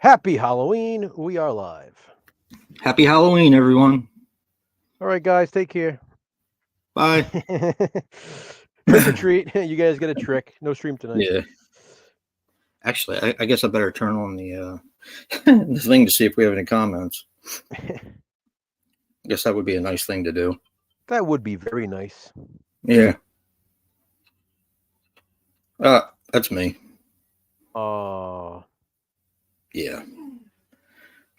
Happy Halloween. We are live. Happy Halloween, everyone. All right, guys, take care. Bye. Trick or treat. You guys get a trick. No stream tonight. Yeah. Actually, I guess I better turn on the the thing to see if we have any comments. I guess that would be a nice thing to do. That would be very nice. Yeah. That's me. Yeah.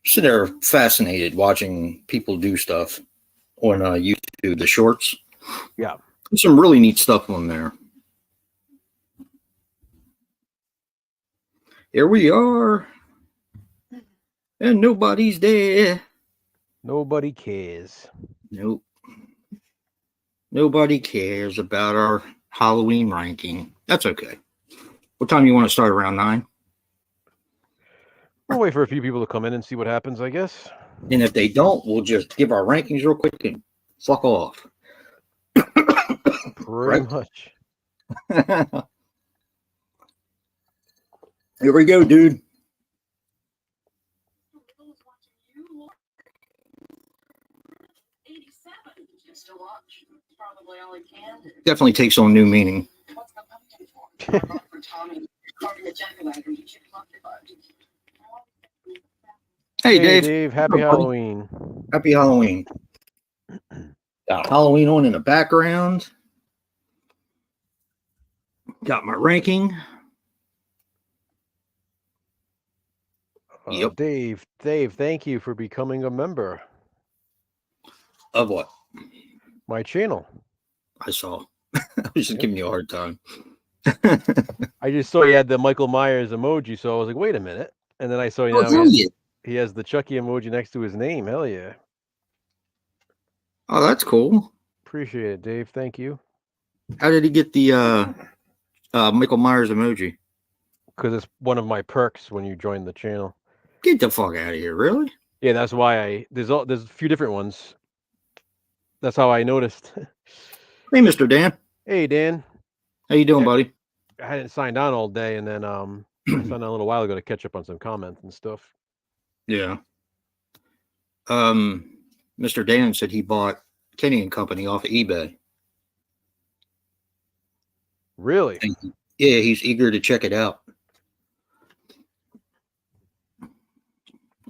Sitting there fascinated watching people do stuff on YouTube, the shorts. Yeah. There's some really neat stuff on there. Here we are. And nobody's there. Nobody cares. Nope. Nobody cares about our Halloween ranking. That's okay. What time do you want to start? Around 9? We'll wait for a few people to come in and see what happens, I guess. And if they don't, we'll just give our rankings real quick and fuck off. Pretty much. Here we go, dude. Definitely takes on new meaning. Hey, Dave. Happy Halloween. Happy Halloween. Got Halloween on in the background. Got my ranking. Yep. Dave, thank you for becoming a member. Of what? My channel. I saw. I was just giving you a hard time. I just saw you had the Michael Myers emoji, so I was like, wait a minute. And then I saw he has the Chucky emoji next to his name. Hell yeah. Oh, that's cool. Appreciate it, Dave. Thank you. How did he get the Michael Myers emoji? Because it's one of my perks when you join the channel. Get the fuck out of here, really? Yeah, that's why there's a few different ones. That's how I noticed. Hey, Mr. Dan. Hey, Dan. How you doing, buddy? I hadn't signed on all day, and then I signed on a little while ago to catch up on some comments and stuff. Yeah. Mr. Dan said he bought Kenny and Company off of eBay. Really? Yeah, he's eager to check it out.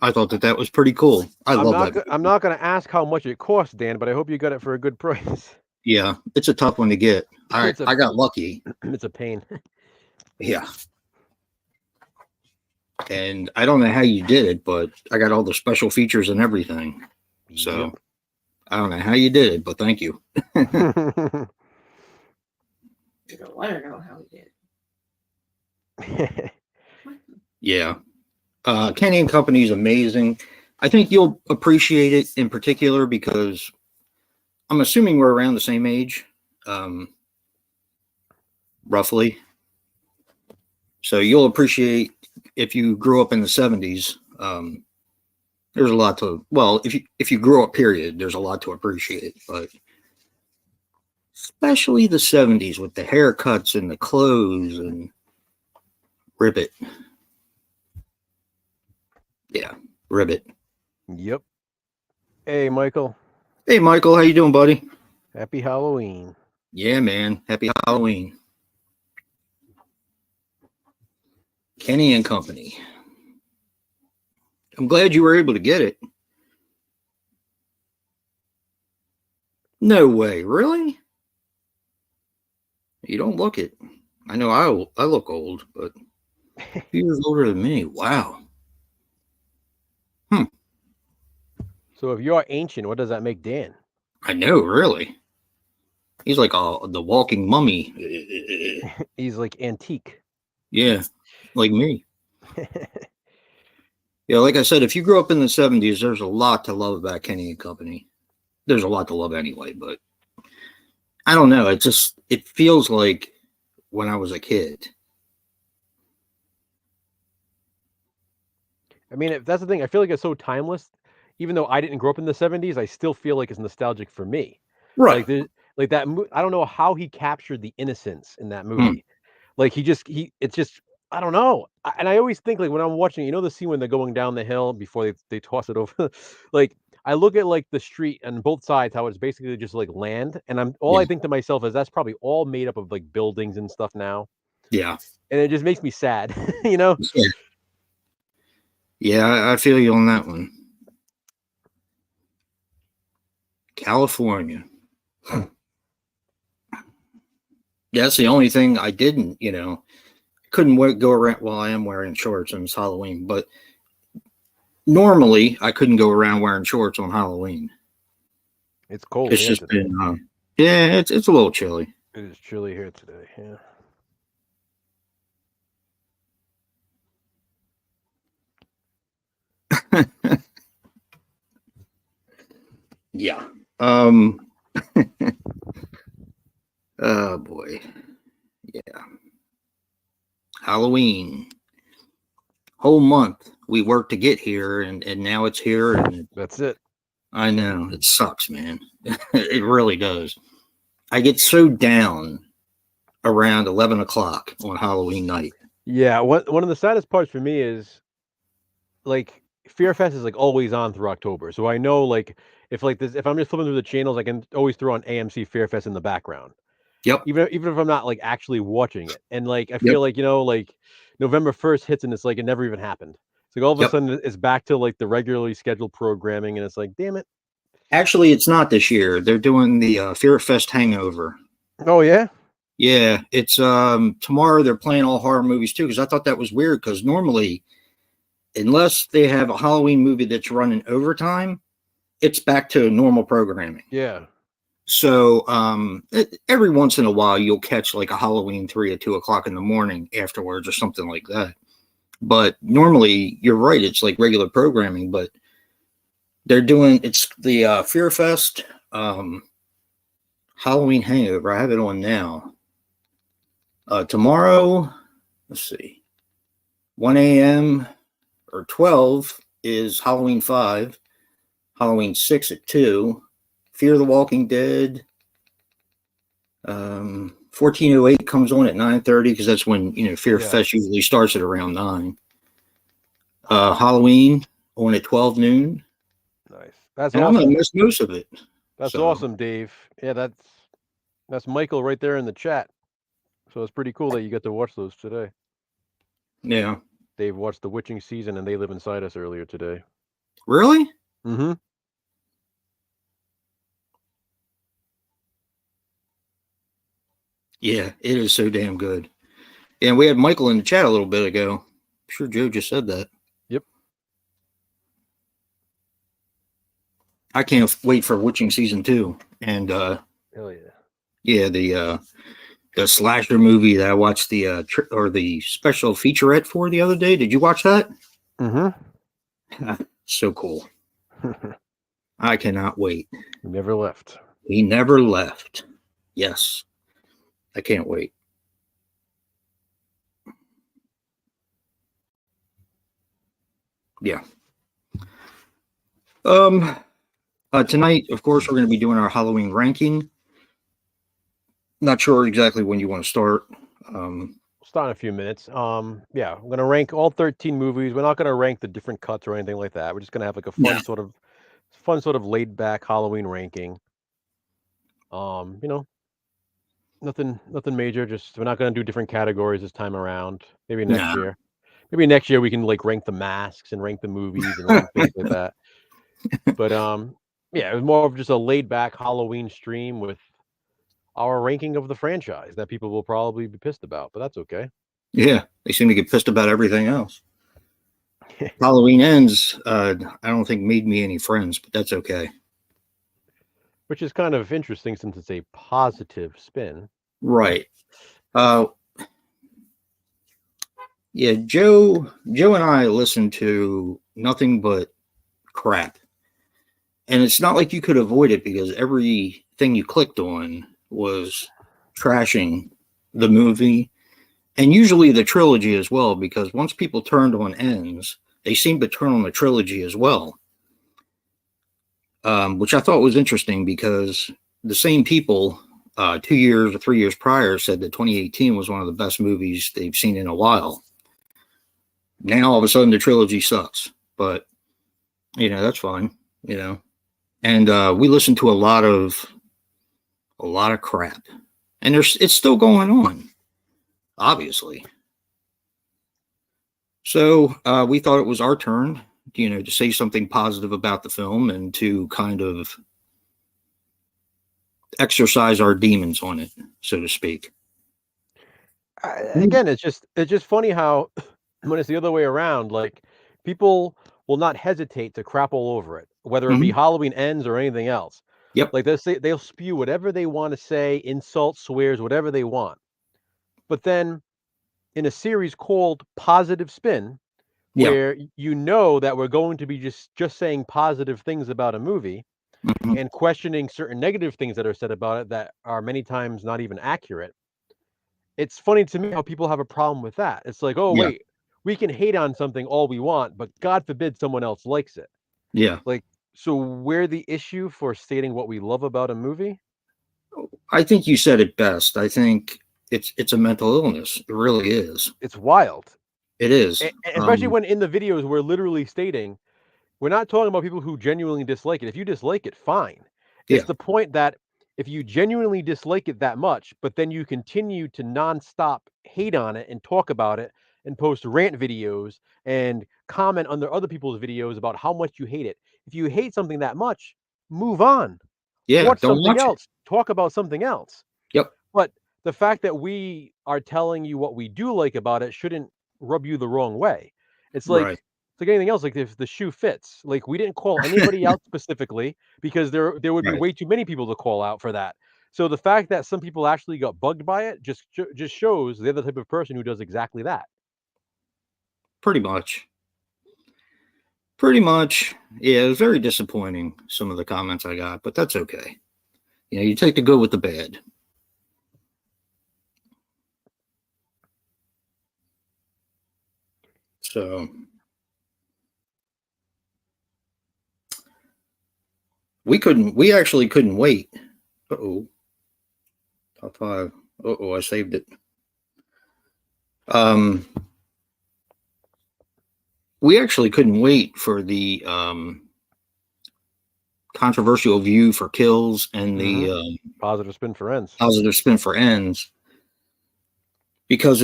I thought that was pretty cool. I'm not going to ask how much it cost, Dan, but I hope you got it for a good price. Yeah, it's a tough one to get. I got lucky. It's a pain. Yeah. And I don't know how you did it, but I got all the special features and everything. So yep. I don't know how you did it, but thank you. You don't want to know how we did. Yeah. Kenny and Company is amazing. I think you'll appreciate it in particular because I'm assuming we're around the same age, roughly. So you'll appreciate if you grew up in the 70s. There's a lot to, well, if you grew up, period, there's a lot to appreciate. But especially the 70s with the haircuts and the clothes and ribbit. Yeah, ribbit. Yep. Hey, Michael. Hey, Michael. How you doing, buddy? Happy Halloween. Yeah, man. Happy Halloween. Kenny and Company. I'm glad you were able to get it. No way. Really? You don't look it. I know I look old, but a few years older than me. Wow. So if you're ancient, what does that make Dan? I know, really. He's like the walking mummy. He's like antique. Yeah, like me. Yeah, like I said, if you grew up in the 70s, there's a lot to love about Kenny and Company. There's a lot to love anyway, but I don't know. It feels like when I was a kid. I mean, if that's the thing, I feel like it's so timeless. Even though I didn't grow up in the 70s, I still feel like it's nostalgic for me. Right. Like that. I don't know how he captured the innocence in that movie. Like it's just I don't know. And I always think, like, when I'm watching, you know, the scene when they're going down the hill before they toss it over, like, I look at like the street on both sides, how it's basically just like land, and I Yeah. think to myself is that's probably all made up of like buildings and stuff now, Yeah. and it just makes me sad, you know. Yeah. Yeah, I feel you on that one. California. That's the only thing I didn't, couldn't go around. Well, I am wearing shorts and it's Halloween, but normally I couldn't go around wearing shorts on Halloween. It's cold. It's just today. It's a little chilly. It is chilly here today. Yeah. Yeah. Oh boy. Yeah. Halloween. Whole month we worked to get here, and now it's here, and That's it. I know it sucks, man. It really does. I get so down around 11 o'clock on Halloween night. Yeah, one of the saddest parts for me is like Fear Fest is like always on through October, so I know like if I'm just flipping through the channels, I can always throw on AMC Fear Fest in the background. Yep. Even if I'm not like actually watching it, and like I Yep. feel like like November 1st hits and it's like it never even happened. It's like all of a sudden it's back to like the regularly scheduled programming, and it's like, damn it. Actually, it's not this year. They're doing the Fear Fest Hangover. Oh yeah. Yeah, it's tomorrow. They're playing all horror movies too, because I thought that was weird. Because normally, unless they have a Halloween movie that's running overtime, it's back to normal programming. Yeah. So every once in a while, you'll catch like a Halloween 3 at 2 o'clock in the morning afterwards or something like that. But normally, you're right. It's like regular programming, but they're doing it's the Fear Fest Halloween Hangover. I have it on now. Tomorrow, let's see, 1 a.m. or 12 is Halloween 5, Halloween 6 at 2, Fear the Walking Dead. 1408 comes on at 9:30 because that's when Fear Fest usually starts at around 9. Halloween on at 12 noon. Nice. That's and awesome. I'm gonna miss most of it. That's awesome, Dave. Yeah, that's Michael right there in the chat. So it's pretty cool that you get to watch those today. Yeah. Dave watched The Witching Season and They Live Inside Us earlier today. Really? Mm-hmm. Yeah, it is so damn good. And we had Michael in the chat a little bit ago. I'm sure Joe just said that. Yep. I can't wait for Witching Season 2. And hell yeah. Yeah, the slasher movie that I watched the special featurette for the other day. Did you watch that? Mm-hmm. So cool. I cannot wait. He never left. He never left. Yes. I can't wait. Yeah. Tonight, of course, we're going to be doing our Halloween ranking. Not sure exactly when you want to start. We'll start in a few minutes. Yeah, I'm gonna rank all 13 movies. We're not gonna rank the different cuts or anything like that. We're just gonna have like a fun sort of laid back Halloween ranking. Nothing major. Just we're not gonna do different categories this time around. Maybe next year. Maybe next year we can like rank the masks and rank the movies and rank things like that. But yeah, it was more of just a laid back Halloween stream with our ranking of the franchise that people will probably be pissed about, but that's okay. Yeah, they seem to get pissed about everything else. Halloween Ends, I don't think made me any friends, but that's okay. Which is kind of interesting since it's a positive spin. Right. Yeah, Joe and I listen to nothing but crap. And it's not like you could avoid it because everything you clicked on was trashing the movie and usually the trilogy as well, because once people turned on Ends, they seemed to turn on the trilogy as well, which I thought was interesting because the same people 2 years or 3 years prior said that 2018 was one of the best movies they've seen in a while. now all of a sudden the trilogy sucks, but that's fine, And we listen to a lot of crap, and it's still going on, obviously. So we thought it was our turn, to say something positive about the film and to kind of exercise our demons on it, so to speak. Again, it's just funny how when it's the other way around, like people will not hesitate to crap all over it, whether it be Halloween Ends or anything else. Yep. Like they'll spew whatever they want to say, insults, swears, whatever they want. But then in a series called Positive Spin, where that we're going to be just saying positive things about a movie and questioning certain negative things that are said about it that are many times not even accurate. It's funny to me how people have a problem with that. It's like, oh, wait, we can hate on something all we want, but God forbid someone else likes it. Yeah. Like, so where the issue for stating what we love about a movie? I think you said it best. I think it's a mental illness. It really is. It's wild. It is. Especially when in the videos we're literally stating, we're not talking about people who genuinely dislike it. If you dislike it, fine. It's the point that if you genuinely dislike it that much, but then you continue to nonstop hate on it and talk about it and post rant videos and comment under other people's videos about how much you hate it. If you hate something that much, move on. Yeah, watch don't something watch else. Talk about something else. Yep. But the fact that we are telling you what we do like about it shouldn't rub you the wrong way. It's like it's like anything else. Like if the shoe fits, like we didn't call anybody out specifically because there would be way too many people to call out for that. So the fact that some people actually got bugged by it just shows they're the type of person who does exactly that. Pretty much. Yeah, it was very disappointing, some of the comments I got, but that's okay. You take the good with the bad. So we actually couldn't wait. Top 5. I saved it. We actually couldn't wait for the controversial view for Kills and the Positive Spin for Ends. Positive Spin for Ends, because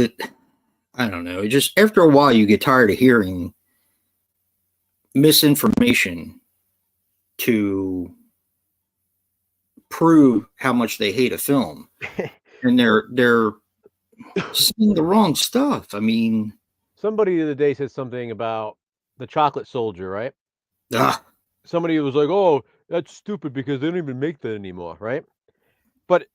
I don't know, it just, after a while you get tired of hearing misinformation to prove how much they hate a film. And they're saying the wrong stuff. I mean, somebody the other day said something about the Chocolate Soldier, right? Somebody was like, oh, that's stupid because they don't even make that anymore, right? But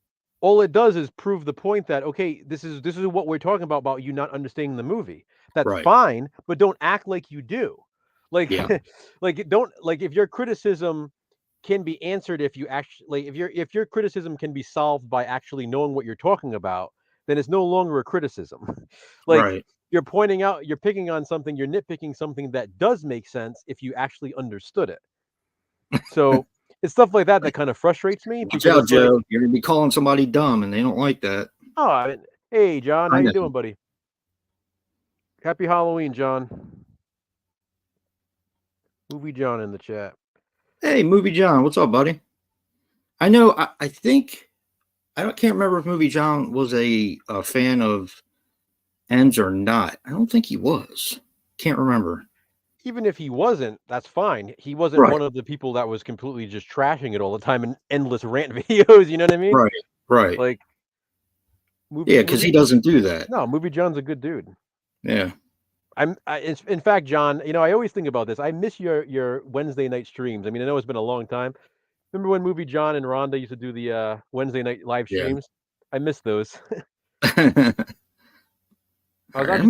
all it does is prove the point that, okay, this is what we're talking about you not understanding the movie. That's fine, but don't act like you do. Like, like if your criticism can be answered, if you actually, if your criticism can be solved by actually knowing what you're talking about, then it's no longer a criticism. You're pointing out, you're picking on something, you're nitpicking something that does make sense if you actually understood it. So it's stuff like that that kind of frustrates me. Watch out, Joe. You're gonna be calling somebody dumb, and they don't like that. Oh, hey, John, how you doing, buddy? Happy Halloween, John. Movie John in the chat. Hey, Movie John, what's up, buddy? I know. I think can't remember if Movie John was a fan of Ends or not. I don't think he was. Can't remember. Even if he wasn't, that's fine. He wasn't one of the people that was completely just trashing it all the time in endless rant videos. You know what I mean? Right. Like, because he doesn't do that. No, Movie John's a good dude. Yeah. In fact, John, I always think about this. I miss your Wednesday night streams. I mean, I know it's been a long time. Remember when Movie John and Rhonda used to do the Wednesday night live streams? I miss those. I was actually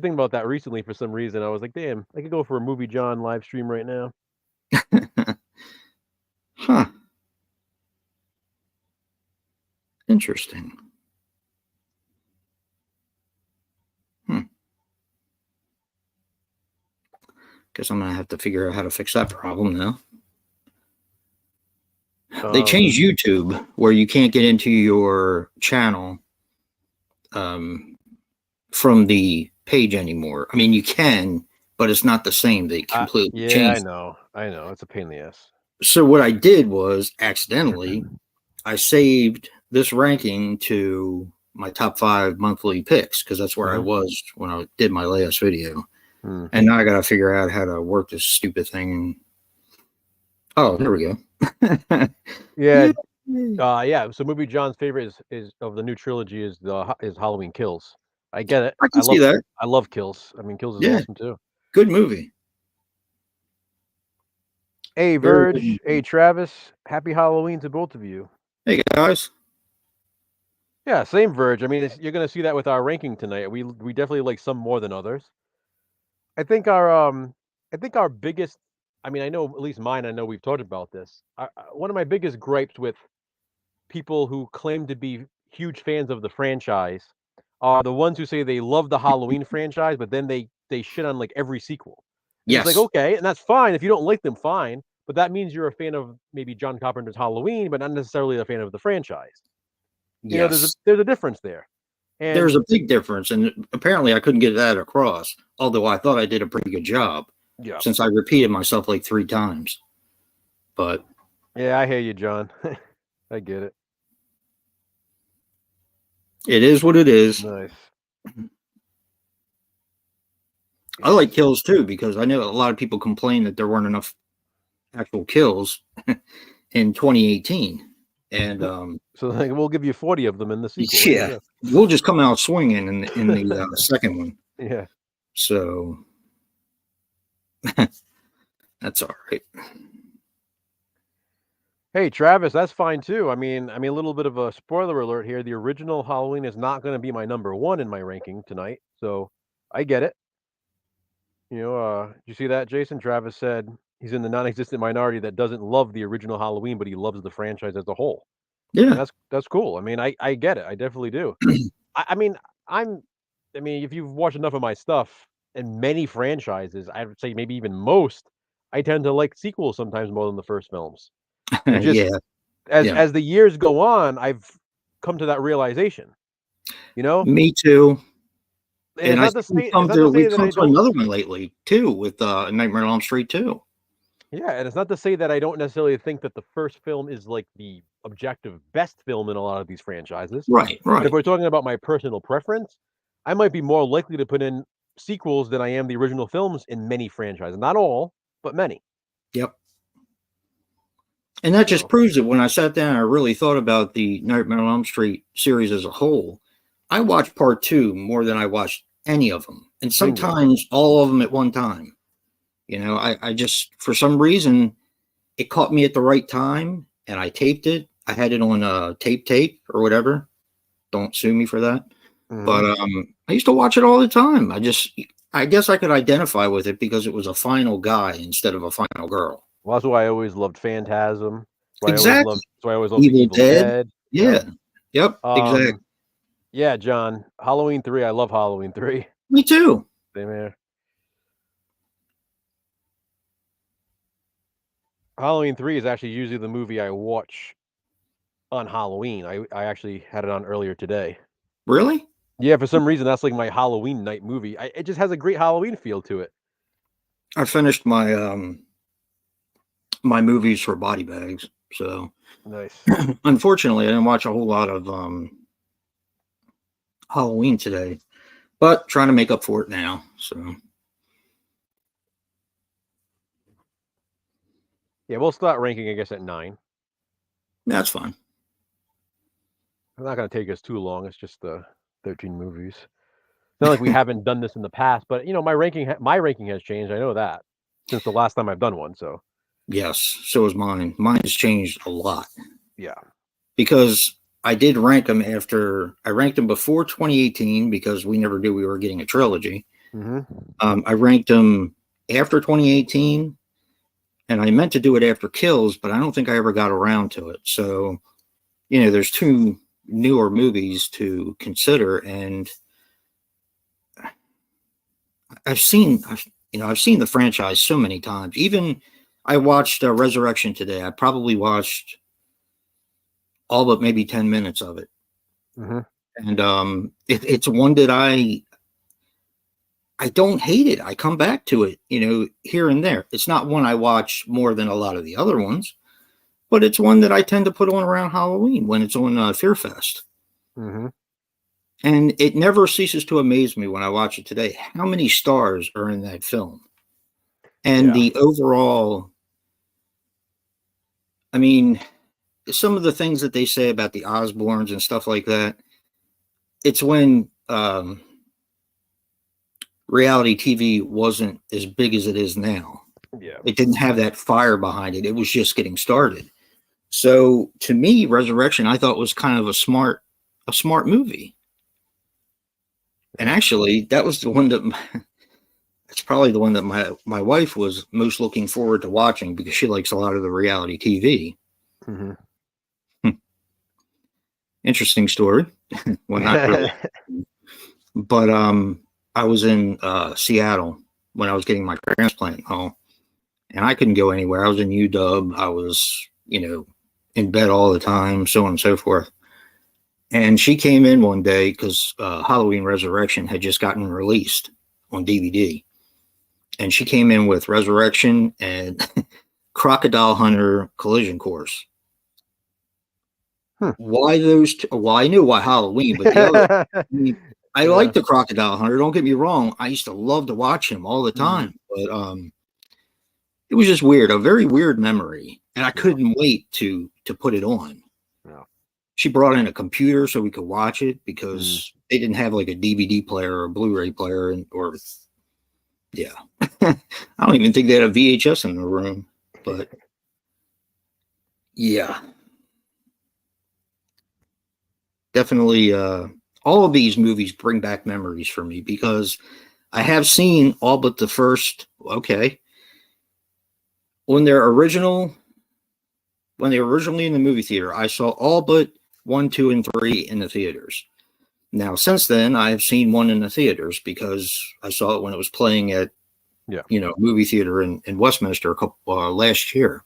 thinking about that recently for some reason. I was like, damn, I could go for a Movie John live stream right now. Huh. Interesting. Guess I'm gonna have to figure out how to fix that problem now. They changed YouTube where you can't get into your channel from the page anymore. I mean, you can, but it's not the same. They completely Yeah, changed. I know. It's a pain in the ass. So what I did was accidentally, I saved this ranking to my top 5 monthly picks because that's where I was when I did my last video. And now I got to figure out how to work this stupid thing. Oh, there we go. Yeah. Yeah. So movie John's favorite is of the new trilogy is Halloween Kills. I get it. I can see that. I love Kills. I mean, Kills is awesome too. Good movie. Hey, Verge. Hey, Travis. Happy Halloween to both of you. Hey, guys. Yeah, same Verge. I mean, you're going to see that with our ranking tonight. We definitely like some more than others. I think our biggest. I mean, I know at least mine. I know we've talked about this. One of my biggest gripes with people who claim to be huge fans of the franchise are the ones who say they love the Halloween franchise, but then they shit on like every sequel. And it's like, okay, and that's fine if you don't like them, fine. But that means you're a fan of maybe John Carpenter's Halloween, but not necessarily a fan of the franchise. You know, there's a difference there. And there's a big difference, and apparently I couldn't get that across. Although I thought I did a pretty good job, since I repeated myself like 3 times. But yeah, I hear you, John. I get it. It is what it is. Nice. I like Kills too because I know a lot of people complain that there weren't enough actual kills in 2018, and so like, we'll give you 40 of them in the sequel. Yeah, we'll just come out swinging in the second one. Yeah. So that's all right. Hey, Travis, that's fine too. I mean, a little bit of a spoiler alert here. The original Halloween is not going to be my number 1 in my ranking tonight, so I get it. You know, did you see that, Jason? Travis said he's in the non-existent minority that doesn't love the original Halloween, but he loves the franchise as a whole. Yeah, and that's cool. I mean, I get it. I definitely do. I mean, if you've watched enough of my stuff and many franchises, I would say maybe even most, I tend to like sequels sometimes more than the first films. Just, as the years go on, I've come to that realization. You know, me too. And we've come to another one lately too with Nightmare on Elm Street 2. Yeah, and it's not to say that I don't necessarily think that the first film is like the objective best film in a lot of these franchises. Right. But if we're talking about my personal preference, I might be more likely to put in sequels than I am the original films in many franchises. Not all, but many. Yep. And that just proves it. When I sat down and I really thought about the Nightmare on Elm Street series as a whole, I watched part 2 more than I watched any of them. And sometimes all of them at one time. You know, I just, for some reason, it caught me at the right time and I taped it. I had it on tape or whatever. Don't sue me for that. But I used to watch it all the time. I guess I could identify with it because it was a final guy instead of a final girl. Well, that's why I always loved Phantasm. Exactly. That's why I always loved Evil Dead. Yeah. Yep. Exactly. Yeah, John. Halloween 3. I love Halloween 3. Me too. Same here. Halloween 3 is actually usually the movie I watch on Halloween. I actually had it on earlier today. Really? Yeah, for some reason that's like my Halloween night movie. It just has a great Halloween feel to it. I finished my my movies for body bags, so nice. Unfortunately, I didn't watch a whole lot of Halloween today, but trying to make up for it now. So yeah, we'll start ranking, I guess, at 9. That's fine. It's not going to take us too long. It's just 13 movies. It's not like we haven't done this in the past, but you know, my ranking has changed. I know that since the last time I've done one. So yes, so is mine. Mine has changed a lot. Yeah, because I did rank them I ranked them before 2018 because we never knew we were getting a trilogy. I ranked them after 2018, and I meant to do it after Kills, but I don't think I ever got around to it. So, you know, there's 2 newer movies to consider, and I've seen the franchise so many times. Even I watched Resurrection today. I probably watched all but maybe 10 minutes of it. And it's one that I don't hate it. I come back to it, here and there. It's not one I watch more than a lot of the other ones, but it's one that I tend to put on around Halloween when it's on Fear Fest. Mm-hmm. And it never ceases to amaze me when I watch it today how many stars are in that film. And the overall, I mean, some of the things that they say about the Osbournes and stuff like that, it's when reality TV wasn't as big as it is now. Yeah. It didn't have that fire behind it. It was just getting started. So to me, Resurrection, I thought was kind of a smart movie. And actually, that was the one that's probably the one that my wife was most looking forward to watching because she likes a lot of the reality TV. Mm-hmm. Interesting story. Well, not really. But I was in Seattle when I was getting my transplant home, and I couldn't go anywhere. I was in UW. I was, in bed all the time, so on and so forth. And she came in one day because Halloween Resurrection had just gotten released on DVD. And she came in with Resurrection and Crocodile Hunter Collision Course. Why those two? Well, I knew why Halloween, but the other, I like the Crocodile Hunter. Don't get me wrong. I used to love to watch him all the time, but it was just weird, a very weird memory. And I couldn't wait to put it on. Yeah. She brought in a computer so we could watch it because they didn't have like a DVD player or a Blu-ray player I don't even think they had a VHS in the room, but yeah. Definitely all of these movies bring back memories for me because I have seen all but the first, when they were originally in the movie theater, I saw all but 1, 2, and 3 in the theaters. Now, since then, I have seen one in the theaters because I saw it when it was playing at, movie theater in Westminster last year.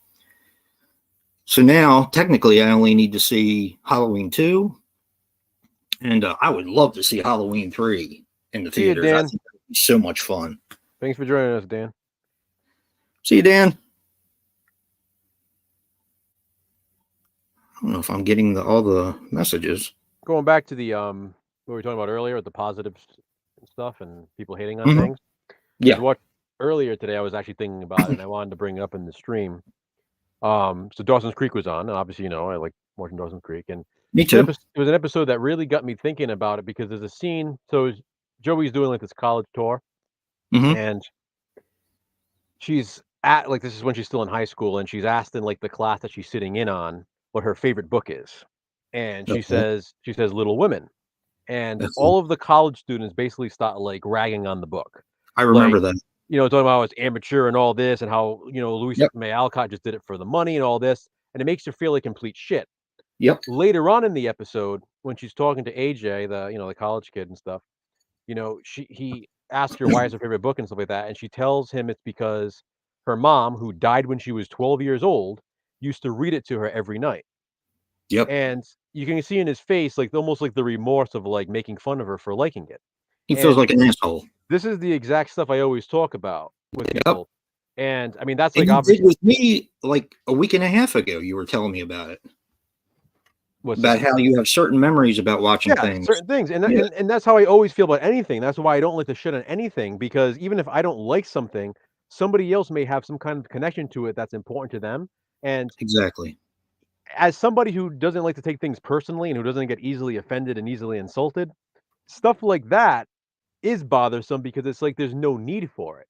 So now, technically, I only need to see Halloween 2, and I would love to see Halloween 3 in the theaters. Dan. I think that would be so much fun. Thanks for joining us, Dan. See you, Dan. I don't know if I'm getting all the messages. Going back to the what we were talking about earlier, the positive stuff and people hating on things. Yeah. What earlier today I was actually thinking about it, and I wanted to bring it up in the stream. So Dawson's Creek was on, and obviously, I like watching Dawson's Creek, and me too. It was an episode that really got me thinking about it because there's a scene. So Joey's doing like this college tour, and she's at this is when she's still in high school, and she's asked in like the class that she's sitting in on what her favorite book is, and she says Little Women, and all of the college students basically start like ragging on the book. I remember that. Talking about how it's amateur and all this, and how Louis May Alcott just did it for the money and all this, and it makes her feel like complete shit. Yep. Later on in the episode, when she's talking to AJ, the college kid and stuff, he asks her why is her favorite book and stuff like that, and she tells him it's because her mom, who died when she was 12 years old, used to read it to her every night. Yep. And you can see in his face like almost like the remorse of like making fun of her for liking it. He feels like an asshole. This is the exact stuff I always talk about with people. And I mean that's like obviously you did with me like a week and a half ago. You were telling me about it. About how you have certain memories about watching things. Certain things. And that's how I always feel about anything. That's why I don't like to shit on anything, because even if I don't like something, somebody else may have some kind of connection to it that's important to them. And exactly. As somebody who doesn't like to take things personally and who doesn't get easily offended and easily insulted, stuff like that is bothersome because it's like there's no need for it.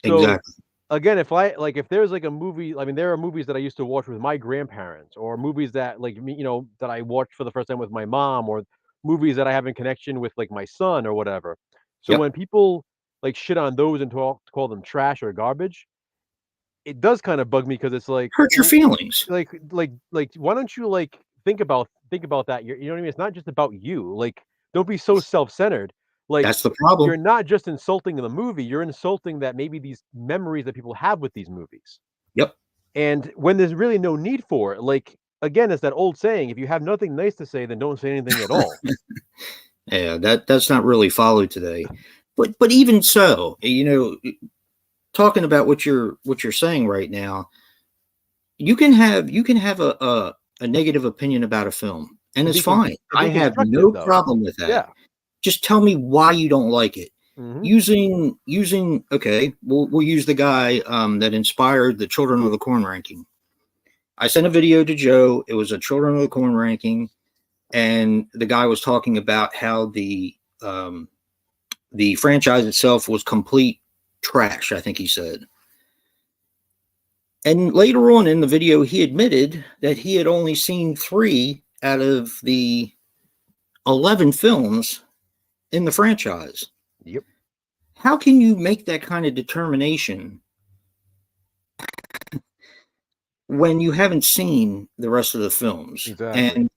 So, exactly. Again, if there's like a movie, I mean, there are movies that I used to watch with my grandparents, or movies that that I watched for the first time with my mom, or movies that I have in connection with like my son or whatever. So when people like shit on those and call them trash or garbage, it does kind of bug me because it's like hurt your feelings. Like why don't you like think about that? You know what I mean? It's not just about you. Like, don't be so self-centered. Like, that's the problem. You're not just insulting the movie, you're insulting that maybe these memories that people have with these movies. Yep. And when there's really no need for it, like, again, it's that old saying, if you have nothing nice to say, then don't say anything at all. Yeah, that's not really followed today. but even so, talking about what you're saying right now, you can have a negative opinion about a film, and it's fine. I have no problem with that. Yeah. Just tell me why you don't like it. Mm-hmm. Using okay, we'll use the guy that inspired the Children of the Corn ranking. I sent a video to Joe. It was a Children of the Corn ranking, and the guy was talking about how the franchise itself was complete trash, I think he said. And later on in the video, he admitted that he had only seen 3 out of the 11 films in the franchise. Yep. How can you make that kind of determination when you haven't seen the rest of the films? Exactly. And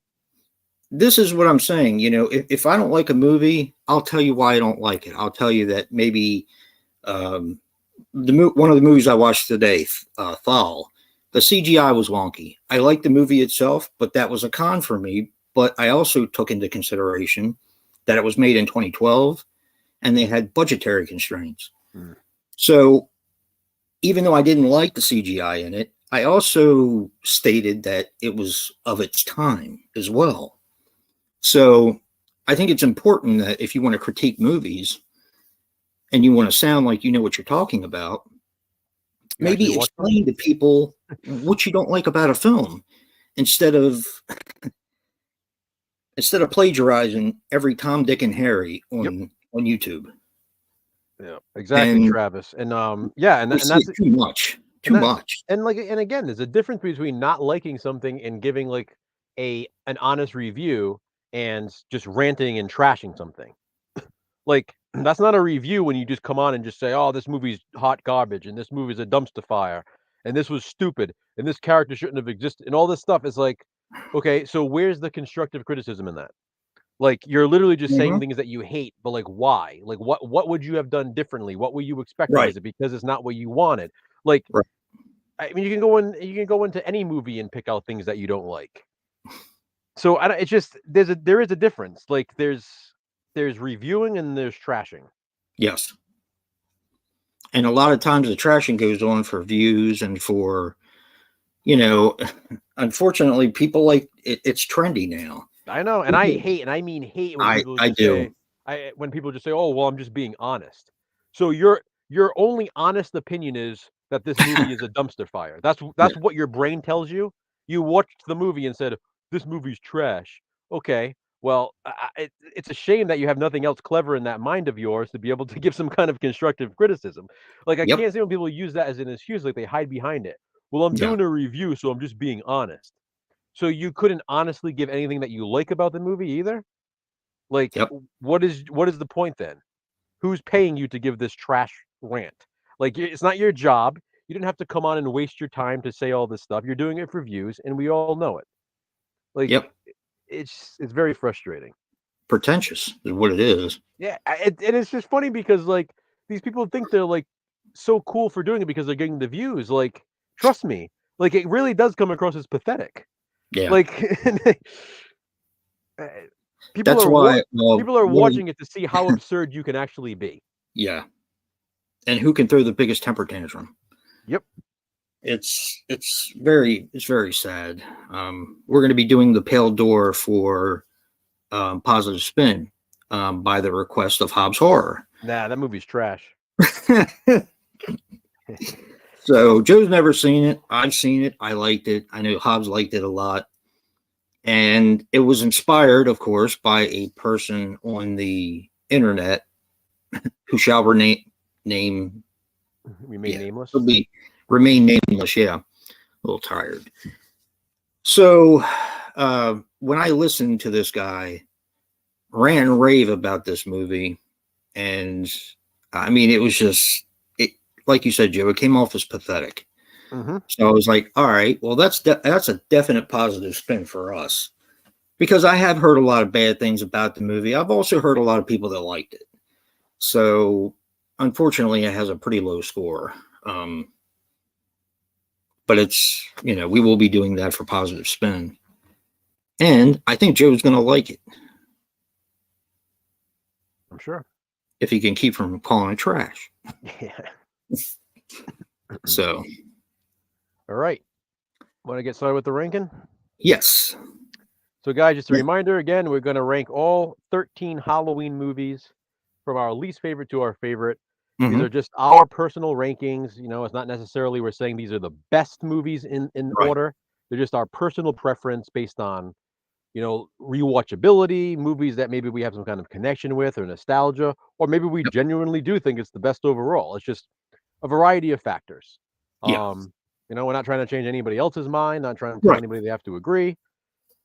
this is what I'm saying. If I don't like a movie, I'll tell you why I don't like it. I'll tell you that maybe one of the movies I watched today, Thal, the CGI was wonky. I liked the movie itself, but that was a con for me. But I also took into consideration that it was made in 2012 and they had budgetary constraints. Mm. So even though I didn't like the CGI in it, I also stated that it was of its time as well. So I think it's important that if you want to critique movies and you want to sound like you know what you're talking about, maybe explain to people what you don't like about a film instead of plagiarizing every Tom, Dick, and Harry on YouTube. Yeah, exactly, Travis. And and that's too much. Too much. And again, there's a difference between not liking something and giving like an honest review and just ranting and trashing something. Like, that's not a review when you just come on and just say, oh, this movie's hot garbage and this movie's a dumpster fire and this was stupid and this character shouldn't have existed and all this stuff. Is like, okay, so where's the constructive criticism in that? Like, you're literally just saying things that you hate, but like, why? Like, what would you have done differently? What were you expecting? Right. Is it because it's not what you wanted? Like, right. I mean, you can go into any movie and pick out things that you don't like. So it's just there is a difference. Like, there's reviewing and there's trashing. Yes. And a lot of times the trashing goes on for views and for, unfortunately, people like it, it's trendy now. I know. And I hate, and I mean hate when people when people just say, oh, well, I'm just being honest. So your only honest opinion is that this movie is a dumpster fire. That's what your brain tells you. You watched the movie and said, this movie's trash. Okay. Well, it's a shame that you have nothing else clever in that mind of yours to be able to give some kind of constructive criticism. Like, I can't see when people use that as an excuse, like they hide behind it. Well, I'm doing a review, so I'm just being honest. So you couldn't honestly give anything that you like about the movie either? Like, what is the point then? Who's paying you to give this trash rant? Like, it's not your job. You didn't have to come on and waste your time to say all this stuff. You're doing it for views, and we all know it. Like, it's very frustrating. Pretentious is what it is. Yeah, and it's just funny because like these people think they're like so cool for doing it because they're getting the views. Like, trust me, like it really does come across as pathetic. Yeah, like people are watching it to see how absurd you can actually be. Yeah, and who can throw the biggest temper tantrum? Yep. It's very sad. We're going to be doing the Pale Door for Positive Spin by the request of Hobbs Horror. Nah, that movie's trash. So Joe's never seen it. I've seen it. I liked it. I know Hobbs liked it a lot. And it was inspired, of course, by a person on the internet who shall remain nameless. Remain nameless, yeah. A little tired. So when I listened to this guy rant and rave about this movie, and I mean, it was just, like you said, Joe, it came off as pathetic. Mm-hmm. So I was like, all right, well, that's a definite positive spin for us. Because I have heard a lot of bad things about the movie. I've also heard a lot of people that liked it. So unfortunately, it has a pretty low score. But it's, we will be doing that for Positive Spin. And I think Joe's going to like it. I'm sure. if he can keep from calling it trash. Yeah. So, All right. Want to get started with the ranking? yes. So, guys, just a reminder again, we're going to rank all 13 Halloween movies from our least favorite to our favorite. These are just our personal rankings. You know, it's not necessarily we're saying these are the best movies in Right. order. They're just our personal preference based on, you know, rewatchability, movies that maybe we have some kind of connection with or nostalgia, or maybe we genuinely do think it's the best overall. It's just a variety of factors. Yeah. You know, we're not trying to change anybody else's mind, not trying to tell Right. anybody they have to agree.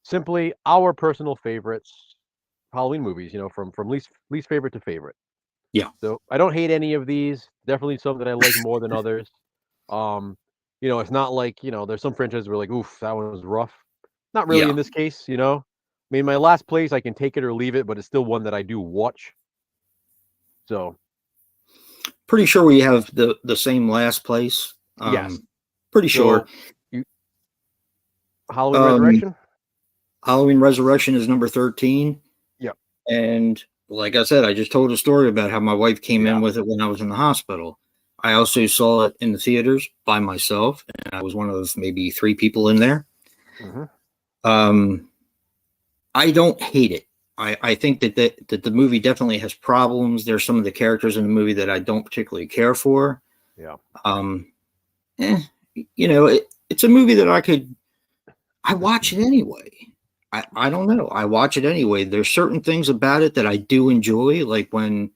Simply our personal favorites, Halloween movies, you know, from least favorite to favorite. Yeah. So I don't hate any of these. Definitely some that I like more than others. You know, it's not like, you know, there's some franchises where like, oof, that one was rough. Not really Yeah. in this case, you know. I mean, my last place, I can take it or leave it, but it's still one that I do watch. So Pretty sure we have the same last place. yes. Pretty sure. So, Halloween Resurrection? Halloween Resurrection is number 13. Yep. And like I said, I just told a story about how my wife came in with it when I was in the hospital. I also saw it in the theaters by myself, and I was one of maybe 3 people in there. I don't hate it. I think that the movie definitely has problems. There's some of the characters in the movie that I don't particularly care for. Yeah. You know, it's a movie that I watch it anyway. I don't know. I watch it anyway. There's certain things about it that I do enjoy, like when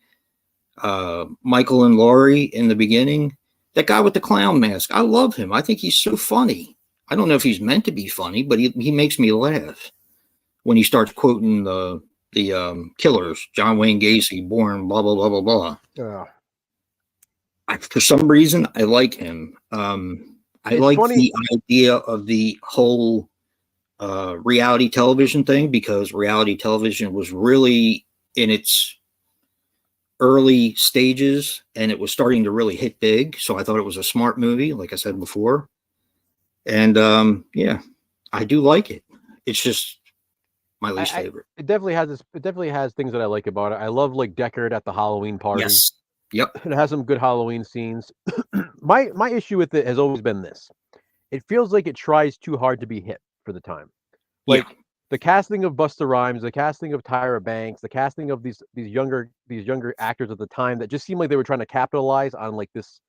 Michael and Laurie in the beginning, that guy with the clown mask. I love him. I think he's so funny. I don't know if he's meant to be funny, but he makes me laugh when he starts quoting the killers, John Wayne Gacy, born blah blah blah blah blah. Yeah. For some reason, I like him. I like the idea of the whole reality television thing, because reality television was really in its early stages and it was starting to really hit big. So I thought it was a smart movie, like I said before. And yeah, I do like it. It's just my least favorite. It definitely has things that I like about it. I love like Deckard at the Halloween party. Yes. Yep. It has some good Halloween scenes. My issue with it has always been this. It feels like it tries too hard to be hip for the time. Like the casting of Busta Rhymes, the casting of Tyra Banks, the casting of these younger actors at the time that just seemed like they were trying to capitalize on this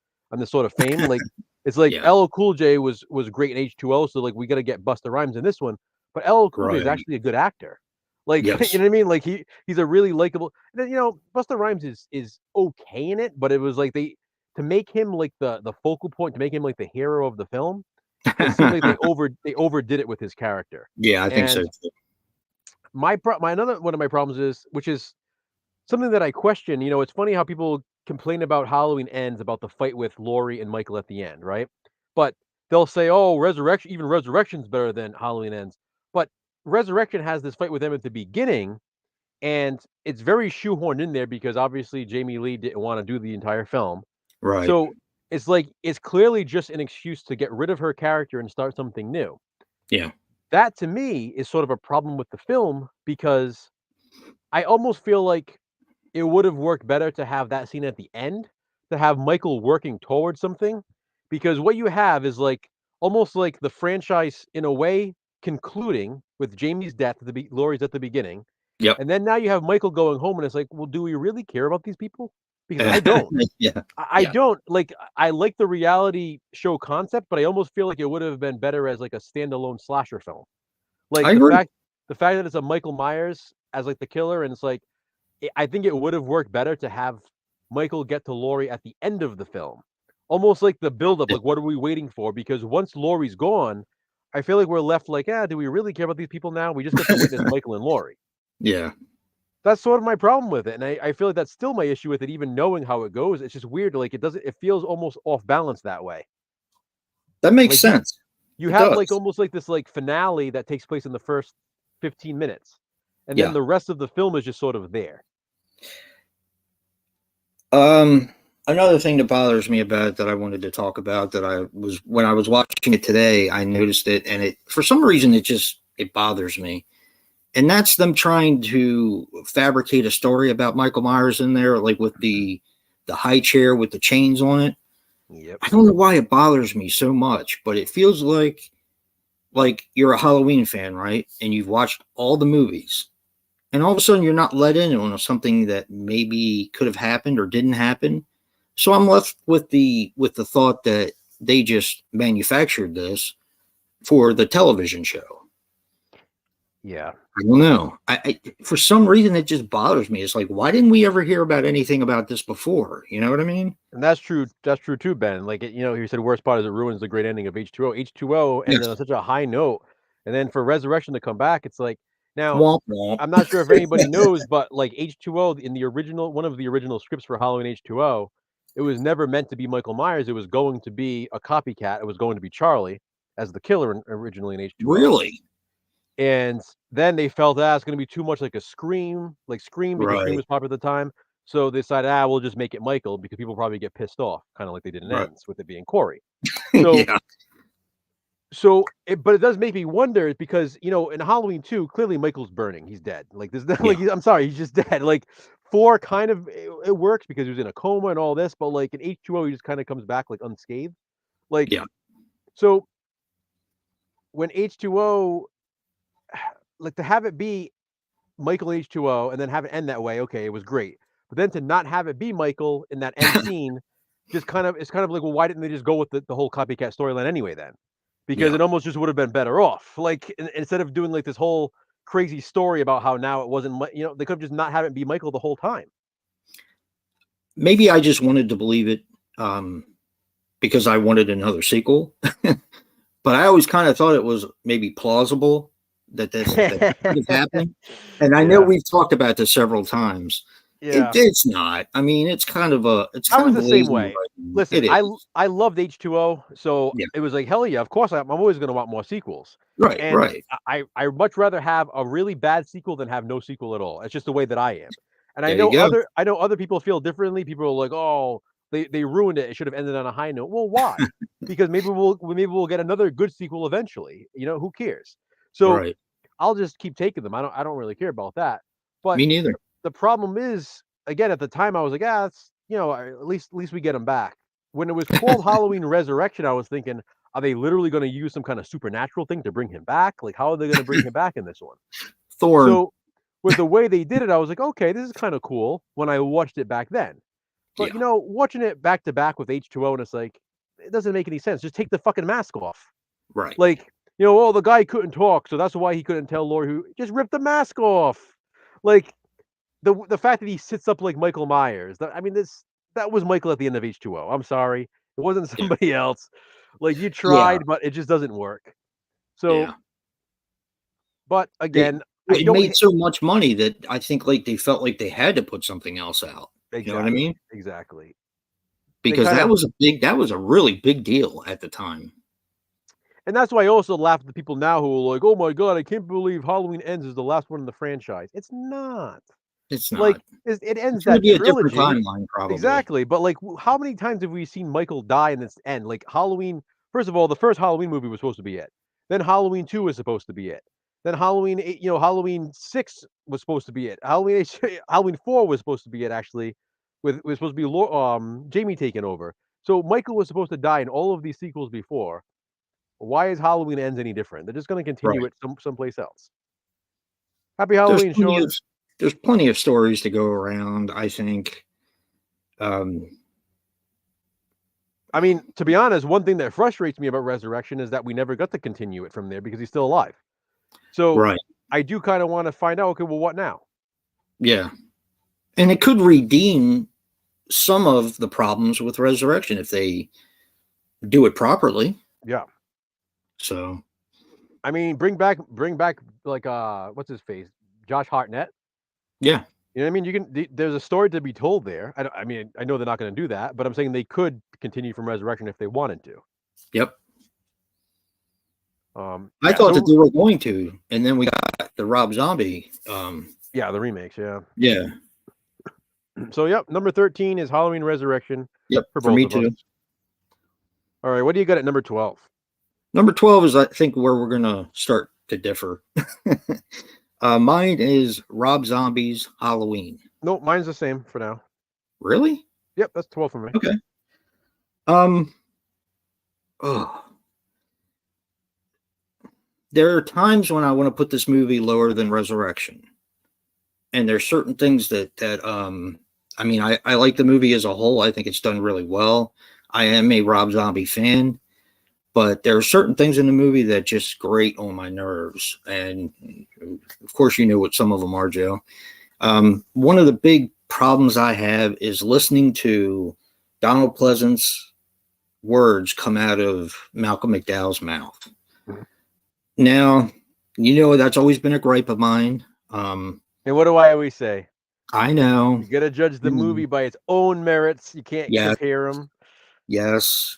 sort of fame. Like it's like LL Cool J was great in H2O, so like we got to get Busta Rhymes in this one. But LL Cool J is actually a good actor. Like you know what I mean? Like he's a really likable. You know, Busta Rhymes is okay in it, but it was like to make him like the focal point, to make him like the hero of the film. It seemed like they overdid it with his character. Yeah, I think so too. Another one of my problems is, which is something that I question. You know, it's funny how people complain about Halloween Ends, about the fight with Laurie and Michael at the end, right? But they'll say, "Oh, Resurrection's better than Halloween Ends." But Resurrection has this fight with them at the beginning, and it's very shoehorned in there because obviously Jamie Lee didn't want to do the entire film. Right. So it's like it's clearly just an excuse to get rid of her character and start something new. Yeah. That to me is sort of a problem with the film, because I almost feel like it would have worked better to have that scene at the end, to have Michael working towards something, because what you have is like almost like the franchise in a way concluding with Jamie's death, Laurie's at the beginning. Yep. And then now you have Michael going home, and it's like, well, do we really care about these people? Because I don't. I don't. Like, I like the reality show concept, but I almost feel like it would have been better as like a standalone slasher film. Like the fact that it's a Michael Myers as like the killer, and it's like, I think it would have worked better to have Michael get to Laurie at the end of the film. Almost like the buildup, like what are we waiting for? Because once Laurie's gone, I feel like we're left like, do we really care about these people now? We just get to witness Michael and Laurie. Yeah. That's sort of my problem with it. And I feel like that's still my issue with it, even knowing how it goes. It's just weird. Like it feels almost off balance that way. That makes sense. You have like almost like this like finale that takes place in the first 15 minutes. And then the rest of the film is just sort of there. Another thing that bothers me about it that I wanted to talk about, when I was watching it today, I noticed it, and for some reason it bothers me. And that's them trying to fabricate a story about Michael Myers in there, like with the high chair with the chains on it. Yep. I don't know why it bothers me so much, but it feels like you're a Halloween fan, right? And you've watched all the movies, and all of a sudden you're not let in on something that maybe could have happened or didn't happen. So I'm left with the thought that they just manufactured this for the television show. Yeah. I don't know. I for some reason it just bothers me. It's like, why didn't we ever hear about anything about this before? You know what I mean? And that's true. That's true too, Ben. Like you said, worst part is it ruins the great ending of H2O. H2O ended Yes. on such a high note, and then for Resurrection to come back, it's like now Womp womp. I'm not sure if anybody knows, but like H2O in the original, one of the original scripts for Halloween H2O, it was never meant to be Michael Myers. It was going to be a copycat. It was going to be Charlie as the killer originally in H2O. Really? And then they felt it's going to be too much like a Scream, because Scream Right. was popular at the time. So they decided, we'll just make it Michael because people probably get pissed off, kind of like they did in Right. Ends with it being Corey. So, Yeah. but it does make me wonder because in Halloween 2, clearly Michael's burning. He's dead. Like there's not, like I'm sorry, he's just dead. Like 4 kind of it works because he was in a coma and all this, but like in H2O, he just kind of comes back like unscathed. Like so when H2O, like to have it be Michael H2O and then have it end that way, okay, it was great. But then to not have it be Michael in that end scene, it's kind of like, well, why didn't they just go with the whole copycat storyline anyway then? Because it almost just would have been better off. Like instead of doing like this whole crazy story about how now it wasn't, they could have just not have it be Michael the whole time. Maybe I just wanted to believe it because I wanted another sequel. But I always kind of thought it was maybe plausible that could have happened. And I know we've talked about this several times. Yeah. It's not. I mean, it's kind of a. I was the same way. Listen, I loved H2O, so it was like, hell yeah, of course I'm always going to want more sequels. Right, and right. I much rather have a really bad sequel than have no sequel at all. It's just the way that I am. And There you go. I know other people feel differently. People are like, oh, they ruined it. It should have ended on a high note. Well, why? Because maybe we'll get another good sequel eventually. Who cares? So I'll just keep taking them. I don't really care about that. But me neither. The problem is, again, at the time I was like, it's at least we get them back. When it was called Halloween Resurrection, I was thinking, are they literally going to use some kind of supernatural thing to bring him back? Like, how are they going to bring him back in this one? Thorn. So with the way they did it, I was like, okay, this is kind of cool when I watched it back then. But watching it back to back with H2O, and it's like, it doesn't make any sense. Just take the fucking mask off. Right. Like, the guy couldn't talk, so that's why he couldn't tell Laurie who. Just rip the mask off. Like, the fact that he sits up like Michael Myers. That was Michael at the end of H2O. I'm sorry, it wasn't somebody else. Like you tried, but it just doesn't work. So, but again, it made so much money that I think like they felt like they had to put something else out. Exactly, you know what I mean? Exactly. Because that was a really big deal at the time. And that's why I also laugh at the people now who are like, "Oh my god, I can't believe Halloween Ends is the last one in the franchise." It's not. It's not. Like it ends that trilogy. A different timeline, probably. Exactly, but like, how many times have we seen Michael die in this end? Like Halloween. First of all, the first Halloween movie was supposed to be it. Then Halloween 2 was supposed to be it. Then Halloween 8, Halloween 6 was supposed to be it. Halloween 4 was supposed to be it. Actually, was supposed to be Jamie taking over. So Michael was supposed to die in all of these sequels before. Why is Halloween Ends any different? They're just going to continue it someplace else. Happy Halloween, Sean. There's plenty of stories to go around, I think. I mean, to be honest, one thing that frustrates me about Resurrection is that we never got to continue it from there because he's still alive. So I do kind of want to find out, okay, well, what now? Yeah. And it could redeem some of the problems with Resurrection if they do it properly. Yeah. So, I mean, bring back like what's his face, Josh Hartnett. Yeah, you know what I mean. There's a story to be told there. I mean, I know they're not going to do that, but I'm saying they could continue from Resurrection if they wanted to. Yep. I thought that they were going to, and then we got the Rob Zombie. The remakes. Yeah. Yeah. So number 13 is Halloween Resurrection. Yep. For me too. All right, what do you got at number 12? Number 12 is, I think, where we're going to start to differ. Mine is Rob Zombie's Halloween. No, mine's the same for now. Really? Yep, that's 12 for me. Okay. Oh. There are times when I want to put this movie lower than Resurrection. And there's certain things that I mean, I like the movie as a whole. I think it's done really well. I am a Rob Zombie fan, but there are certain things in the movie that just grate on my nerves. And of course, you know what some of them are, Joe. One of the big problems I have is listening to Donald Pleasant's words come out of Malcolm McDowell's mouth. Mhm. Now, you know, that's always been a gripe of mine. And what do I always say? I know. You got to judge the movie by its own merits. You can't compare them. Yes.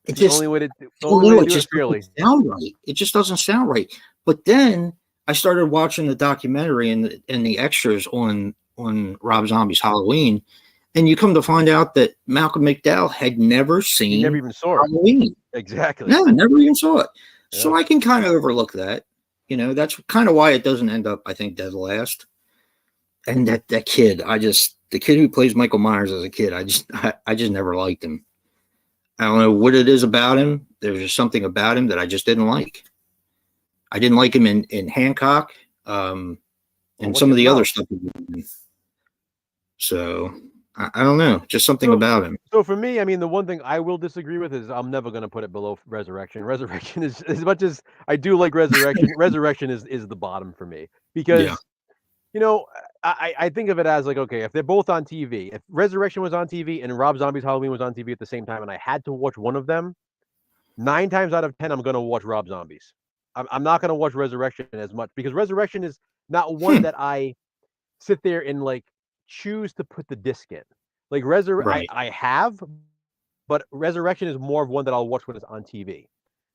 It's the only way to do it fairly. Sound right. It just doesn't sound right. But then I started watching the documentary and the extras on Rob Zombie's Halloween, and you come to find out that Malcolm McDowell had never seen. He never even saw Halloween. Exactly. No, never even saw it. Yeah. So I can kind of overlook that. You know, that's kind of why it doesn't end up, I think, dead last. And that kid, the kid who plays Michael Myers as a kid, I just never liked him. I don't know what it is about him. There's just something about him that I just didn't like. I didn't like him in Hancock, and some of the other stuff. So I don't know, just something about him. So for me, I mean, the one thing I will disagree with is I'm never going to put it below Resurrection. Resurrection is, as much as I do like Resurrection, Resurrection is the bottom for me because, you know, I think of it as like, okay, if they're both on TV, if Resurrection was on TV and Rob Zombie's Halloween was on TV at the same time, and I had to watch one of them, 9 times out of 10, I'm going to watch Rob Zombie's. I'm not going to watch Resurrection as much because Resurrection is not one that I sit there and like choose to put the disc in. Like I have, but Resurrection is more of one that I'll watch when it's on TV.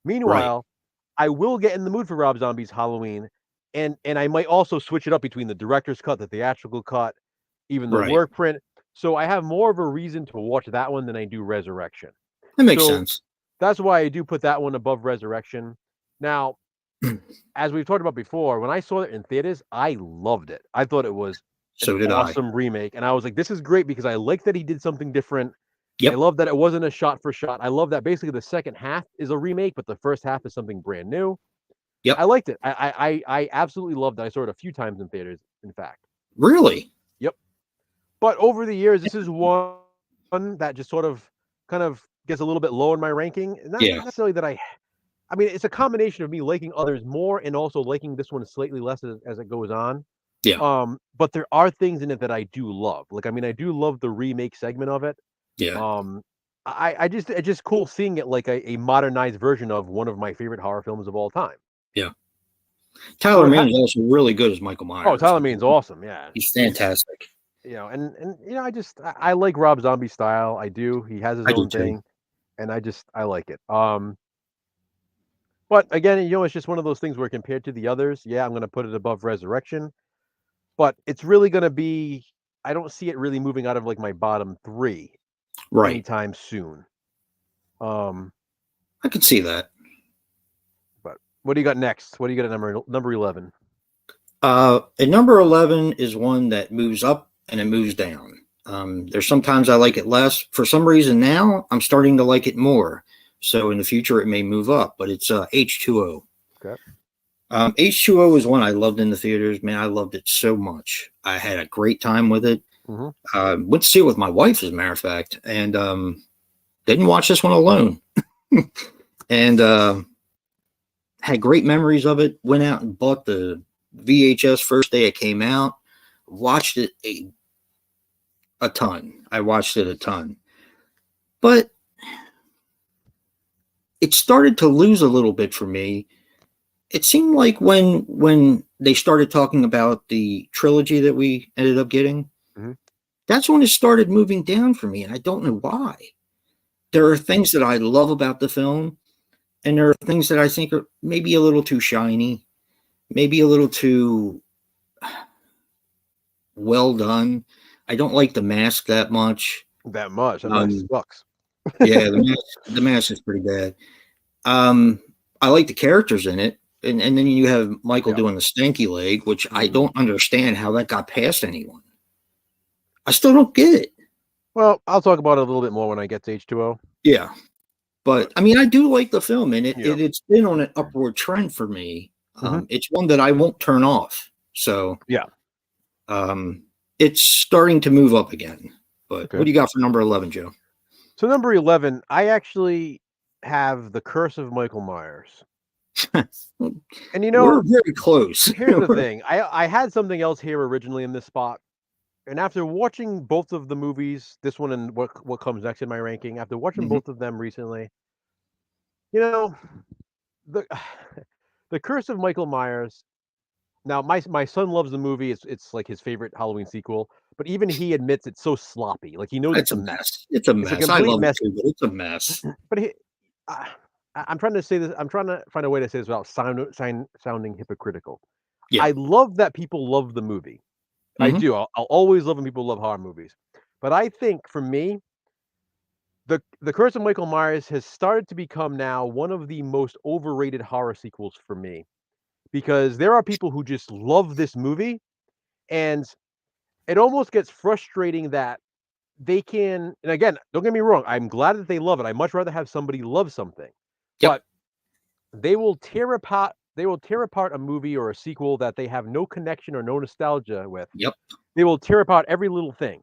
Meanwhile, I will get in the mood for Rob Zombie's Halloween, and I might also switch it up between the director's cut, the theatrical cut, even the work print. So I have more of a reason to watch that one than I do Resurrection. That makes sense. That's why I do put that one above Resurrection. Now, as we've talked about before, when I saw it in theaters, I loved it. I thought it was an awesome remake. And I was like, this is great because I like that he did something different. I love that it wasn't a shot for shot. I love that basically the second half is a remake, but the first half is something brand new. I liked it. I absolutely loved it. I saw it a few times in theaters, in fact. Really? Yep. But over the years, this is one that just sort of kind of gets a little bit low in my ranking. Not necessarily that I mean, it's a combination of me liking others more and also liking this one slightly less as it goes on. But there are things in it that I do love. Like, I mean, I do love the remake segment of it. It's just cool seeing it like a modernized version of one of my favorite horror films of all time. Tyler Mane's also really good as Michael Myers. Oh, Tyler Mane's awesome. Yeah, he's fantastic. You know, and you know, I like Rob Zombie's style. I do. He has his own thing, and I like it. But again, you know, it's just one of those things where compared to the others, I'm going to put it above Resurrection. But it's really going to be, I don't see it really moving out of like my bottom 3 anytime soon. I could see that. But what do you got next? What do you got at number 11? At number 11 is one that moves up and it moves down. There's sometimes I like it less. For some reason now, I'm starting to like it more. So in the future, it may move up, but it's H2O. Okay. H2O was one I loved in the theaters. Man, I loved it so much. I had a great time with it. Went to see it with my wife, as a matter of fact, and didn't watch this one alone. And had great memories of it. Went out and bought the VHS first day it came out. Watched it a ton. I watched it a ton. But it started to lose a little bit for me. It seemed like when they started talking about the trilogy that we ended up getting, that's when it started moving down for me, and I don't know why. There are things that I love about the film, and there are things that I think are maybe a little too shiny, maybe a little too well done. I don't like the mask that much. That mask sucks. Yeah, the mask is pretty bad. I like the characters in it. And then you have Michael Yeah. doing the stanky leg, which I don't understand how that got past anyone. I still don't get it. Well, I'll talk about it a little bit more when I get to H2O. Yeah. But I mean, I do like the film, and Yeah. it's been on an upward trend for me. Mhm. It's one that I won't turn off. So Yeah. it's starting to move up again. But Okay. what do you got for number 11, Joe? So number 11, I actually have The Curse of Michael Myers. And you know, We're very close. here's the thing. I had something else here originally in this spot. And after watching both of the movies, this one and what comes next in my ranking, after watching both of them recently, you know, the The Curse of Michael Myers. Now, my son loves the movie. It's like his favorite Halloween sequel, but even he admits it's so sloppy. Like he knows It's it's a a mess. mess. It's a It's a mess. I complete love mess. it too, but it's a mess. But I'm trying to say this. I'm trying to find a way to say this without sounding hypocritical. Yeah. I love that people love the movie. I do. I'll always love when people love horror movies. But I think for me, the Curse of Michael Myers has started to become now one of the most overrated horror sequels for me, because there are people who just love this movie, and it almost gets frustrating that they can. And again, don't get me wrong, I'm glad that they love it. I'd much rather have somebody love something, Yep. but they will tear apart a movie or a sequel that they have no connection or no nostalgia with. Yep. They will tear apart every little thing.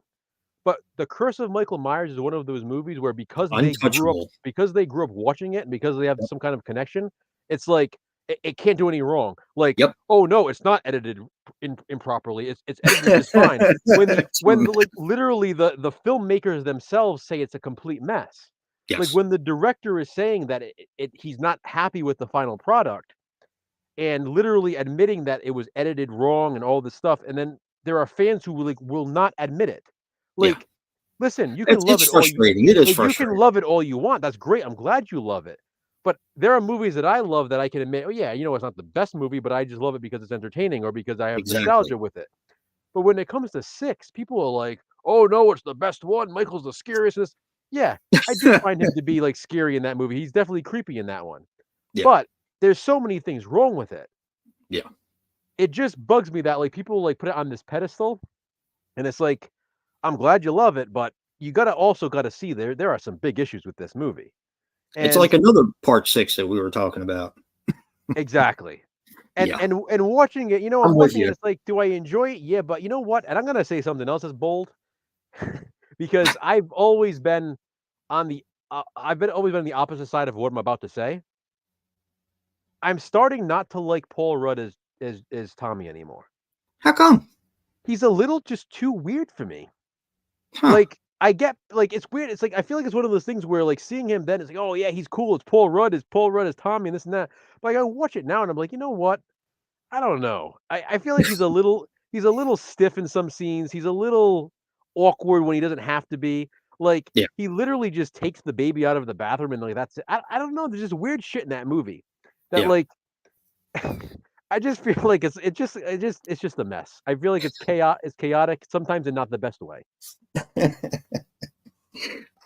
But The Curse of Michael Myers is one of those movies where because they grew up Untouchable. watching it and because they have Yep. some kind of connection, it's like it can't do any wrong. Like, Yep. oh no, it's not edited improperly. It's edited just fine. When like literally the filmmakers themselves say it's a complete mess. Like Yes. when the director is saying that he's not happy with the final product and literally admitting that it was edited wrong and all this stuff, and then there are fans who will not admit it. Yeah. Like, listen, you can love It's it all you frustrating. It is like, you can frustrating. love it all you want. That's great. I'm glad you love it. But there are movies that I love that I can admit, oh yeah, it's not the best movie, but I just love it because it's entertaining or because I have Exactly. nostalgia with it. But when it comes to 6, people are like, "Oh no, it's the best one. Michael's the scariest." Yeah, I do find him to be like scary in that movie. He's definitely creepy in that one. Yeah. But there's so many things wrong with it. Yeah. It just bugs me that like people like put it on this pedestal, and it's like, I'm glad you love it, but you gotta see there are some big issues with this movie. It's And like another part 6 that we were talking about. exactly. And Yeah. and watching it, I'm I'm with watching it, you. it's like, do I enjoy it? Yeah, but you know what? And I'm gonna say something else that's bold because I've always been on the always been on the opposite side of what I'm about to say. I'm starting not to like Paul Rudd as Tommy anymore. How come? He's a little just too weird for me. Huh. Like, I get like, it's weird, it's like, I feel like it's one of those things where, like, seeing him then, it's like, "Oh, yeah, he's cool, it's Paul Rudd as Tommy and this and that." But, like, I watch it now and I'm like, "You know what? I don't know." I feel like he's a little stiff in some scenes, he's a little awkward when he doesn't have to be. Like, Yeah. he literally just takes the baby out of the bathroom and, like, that's it. I don't know, there's just weird shit in that movie that, Yeah. like, I just feel like it's just a mess. I feel like it's chaotic, sometimes in not the best way.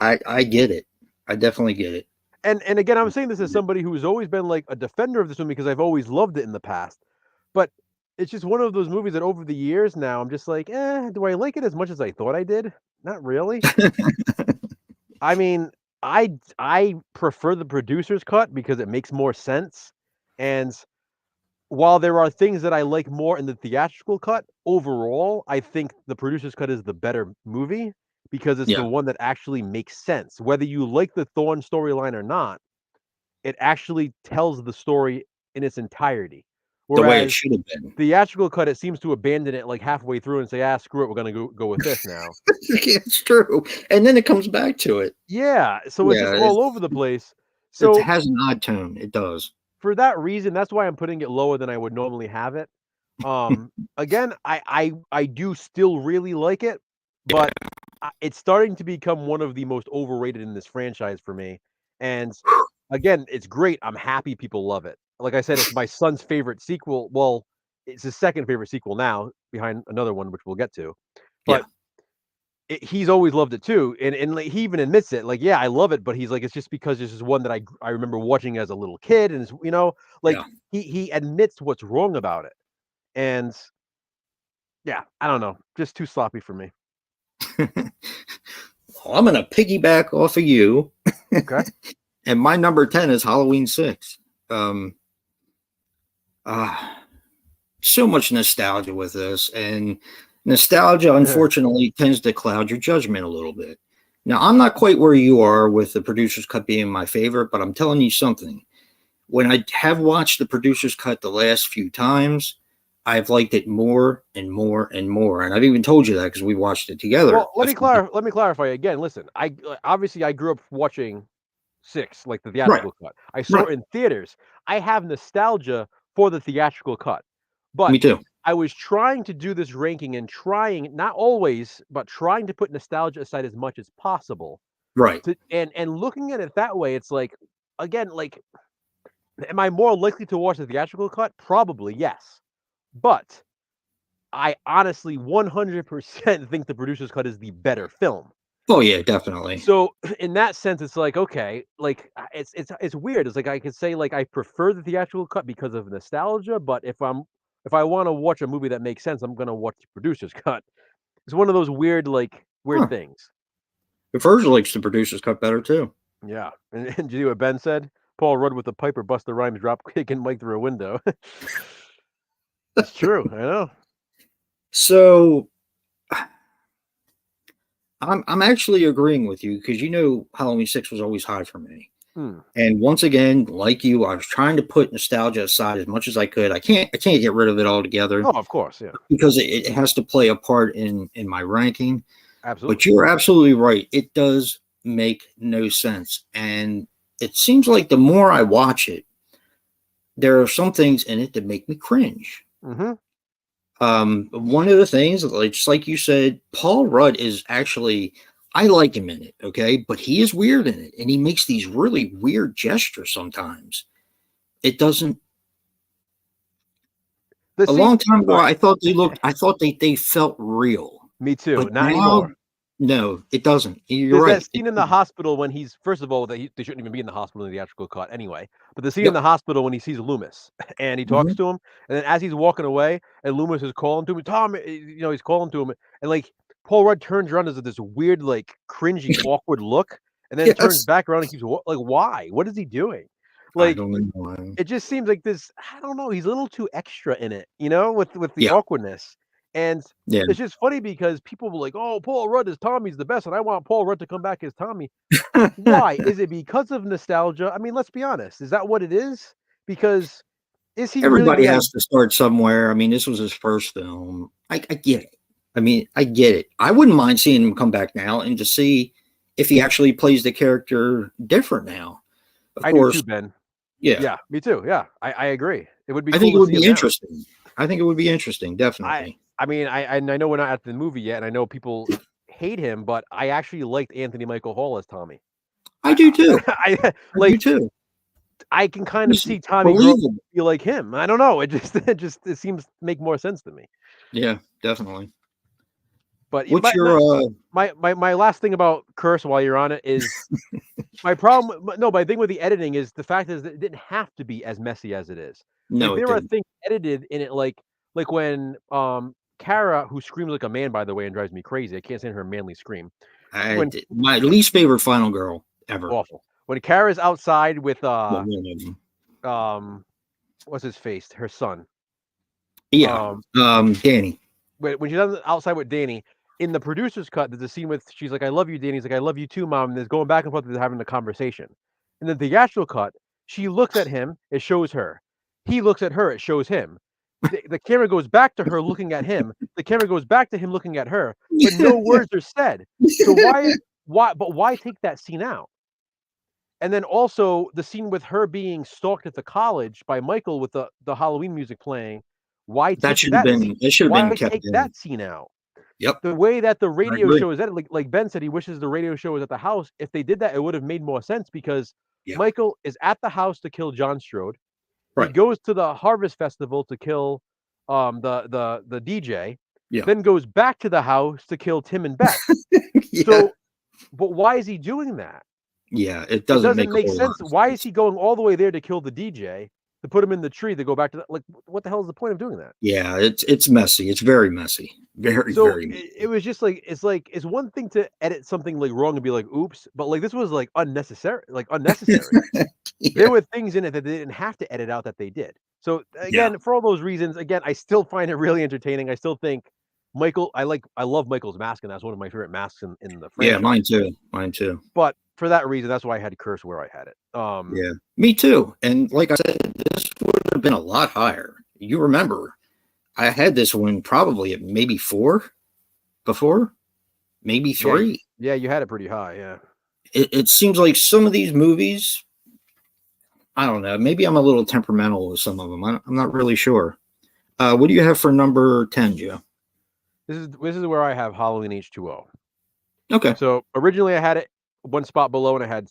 I get it. I definitely get it. And again, I'm saying this as somebody who's always been like a defender of this movie because I've always loved it in the past. But it's just one of those movies that over the years now I'm just like, do I like it as much as I thought I did? Not really. I mean, I prefer the producer's cut because it makes more sense. And while there are things that I like more in the theatrical cut, overall, I think the producer's cut is the better movie because it's the Yeah. one that actually makes sense. Whether you like the Thorn storyline or not, it actually tells the story in its entirety. The way it Whereas should have been. theatrical cut, it seems to abandon it like halfway through and say, screw it, we're gonna go with this now. It's true. And then it comes back to it. Yeah, so it's just Yeah. all over the place. It So has an odd tone. It does. for that reason, that's why I'm putting it lower than I would normally have it. Again, I do still really like it, but it's starting to become one of the most overrated in this franchise for me. And again, it's great. I'm happy people love it. Like I said, it's my son's favorite sequel. Well, it's his second favorite sequel now, behind another one which we'll get to. Yeah. But he's always loved it too, and like, he even admits it. Like, yeah, I love it, but he's like, it's just because this is one that I remember watching as a little kid, and it's, like Yeah. he admits what's wrong about it, and yeah, I don't know, just too sloppy for me. Well, I'm gonna piggyback off of you. Okay. And my number 10 is Halloween 6. Um, so much nostalgia with this, and nostalgia, unfortunately, tends to cloud your judgment a little bit. Now, I'm not quite where you are with the producer's cut being my favorite, but I'm telling you something. When I have watched the producer's cut the last few times, I've liked it more and more and more. And I've even told you that because we watched it together. Well, let me clarify again. Listen, obviously I grew up watching 6, like the Right, theatrical cut. I saw right. it in theaters. I have nostalgia for the theatrical cut, but Me too. I was trying to do this ranking and trying, not always, but trying to put nostalgia aside as much as possible. Right. And looking at it that way, it's like, again, like, am I more likely to watch the theatrical cut? Probably yes, but I honestly 100% think the producer's cut is the better film. Oh, yeah, definitely. So in that sense, it's like, okay, like it's weird. It's like I could say like I prefer the theatrical cut because of nostalgia, but if I want to watch a movie that makes sense, I'm gonna watch the producer's cut. It's one of those weird Huh. things. The Verge likes the producer's cut better too. Yeah. And did you see what Ben said? Paul Rudd with the Piper Buster Rhymes drop kicking Mike through a window. It's true. I know. So I'm actually agreeing with you because Halloween 6 was always high for me. And once again, like you, I was trying to put nostalgia aside as much as I could. I can't get rid of it altogether. Oh, of course, yeah. Because it has to play a part in my ranking. Absolutely. But you're absolutely right. It does make no sense. And it seems like the more I watch it, there are some things in it that make me cringe. Mm-hmm. One of the things, just like you said, Paul Rudd is actually, I like him in it, okay? But he is weird in it, and he makes these really weird gestures sometimes. It doesn't. A long time ago, I thought they felt real. Me too. But Not now, anymore. No, it doesn't. You're There's right. that scene in the hospital when he's, first of all, they shouldn't even be in the hospital in the theatrical cut anyway. But the scene in the hospital when he sees Loomis and he talks to him, and then as he's walking away, and Loomis is calling to him, Tom, he's calling to him, and like Paul Rudd turns around as this weird, like cringy, awkward look, and then turns back around and keeps like, why? What is he doing? I Like, don't know. it just seems like this. I don't know. He's a little too extra in it, with the awkwardness. And it's just funny because people were like, "Oh, Paul Rudd as Tommy's the best," and I want Paul Rudd to come back as Tommy. Why? Is it because of nostalgia? I mean, let's be honest. Is that what it is? Because is he Everybody really has to start somewhere. I mean, this was his first film. I get it. I mean, I get it. I wouldn't mind seeing him come back now and to see if he actually plays the character different now. Of course, do too, Ben. Yeah. Yeah, me too. Yeah, I agree. It would be. I think it would be interesting. I think it would be interesting, definitely. I mean, I know we're not at the movie yet, and I know people hate him, but I actually liked Anthony Michael Hall as Tommy. I do too. I do too. I can kind of see Tommy grow up to feel like him. I don't know. It seems to make more sense to me. Yeah, definitely. But what's my last thing about Curse while you're on it is my problem. No, my thing with the editing is the fact is that it didn't have to be as messy as it is. No, like, there are things edited in it, like when Kara, who screams like a man, by the way, and drives me crazy. I can't stand her manly scream. My least favorite final girl ever. Awful. When Kara's outside with what's his face? Her son. Yeah. Danny. When she's outside with Danny, in the producer's cut, there's a scene with she's like, "I love you, Danny." He's like, "I love you too, Mom." And there's going back and forth, they're having a conversation. In the theatrical cut, she looks at him, it shows her. He looks at her, it shows him. The camera goes back to her looking at him. The camera goes back to him looking at her, but no words are said. So why take that scene out? And then also the scene with her being stalked at the college by Michael with the Halloween music playing. Why that should have been kept in. That scene out? Yep. The way that the radio show is edited, like Ben said, he wishes the radio show was at the house. If they did that, it would have made more sense because Michael is at the house to kill John Strode. He goes to the Harvest Festival to kill the DJ. Yeah. then goes back to the house to kill Tim and Beth. Yeah. So, but why is he doing that? Yeah. It It doesn't doesn't make a make whole lot sense. of Why is sense. he going all the way there to kill the DJ, to put him in the tree, to go back to that? Like, what the hell is the point of doing that? Yeah. It's messy. It's very messy. Very, So very messy. it was just like it's one thing to edit something like wrong and be like, oops, but like this was like unnecessary, There Yeah. were things in it that they didn't have to edit out that they did. So Yeah. again, for all those reasons, again, I still find it really entertaining. I still think I love Michael's mask, and that's one of my favorite masks in the Yeah. franchise. Mine too. Mine too. But for that reason, that's why I had Curse where I had it. Yeah. Me too. And like I said, this would have been a lot higher. You remember, I had this one probably at maybe 4 before, maybe 3. Yeah, you had it pretty high. Yeah. It seems like some of these movies, I don't know. Maybe I'm a little temperamental with some of them. I'm not really sure. What do you have for number 10, Joe? This is where I have Halloween H2O. Okay. So originally I had it one spot below, and I had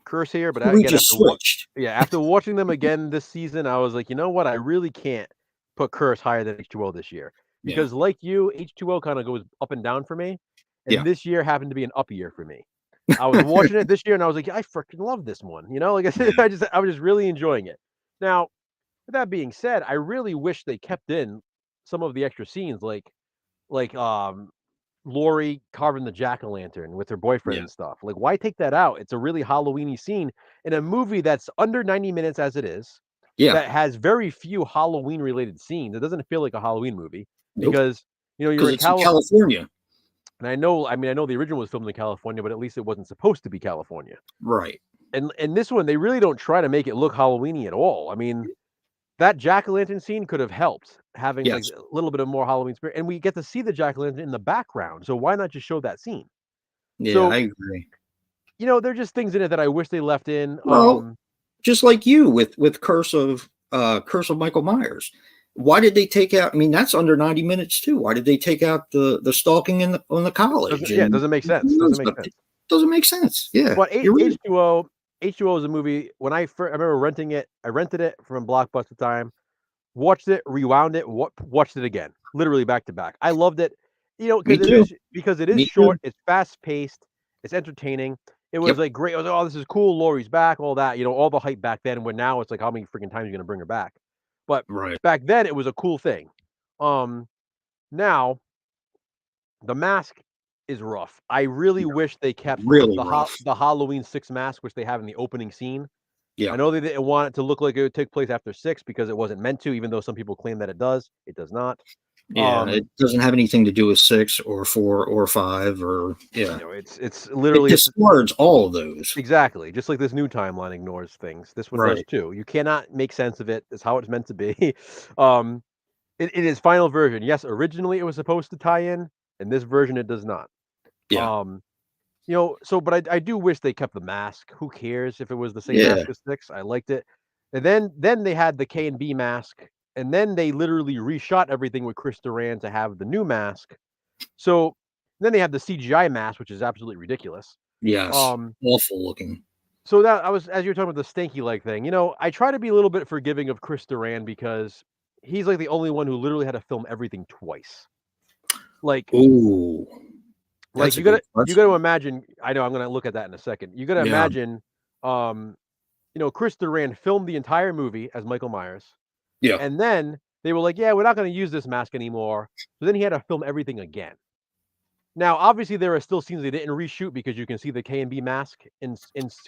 Curse here, but We again, just switched. after watching them again this season, I was like, you know what? I really can't put Curse higher than H2O this year, because like you, H2O kind of goes up and down for me, and this year happened to be an up year for me. I was watching it this year, and I was like, I freaking love this one. You know, like I said, I was just really enjoying it. Now, with that being said, I really wish they kept in some of the extra scenes, like Lori carving the jack-o'-lantern with her boyfriend and stuff. Like, why take that out? It's a really Halloweeny scene in a movie that's under 90 minutes as it is. Yeah. That has very few Halloween-related scenes. It doesn't feel like a Halloween movie Nope. because you're in California. And I know the original was filmed in California, but at least it wasn't supposed to be California. Right. And this one, they really don't try to make it look Halloweeny at all. I mean, that jack-o'-lantern scene could have helped having like a little bit of more Halloween spirit, and we get to see the jack-o'-lantern in the background. So why not just show that scene? Yeah, So, I agree. You know, there are just things in it that I wish they left in. Well, just like you with Curse of Michael Myers. Why did they take out? I mean, that's under 90 minutes too. Why did they take out the stalking on the college? It doesn't make sense. Doesn't make sense. Yeah. But H2O is a movie. When I remember renting it, I rented it from Blockbuster time, watched it, rewound it, watched it again, literally back to back. I loved it, you know, because it is short, it's fast paced, it's entertaining. It was like great. I was like, oh, this is cool. Laurie's back, all that, you know, all the hype back then. When now it's like, how many freaking times are you gonna bring her back? But back then it was a cool thing. Now the mask is rough. I really wish they kept the Halloween 6 mask, which they have in the opening scene. Yeah. I know they didn't want it to look like it would take place after 6 because it wasn't meant to, even though some people claim that it does. It does not. Yeah, it doesn't have anything to do with 6 or 4 or 5 or You know, it's literally it discards all of those. Exactly. Just like this new timeline ignores things. This one does too. You cannot make sense of it. It's how it's meant to be. In its final version, yes, originally it was supposed to tie in this version it does not. Yeah. You know, so but I do wish they kept the mask. Who cares if it was the same mask as 6? I liked it. And then they had the K and B mask, and then they literally reshot everything with Chris Duran to have the new mask. So then they have the CGI mask, which is absolutely ridiculous. Yes. Awful looking. So that as you were talking about the stanky leg thing, you know, I try to be a little bit forgiving of Chris Duran because he's like the only one who literally had to film everything twice. Like, ooh. Like you gotta imagine. I know I'm gonna look at that in a second. You gotta imagine, you know, Chris Duran filmed the entire movie as Michael Myers. Yeah. And then they were like, yeah, we're not gonna use this mask anymore. So then he had to film everything again. Now, obviously, there are still scenes they didn't reshoot because you can see the K&B mask in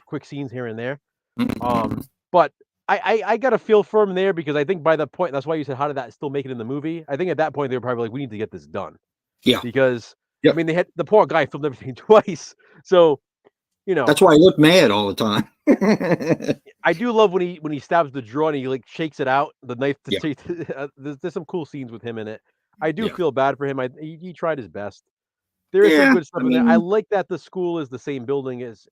quick scenes here and there. But I got a feel for him there because I think by the point, that's why you said, how did that still make it in the movie? I think at that point they were probably like, we need to get this done. Yeah. Because I mean, they had the poor guy filmed everything twice, so you know that's why I look mad all the time. I do love when he stabs the drawer and he like shakes it out, the knife. There's some cool scenes with him in it. I do feel bad for him. He tried his best. There is some good stuff in there. I like that the school is the same building as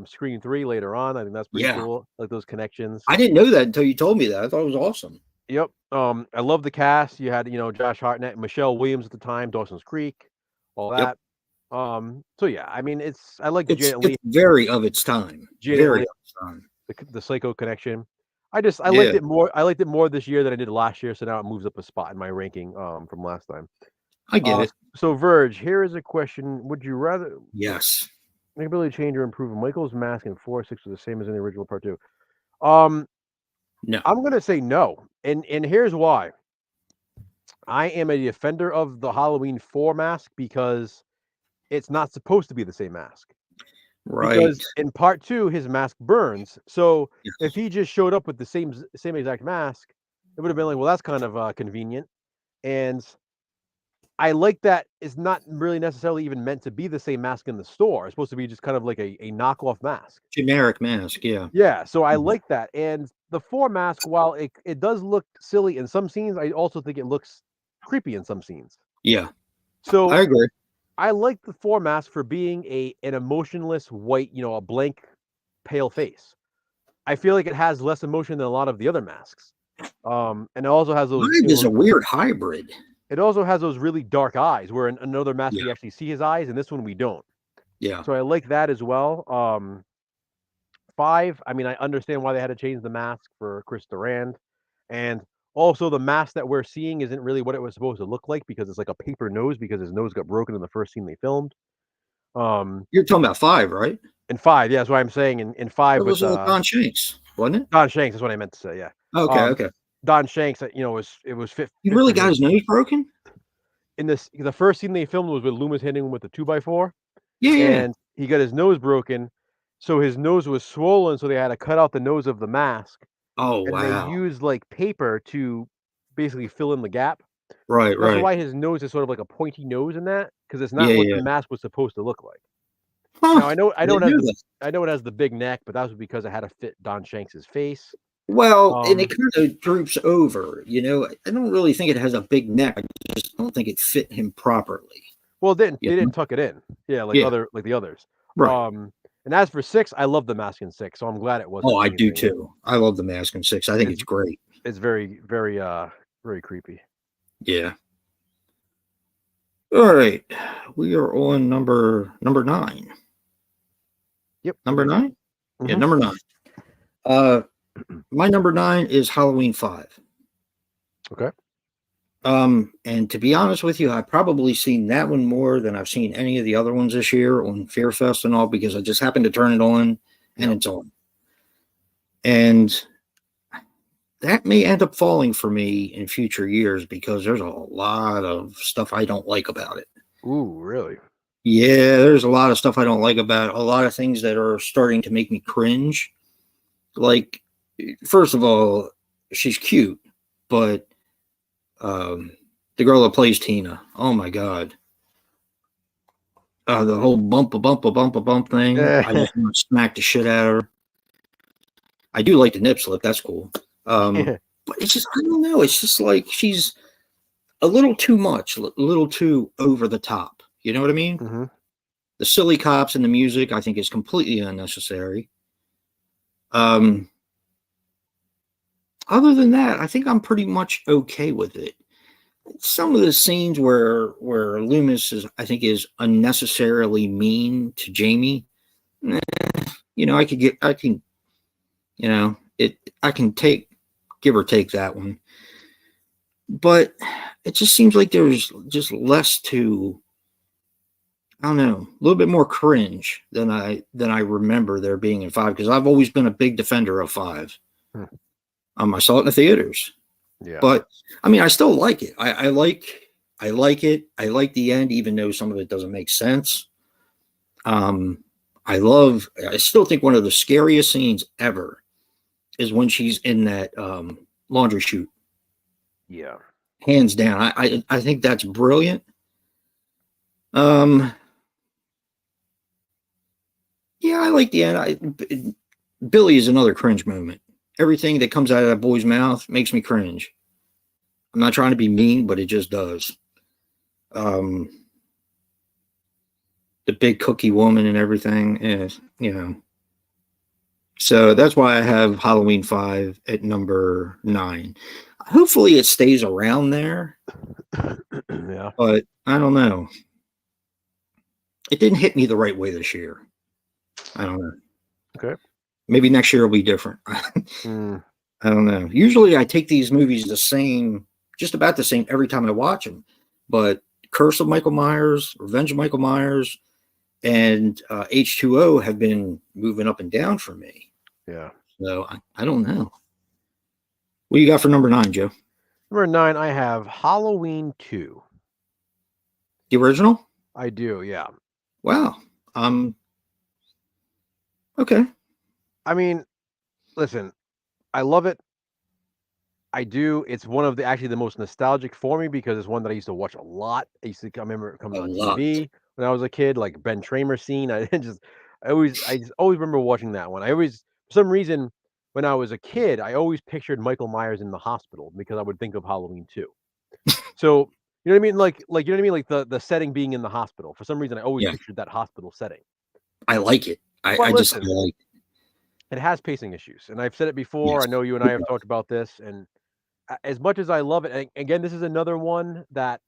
Scream 3 later on. I think that's pretty cool. Like those connections. I didn't know that until you told me that. I thought it was awesome. Yep. I love the cast. You had, you know, Josh Hartnett, Michelle Williams at the time, Dawson's Creek, all that. So yeah, I mean, I like the Janet Leigh. Very of its time. Very of its time. The Psycho connection. I liked it more. I liked it more this year than I did last year. So now it moves up a spot in my ranking from last time. I get it. So Verge, here is a question: would you rather Yes. make ability change or improve Michael's mask in 4 or 6 was the same as in the original part 2? Um, No. I'm gonna say no, and here's why. I am a defender of the Halloween 4 mask because it's not supposed to be the same mask. Right. Because in part 2, his mask burns. So Yes. if he just showed up with the same exact mask, it would have been like, well, that's kind of convenient. And I like that it's not really necessarily even meant to be the same mask in the store. It's supposed to be just kind of like a knockoff mask. Generic mask, yeah. Yeah, so I Mhm. like that. And the 4 mask, while it does look silly in some scenes, I also think it looks creepy in some scenes. Yeah. So I agree. I like the 4 mask for being an emotionless white, a blank, pale face. I feel like it has less emotion than a lot of the other masks. And it also has those. Mine is a weird hybrid. It also has those really dark eyes, where in another mask we Yeah. actually see his eyes, and this one we don't. Yeah. So I like that as well. 5. I mean, I understand why they had to change the mask for Chris Durand, and also the mask that we're seeing isn't really what it was supposed to look like because it's like a paper nose because his nose got broken in the first scene they filmed. You're talking about 5, right? In 5, yeah, that's what I'm saying. In 5 That with was Don Shanks, wasn't it? Don Shanks, that's what I meant to say. Yeah. Okay, okay. Don Shanks, was fit. He fit really for got his nose broken? in this. The first scene they filmed was with Loomis hitting him with the 2x4, Yeah, yeah. and he got his nose broken, so his nose was swollen. So they had to cut out the nose of the mask, Oh, and they wow. used like paper to basically fill in the gap. Right, That's right. why his nose is sort of like a pointy nose in that, because it's not Yeah, what yeah. the mask was supposed to look like. Huh. Now I know didn't know that. it has the big neck, but that was because it had to fit Don Shanks's face. Well, and it kind of droops over, I don't really think it has a big neck. I just don't think it fit him properly. Well, they You know? didn't tuck it in. Yeah, like Yeah. the others. Right. And as for 6, I love the mask in 6, so I'm glad it wasn't Oh, I do anything. too. I love the mask in 6. I think it's great. It's very, very, very creepy. Yeah. All right. We are on number 9. Yep. Number 9? Yeah, Mhm. number 9. My number 9 is Halloween 5. Okay. And to be honest with you, I've probably seen that one more than I've seen any of the other ones this year on Fear Fest and all, because I just happened to turn it on and it's on. And that may end up falling for me in future years because there's a lot of stuff I don't like about it. Ooh, really? Yeah, there's a lot of stuff I don't like about it. A lot of things that are starting to make me cringe. Like, first of all, she's cute, but the girl that plays Tina, oh my god, the whole bump thing. I just want to smack the shit out of her. I do like the nip slip, that's cool. But it's just, I don't know. It's just like she's a little too much, a little too over the top. You know what I mean? Mm-hmm. The silly cops and the music, I think, is completely unnecessary. Other than that, I think I'm pretty much okay with it. Some of the scenes where Loomis is unnecessarily mean to Jamie, I can give or take that one. But it just seems like there's just less to, I don't know, a little bit more cringe than I remember there being in 5, because I've always been a big defender of 5. I saw it in the theaters. Yeah. But I mean, I still like it. I like it. I like the end, even though some of it doesn't make sense. I still think one of the scariest scenes ever is when she's in that laundry chute. Yeah. Hands down. I think that's brilliant. Yeah, I like the end. Billy is another cringe moment. Everything that comes out of that boy's mouth makes me cringe. I'm not trying to be mean, but it just does. The big cookie woman and everything is, So that's why I have Halloween 5 at number 9. Hopefully it stays around there. Yeah. But I don't know. It didn't hit me the right way this year. I don't know. Okay. Maybe next year will be different. I don't know. Usually I take these movies just about the same every time I watch them. But Curse of Michael Myers, Revenge of Michael Myers, and H2O have been moving up and down for me. Yeah. So I don't know. What you got for number 9, Joe? Number 9, I have Halloween 2. The original? I do, yeah. Wow. Okay. I mean, listen, I love it. I do. It's one of actually the most nostalgic for me because it's one that I used to watch a lot. I remember it coming on TV when I was a kid, like Ben Tramer scene. I always remember watching that one. For some reason, when I was a kid, I always pictured Michael Myers in the hospital because I would think of Halloween 2. So, you know what I mean? Like you know what I mean? Like the setting being in the hospital. For some reason, I always pictured that hospital setting. I like it. I like it. It has pacing issues, and I've said it before. I know you and I have talked about this, and as much as I love it, and again, this is another one that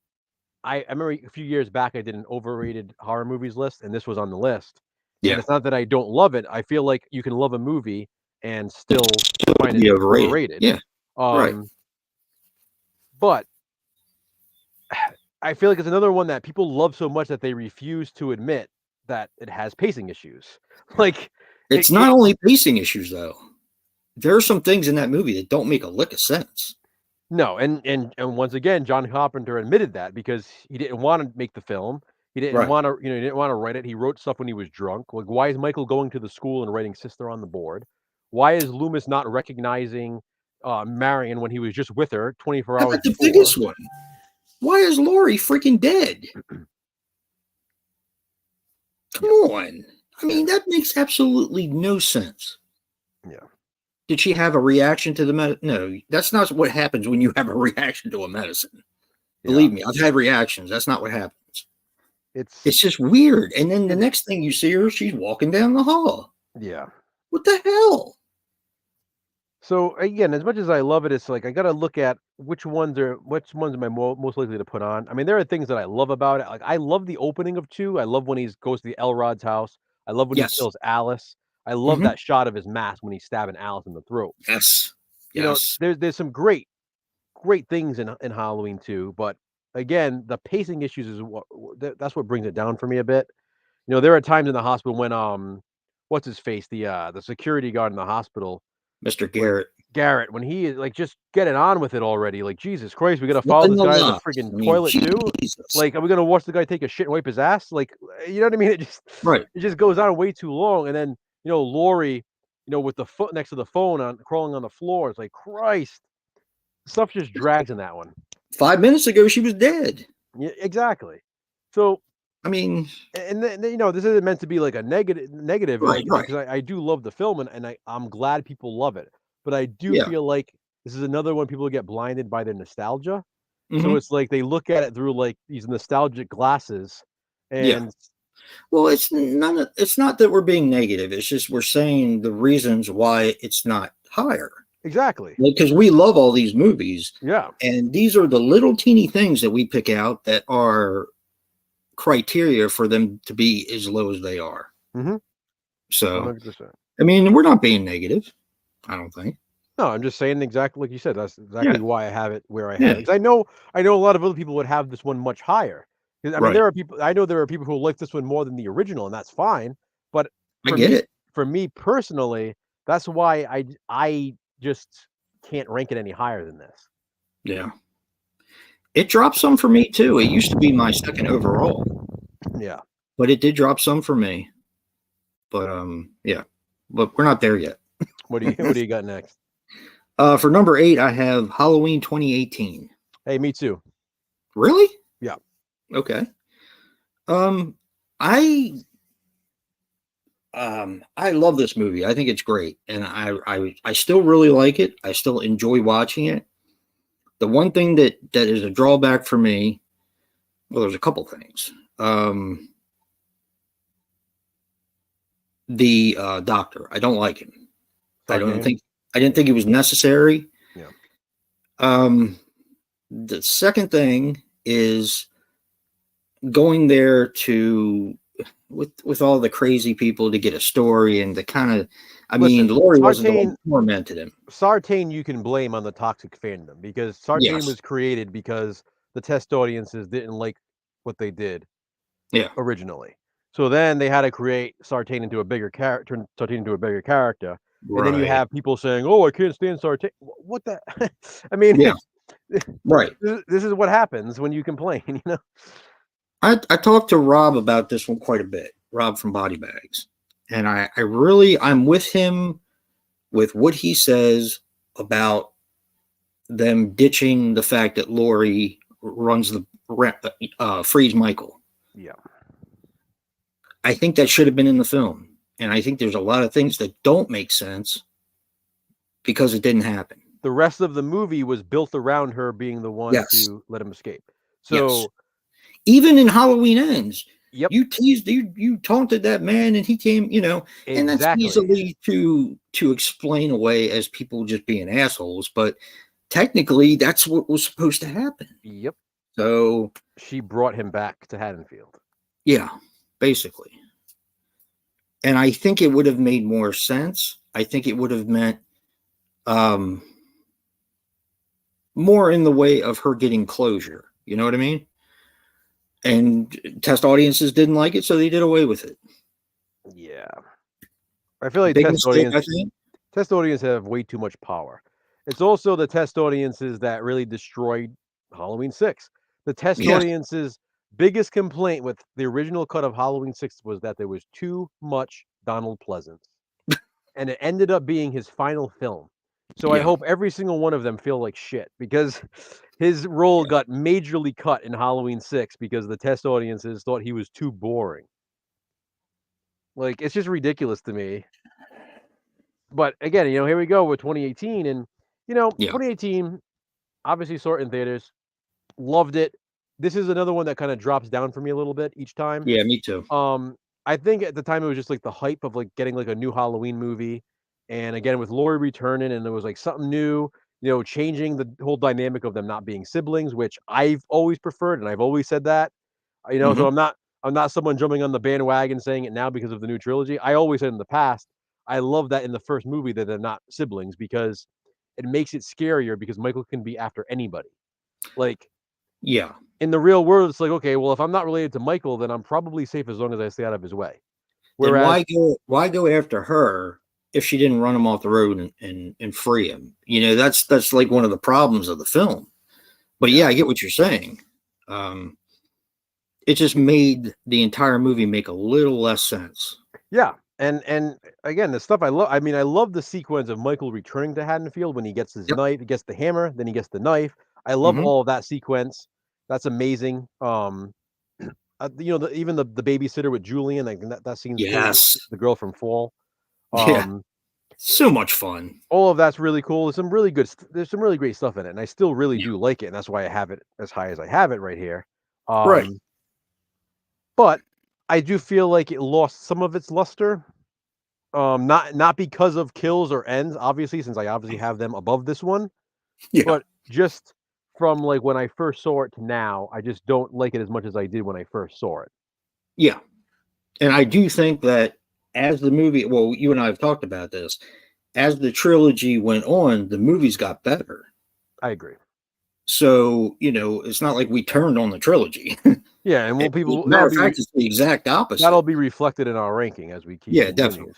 I remember a few years back I did an overrated horror movies list, and this was on the list. Yeah. And it's not that I don't love it. I feel like you can love a movie and still find it overrated. Yeah. Right. But I feel like it's another one that people love so much that they refuse to admit that it has pacing issues. Like it's not only pacing issues though. There are some things in that movie that don't make a lick of sense. No, and once again, John Carpenter admitted that because he didn't want to make the film. He didn't want to, he didn't want to write it. He wrote stuff when he was drunk. Like, why is Michael going to the school and writing "Sister" on the board? Why is Loomis not recognizing Marion when he was just with her 24 hours before? The biggest one. Why is Laurie freaking dead? Come on. I mean, that makes absolutely no sense. Yeah. Did she have a reaction to the medicine? No, that's not what happens when you have a reaction to a medicine. Believe me, I've had reactions. That's not what happens. It's just weird. And then the next thing you see her, she's walking down the hall. Yeah. What the hell? So again, as much as I love it, it's like I got to look at which ones am I most likely to put on. I mean, there are things that I love about it. Like I love the opening of 2. I love when he goes to the Elrod's house. I love when he kills Alice. I love that shot of his mask when he's stabbing Alice in the throat. Yes. You know, there's some great things in Halloween 2, but again, the pacing issues is that's what brings it down for me a bit. You know, there are times in the hospital when what's his face, the security guard in the hospital, Mr. Garrett, when he is like, just get it on with it already. Like, Jesus Christ, we got to follow this guy in the freaking toilet too. Like, are we going to watch the guy take a shit and wipe his ass? Like, you know what I mean? It just goes on way too long. And then, you know, Laurie, you know, with the foot next to the phone crawling on the floor. It's like, Christ, stuff just drags in that one. 5 minutes ago, she was dead. Yeah, exactly. So, I mean, and then, you know, this isn't meant to be like a negative, because I do love the film and I'm glad people love it, but I do feel like this is another one people get blinded by their nostalgia. So it's like they look at it through like these nostalgic glasses, and well, it's not that we're being negative. It's just we're saying the reasons why it's not higher. Exactly. Because we love all these movies. Yeah. And these are the little teeny things that we pick out that are criteria for them to be as low as they are. So, 100%. I mean, we're not being negative, I don't think. No, I'm just saying exactly like you said. That's exactly why I have it where I have it. Because I know a lot of other people would have this one much higher. I mean, there are people who like this one more than the original, and that's fine. But for me personally, that's why I just can't rank it any higher than this. Yeah. It dropped some for me too. It used to be my second overall. Yeah. But it did drop some for me. But but we're not there yet. What do you got next? For number 8, I have Halloween 2018. Hey, me too. Really? Yeah. Okay. I love this movie. I think it's great, and I still really like it. I still enjoy watching it. The one thing that is a drawback for me, well, there's a couple things. The doctor, I don't like him. I didn't think it was necessary. Yeah. The second thing is going there with all the crazy people to get a story and the kind of, mean, Laurie wasn't the one who tormented him. Sartain you can blame on the toxic fandom, because Sartain was created because the test audiences didn't like what they did Yeah. originally. So then they had to Sartain into a bigger character, and then you Right. have people saying, "Oh, I can't stand Sartain." What the? I mean, Yeah. Right. this is what happens when you complain, you know. I talked to Rob about this one quite a bit. Rob from Body Bags, and I'm with him with what he says about them ditching the fact that Laurie runs frees Michael. Yeah. I think that should have been in the film. And I think there's a lot of things that don't make sense because it didn't happen. The rest of the movie was built around her being the one to let him escape. So even in Halloween Ends, yep, you teased, you taunted that man, and he came, you know, and that's easily to explain away as people just being assholes. But technically, that's what was supposed to happen. Yep. So she brought him back to Haddonfield. Yeah, basically. And I think it would have made more sense. I think it would have meant more in the way of her getting closure. You know what I mean? And test audiences didn't like it, so they did away with it. Yeah. I feel like test audiences have way too much power. It's also the test audiences that really destroyed Halloween 6. The test audiences' biggest complaint with the original cut of Halloween 6 was that there was too much Donald Pleasance. And it ended up being his final film. So I hope every single one of them feel like shit, because his role got majorly cut in Halloween 6 because the test audiences thought he was too boring. Like, it's just ridiculous to me. But again, you know, here we go with 2018, and you know, 2018 obviously saw it in theaters, loved it. This is another one that kind of drops down for me a little bit each time. Yeah, me too. I think at the time it was just like the hype of like getting like a new Halloween movie, and again with Laurie returning, and there was like something new, you know, changing the whole dynamic of them not being siblings, which I've always preferred, and I've always said that, you know. So I'm not someone jumping on the bandwagon saying it now because of the new trilogy. I always said in the past, I love that in the first movie that they're not siblings, because it makes it scarier, because Michael can be after anybody. Like, in the real world, it's like, okay, well, if I'm not related to Michael, then I'm probably safe as long as I stay out of his way. Whereas, why go after her if she didn't run him off the road and free him? You know, that's like one of the problems of the film. But yeah, I get what you're saying. It just made the entire movie make a little less sense. Yeah. And again, the stuff I love, I mean, I love the sequence of Michael returning to Haddonfield when he gets his knife, he gets the hammer, then he gets the knife. I love all of that sequence. That's amazing. You know, even the babysitter with Julian, like that scene, the girl from Fall. So much fun. All of that's really cool. There's some really great stuff in it, and I still really do like it, and that's why I have it as high as I have it right here. Right. But I do feel like it lost some of its luster. Not because of kills or ends, obviously, since I obviously have them above this one. But just from like when I first saw it to now, I just don't like it as much as I did when I first saw it. Yeah. And I do think that as the movie, well, you and I have talked about this, as the trilogy went on, the movies got better. I agree. So, you know, it's not like we turned on the trilogy. Yeah, and matter of fact, it's the exact opposite. That'll be reflected in our ranking as we keep. Yeah, definitely.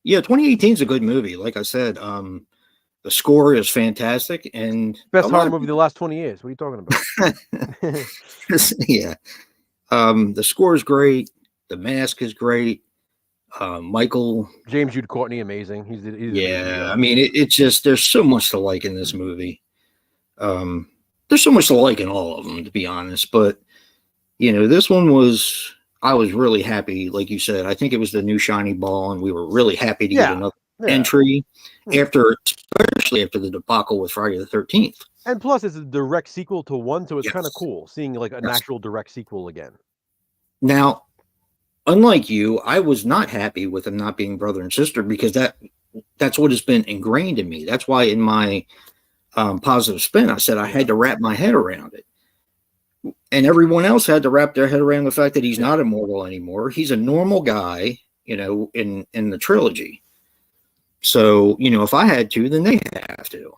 Yeah, 2018 is a good movie. Like I said, the score is fantastic, and best horror movie of the last 20 years. What are you talking about? Yeah. The score is great. The mask is great. Michael James Jude Courtney, amazing. He's I mean, it's just there's so much to like in this movie. There's so much to like in all of them, to be honest. But you know, this one I was really happy. Like you said, I think it was the new shiny ball, and we were really happy to get another entry especially after the debacle with Friday the 13th. And plus, it's a direct sequel to one, so it's kind of cool seeing like an actual direct sequel again. Now, unlike you, I was not happy with them not being brother and sister, because that's what has been ingrained in me. That's why in my positive spin, I said I had to wrap my head around it. And everyone else had to wrap their head around the fact that he's not immortal anymore. He's a normal guy, you know, in the trilogy. So, you know, if I had to, then they have to.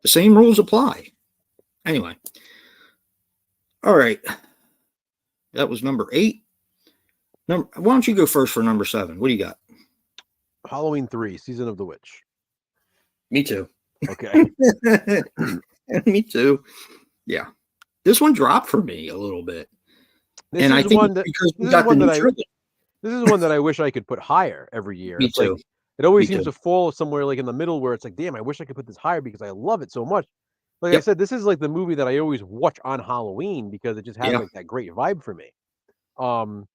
The same rules apply. Anyway. All right. That was number 8. Why don't you go first for number 7? What do you got? Halloween 3, Season of the Witch. Me too. Okay. Me too. Yeah. This one dropped for me a little bit. This is one that I wish I could put higher every year. Me too. Like, it always seems to fall somewhere like in the middle where it's like, damn, I wish I could put this higher because I love it so much. Like I said, this is like the movie that I always watch on Halloween because it just has like that great vibe for me. I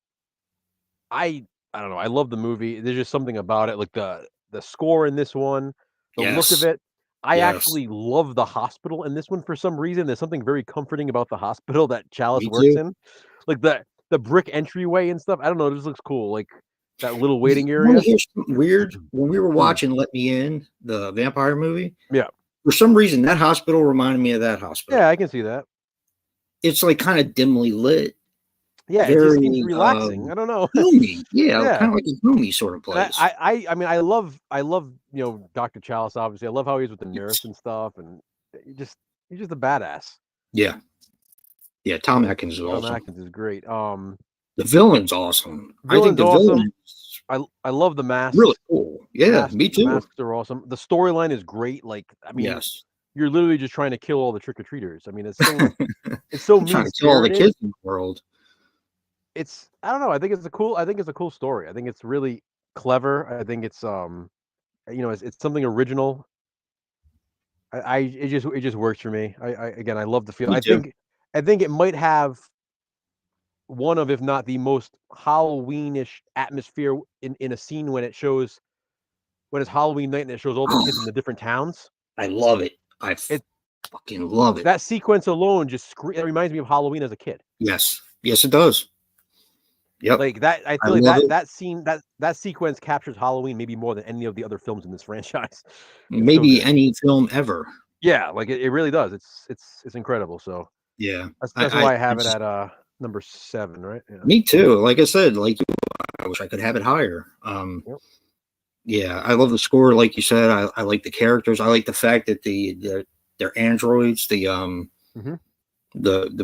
don't know. I love the movie. There's just something about it, like the score in this one, the look of it. I actually love the hospital in this one for some reason. There's something very comforting about the hospital that Chalice works in, like the brick entryway and stuff. I don't know. It just looks cool, like that little waiting area. Here's something weird. When we were watching Let Me In, the vampire movie, yeah, for some reason that hospital reminded me of that hospital. Yeah, I can see that. It's like kind of dimly lit. Yeah, it just seems relaxing. I don't know. Homey. Yeah, kind of like a homey sort of place. I mean, I love Dr. Chalice, obviously. I love how he's with the nurse and stuff, and he's just a badass. Yeah. Yeah, Tom Atkins is awesome. Tom Atkins is great. The villain's awesome. I think the villain. I love the masks. Really cool. Yeah, me too. The masks are awesome. The storyline is great. Like, I mean, you're literally just trying to kill all the trick-or-treaters. I mean, it's so trying to kill all the kids in the world. I don't know. I think it's a cool story. I think it's really clever. I think it's it's something original. It just works for me. I love the feel. I think it might have one of, if not the most Halloweenish atmosphere in a scene when it's Halloween night and it shows all the kids in the different towns. I love it. I fucking love it. That sequence alone it reminds me of Halloween as a kid. Yes, it does. Yep. Like that, I feel like that scene, that sequence captures Halloween maybe more than any of the other films in this franchise. Maybe any film ever. Yeah, like it really does. It's incredible. So yeah, that's why I have it at number 7, right? Yeah. Me too. Like I said, I wish I could have it higher. Yeah, I love the score. Like you said, I like the characters. I like the fact that they're androids. The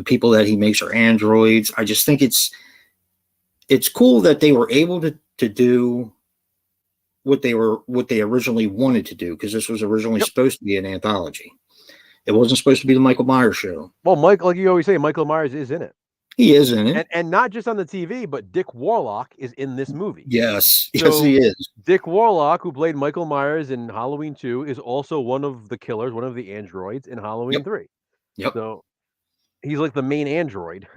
people that he makes are androids. I just think it's cool that they were able to do what they originally wanted to do, because this was originally supposed to be an anthology. It wasn't supposed to be the Michael Myers show. Well, Mike, like you always say, Michael Myers is in it. He is in it, and not just on the TV, but Dick Warlock is in this movie. Yes, he is. Dick Warlock, who played Michael Myers in Halloween 2, is also one of the killers, one of the androids in Halloween 3. Yep. So he's like the main android.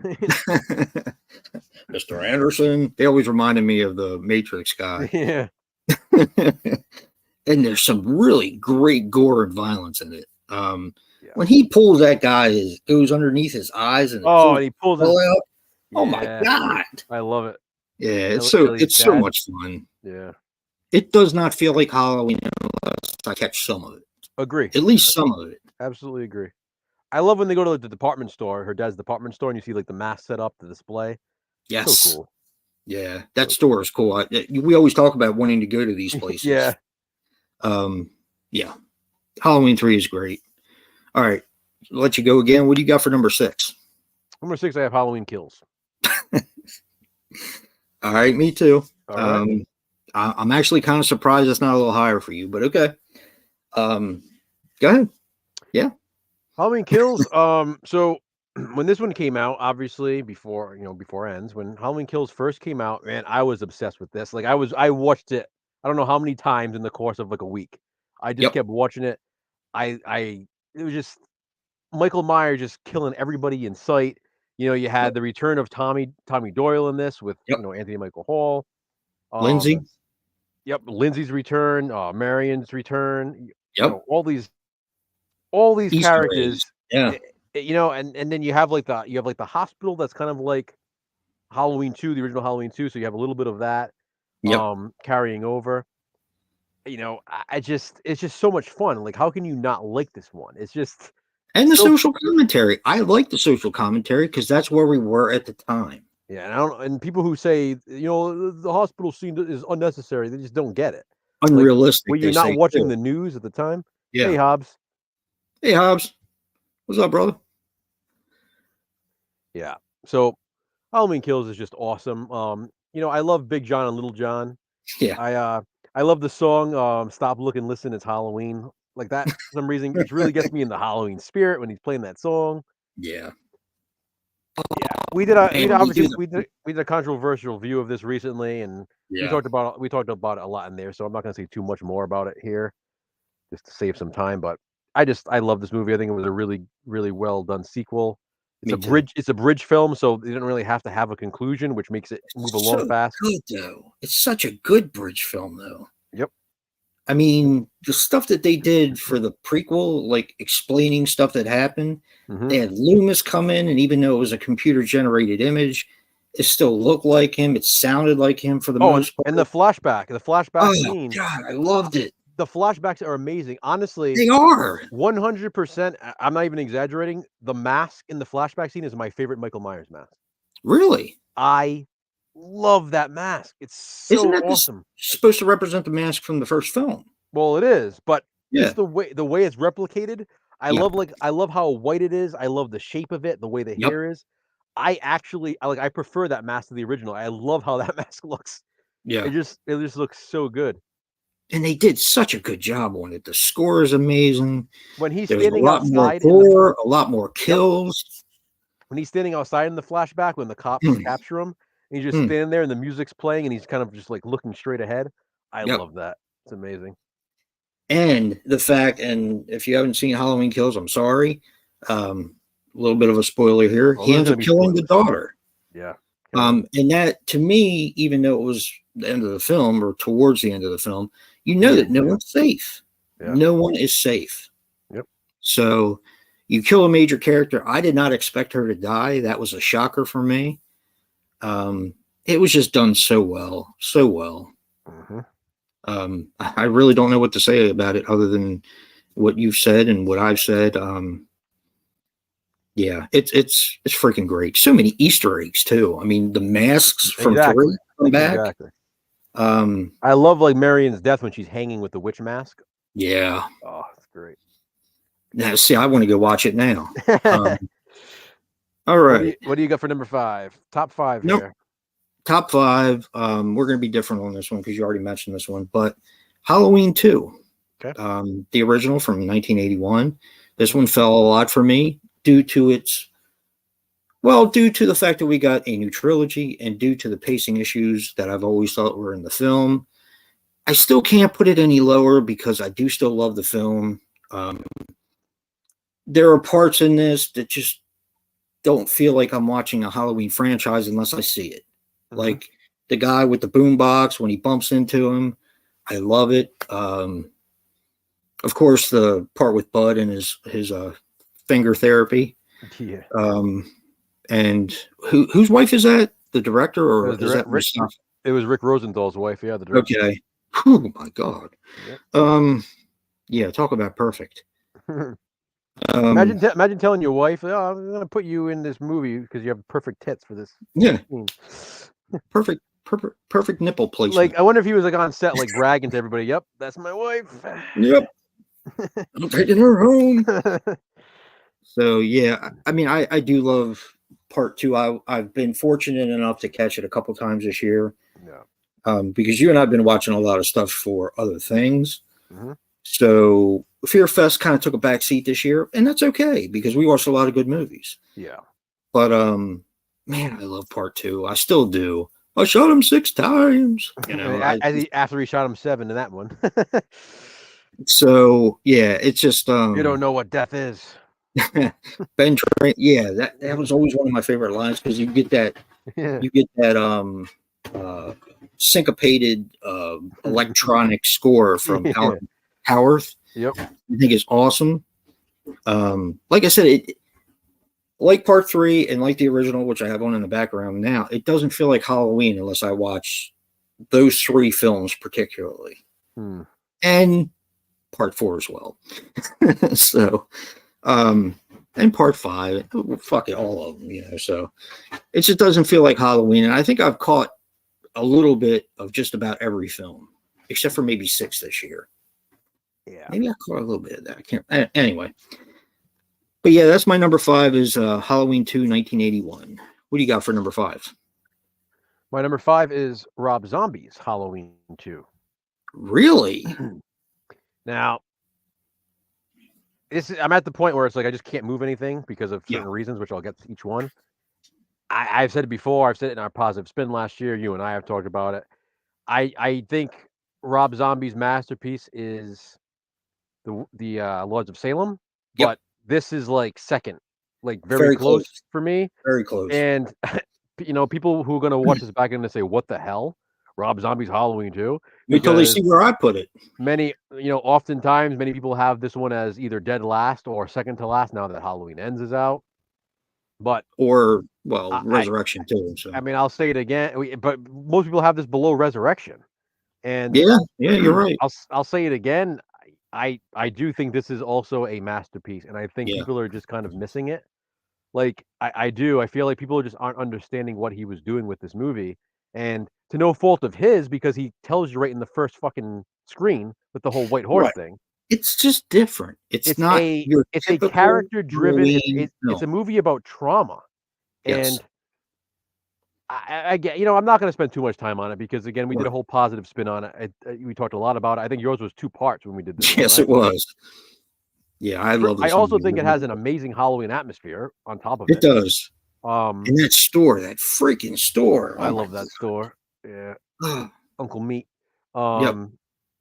Mr. Anderson. They always reminded me of the Matrix guy. Yeah. And there's some really great gore and violence in it. When he pulls that guy, goes underneath his eyes and he pulls it out. Oh my God. I love it. Yeah, it's so much fun. Yeah. It does not feel like Halloween unless I catch some of it. Agree. At least some of it. Absolutely agree. I love when they go to the department store, her dad's department store, and you see like the mask set up, the display. Yes. So cool. Yeah, that store is cool. We always talk about wanting to go to these places. Yeah. Yeah. Halloween 3 is great. All right. I'll let you go again. What do you got for number 6? Number 6, I have Halloween Kills. All right, me too. All right. I'm actually kind of surprised it's not a little higher for you, but okay. Go ahead. Yeah. Halloween Kills. So when this one came out, obviously before Ends, when Halloween Kills first came out, man, I was obsessed with this. Like I watched it, I don't know how many times in the course of like a week. I just kept watching it. It was just Michael Myers just killing everybody in sight. You had the return of Tommy Doyle in this with Anthony Michael Hall. Lindsay. Lindsay's return, Marion's return. All these Easter characters. Eggs. Yeah. And then you have the hospital that's kind of like Halloween 2, the original Halloween 2, so you have a little bit of that carrying over. It's just so much fun. Like, how can you not like this one? It's just the social commentary. I like the social commentary because that's where we were at the time. Yeah, and people who say the hospital scene is unnecessary, they just don't get it. Unrealistic. Like, you're not watching the news at the time. Yeah. Hey Hobbs. Hey Hobbs. What's up, brother? Yeah. So Halloween Kills is just awesome. I love Big John and Little John. Yeah. I love the song Stop Look and Listen, It's Halloween. Like that for some reason just really gets me in the Halloween spirit when he's playing that song. Yeah. Yeah. We did And you obviously do we did a controversial view of this recently, and we yeah. talked about it a lot in there, so I'm not gonna say too much more about it here just to save some time. But I love this movie. I think it was a really, really well done sequel. Me too. It's a bridge film, so they didn't really have to have a conclusion, which makes it move along So fast. good though. It's such a good bridge film though. Yep. I mean, the stuff that they did for the prequel, like explaining stuff that happened, Hmm. they had Loomis come in, and even though it was a computer generated image, it still looked like him. It sounded like him for the Oh, most part. and the flashback Oh scene, God, I loved it. the flashbacks are amazing. Honestly, They are 100%. I'm not even exaggerating. The mask in the flashback scene is my favorite Michael Myers mask. really. I love that mask. It's Isn't so that awesome. supposed to represent the mask from the first film? Well, it is, but Yeah, just the way it's replicated. yeah, I love how white it is. I love the shape of it, the way the yep, hair is. I prefer that mask to the original. I love how that mask looks. yeah. It just looks so good. And they did such a good job on it. The score is amazing. When he's There's a standing lot more outside in the gore, a lot more Yep. kills. When he's standing outside in the flashback when the cops Hmm, capture him, and he's just hmm, standing there and the music's playing and he's kind of just like looking straight ahead. I yep. love that. It's amazing. And the fact, and if you haven't seen Halloween Kills, I'm sorry. A little bit of a spoiler here. Oh, He there's ends gonna up be killing the spoilers. daughter. Yeah. Kill him. And that to me, even though it was the end of the film or towards the end of the film, you know that no one's safe. Yeah. No one is safe. Yep. So you kill a major character. I did not expect her to die. That was a shocker for me. It was just done so well, so well. Mhm. I really don't know what to say about it other than what you've said and what I've said. Yeah, it's freaking great. So many Easter eggs too. I mean, the masks from Exactly. three come back. Exactly. Um, I love like Marion's death when she's hanging with the witch mask. yeah. Oh, it's great. Now, see, I want to go watch it now. All What right. do you got for number 5? Top 5 Nope. here. Top 5. We're going to be different on this one because you already mentioned this one, but Halloween 2. Okay. The original from 1981. This one fell a lot for me due to the fact that we got a new trilogy and due to the pacing issues that I've always thought were in the film. I still can't put it any lower because I do still love the film. There are parts in this that just don't feel like I'm watching a Halloween franchise unless I see it. Mhm. Like the guy with the boombox when he bumps into him. I love it. Of course, the part with Bud and his finger therapy. Yeah. And whose wife is that? The director, or is that Rick, Mustafa? it was Rick Rosenthal's wife, yeah, the director. Okay. Oh my God. Yep. Yeah, talk about perfect. Imagine telling your wife, "Oh, I'm gonna put you in this movie because you have perfect tits for this Yeah, scene." perfect nipple placement. Like, I wonder if he was like on set, like bragging to everybody, "Yep, that's my wife." Yep. I'm taking her home. So yeah, I mean, I do love part 2. I've been fortunate enough to catch it a couple times this year. Yeah. Because you and I've been watching a lot of stuff for other things. Mhm. So Fear Fest kind of took a back seat this year, and that's okay because we watched a lot of good movies. Yeah. But man, I love part 2. I still do. I shot him 6 times. You know, After he shot him 7 in that one. so yeah, it's just You don't know what death is. Ben Train. Yeah, that was always one of my favorite lines because you get that syncopated electronic score from Howard Howarth. Yep. I think it's awesome. Like I said, it like part 3 and like the original, which I have on in the background now, it doesn't feel like Halloween unless I watch those 3 films particularly. And part 4 as well. So and part 5, fuck it, all of them, you know. So it just doesn't feel like Halloween. And I think I've caught a little bit of just about every film, except for maybe 6 this year. Yeah. Maybe I caught a little bit of that. I can't. Anyway, But yeah, that's my number 5 is Halloween 2, 1981. What do you got for number 5? My number 5 is Rob Zombie's Halloween 2. Really? Now, I'm at the point where it's like I just can't move anything because of certain reasons, which I'll get to each one. I've said it before. I've said it in our Positive Spin last year. You and I have talked about it. I think Rob Zombie's masterpiece is the Lords of Salem, Yep. but this is like second, like very close for me. Very close. And people who are going to watch this back and say, "What the hell, Rob Zombie's Halloween 2?" Wait till they see where I put it. Oftentimes many people have this one as either dead last or second to last. Now that Halloween Ends is out, but Resurrection too. So I mean, I'll say it again, but most people have this below Resurrection, and yeah, you're right. I'll say it again. I do think this is also a masterpiece, and I think people are just kind of missing it. Like I do. I feel like people just aren't understanding what he was doing with this movie, and to no fault of his, because he tells you right in the first fucking screen with the whole white horse thing. It's just different. It's not a your it's a character driven. It's a movie about trauma, and I get, I'm not going to spend too much time on it because again, we did a whole Positive Spin on it. We talked a lot about it. I think yours was 2 parts when we did this. Yes, right? It was. Yeah, I love this. I also think it has an amazing Halloween atmosphere on top of it. It does. And that store, that freaking store. I love that store. Yeah. Uncle Meat. Yep.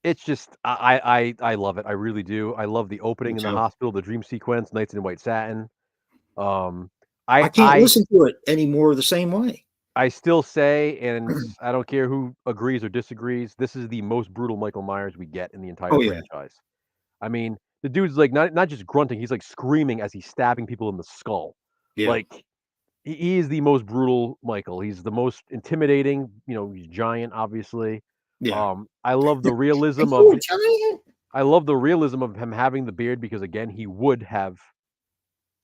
It's just I love it. I really do. I love the opening in the hospital, the dream sequence, Nights in White Satin. I can't listen to it anymore the same way. I still say, and I don't care who agrees or disagrees, this is the most brutal Michael Myers we get in the entire franchise. I mean, the dude's like not just grunting, he's like screaming as he's stabbing people in the skull. Yeah. Like he is the most brutal Michael. He's the most intimidating. He's giant, obviously. Yeah. I love the realism of him having the beard because again, he would have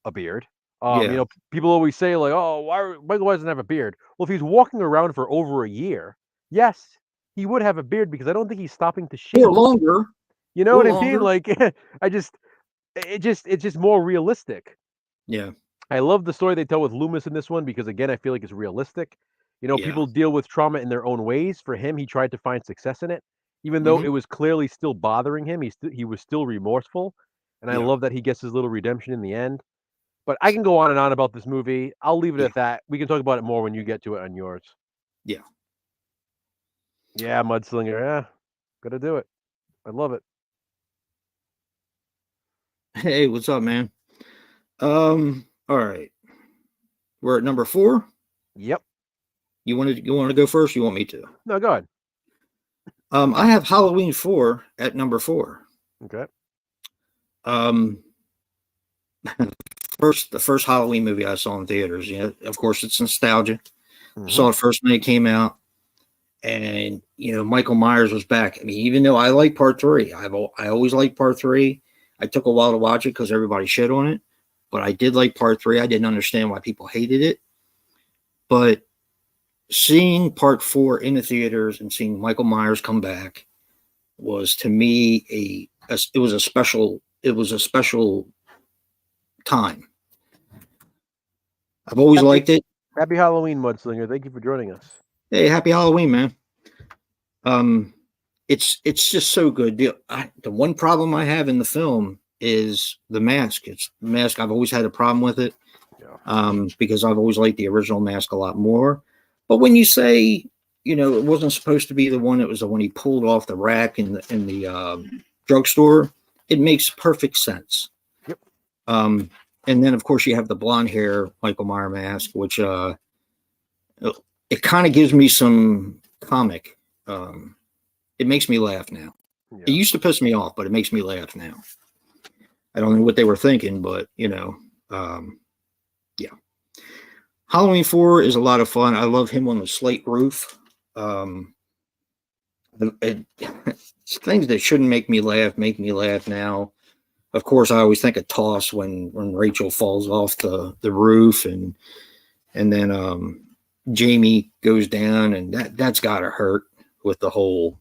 a beard. People always say like, "Oh, why Michael doesn't have a beard?" Well, if he's walking around for over a year, yes, he would have a beard because I don't think he's stopping to shave. Or longer. You know what I mean? Like, it's just more realistic. Yeah. I love the story they tell with Loomis in this one because again, I feel like it's realistic. People deal with trauma in their own ways. For him, he tried to find success in it, even though it was clearly still bothering him. He was still remorseful, and I love that he gets his little redemption in the end. But I can go on and on about this movie. I'll leave it at that. We can talk about it more when you get to it on yours. Yeah. Yeah, Mudslinger. Yeah, gotta do it. I love it. Hey, what's up, man? All right. We're at number 4. Yep. You want to go first? Or you want me to? No, go ahead. I have Halloween 4 at number 4. Okay. The first Halloween movie I saw in theaters. Of course, it's nostalgia. Saw it first when it came out, and Michael Myers was back. I mean, even though I like Part 3, I always liked Part 3. I took a while to watch it because everybody shit on it, but I did like Part 3. I didn't understand why people hated it, but seeing Part 4 in the theaters and seeing Michael Myers come back was to me it was a special time. I've always liked it. Happy Halloween, Mudslinger. Thank you for joining us. Hey, happy Halloween, man. It's just so good. The one problem I have in the film is the mask. It's the mask. I've always had a problem with it. Because I've always liked the original mask a lot more. But when you say, it wasn't supposed to be the one, it was the one he pulled off the rack in the drugstore, it makes perfect sense. Yep. And then, of course, you have the blonde hair Michael Myers mask, which it kind of gives me some comic. It makes me laugh now. Yeah. It used to piss me off, but it makes me laugh now. I don't know what they were thinking, but, yeah. Halloween 4 is a lot of fun. I love him on the slate roof. Things that shouldn't make me laugh now. Of course, I always think of Toss when Rachel falls off the roof and then Jamie goes down, and that's gotta hurt with the whole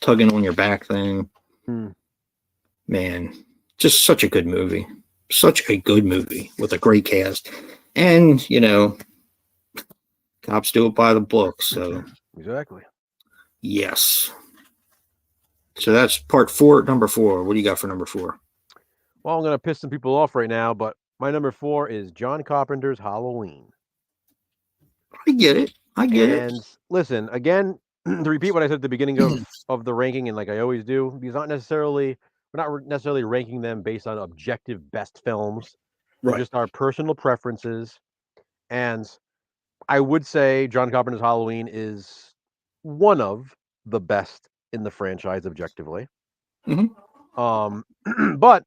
tugging on your back thing. Man, just such a good movie. Such a good movie with a great cast. And, you know, cops do it by the book. So, Exactly. yes. So that's part 4, number 4. What do you got for number 4? Well, I'm going to piss some people off right now, but my number 4 is John Carpenter's Halloween. I get it. And listen, again, to repeat what I said at the beginning of the ranking, and like I always do, we're not necessarily ranking them based on objective best films. They're just our personal preferences. And I would say John Carpenter's Halloween is one of the best in the franchise objectively. But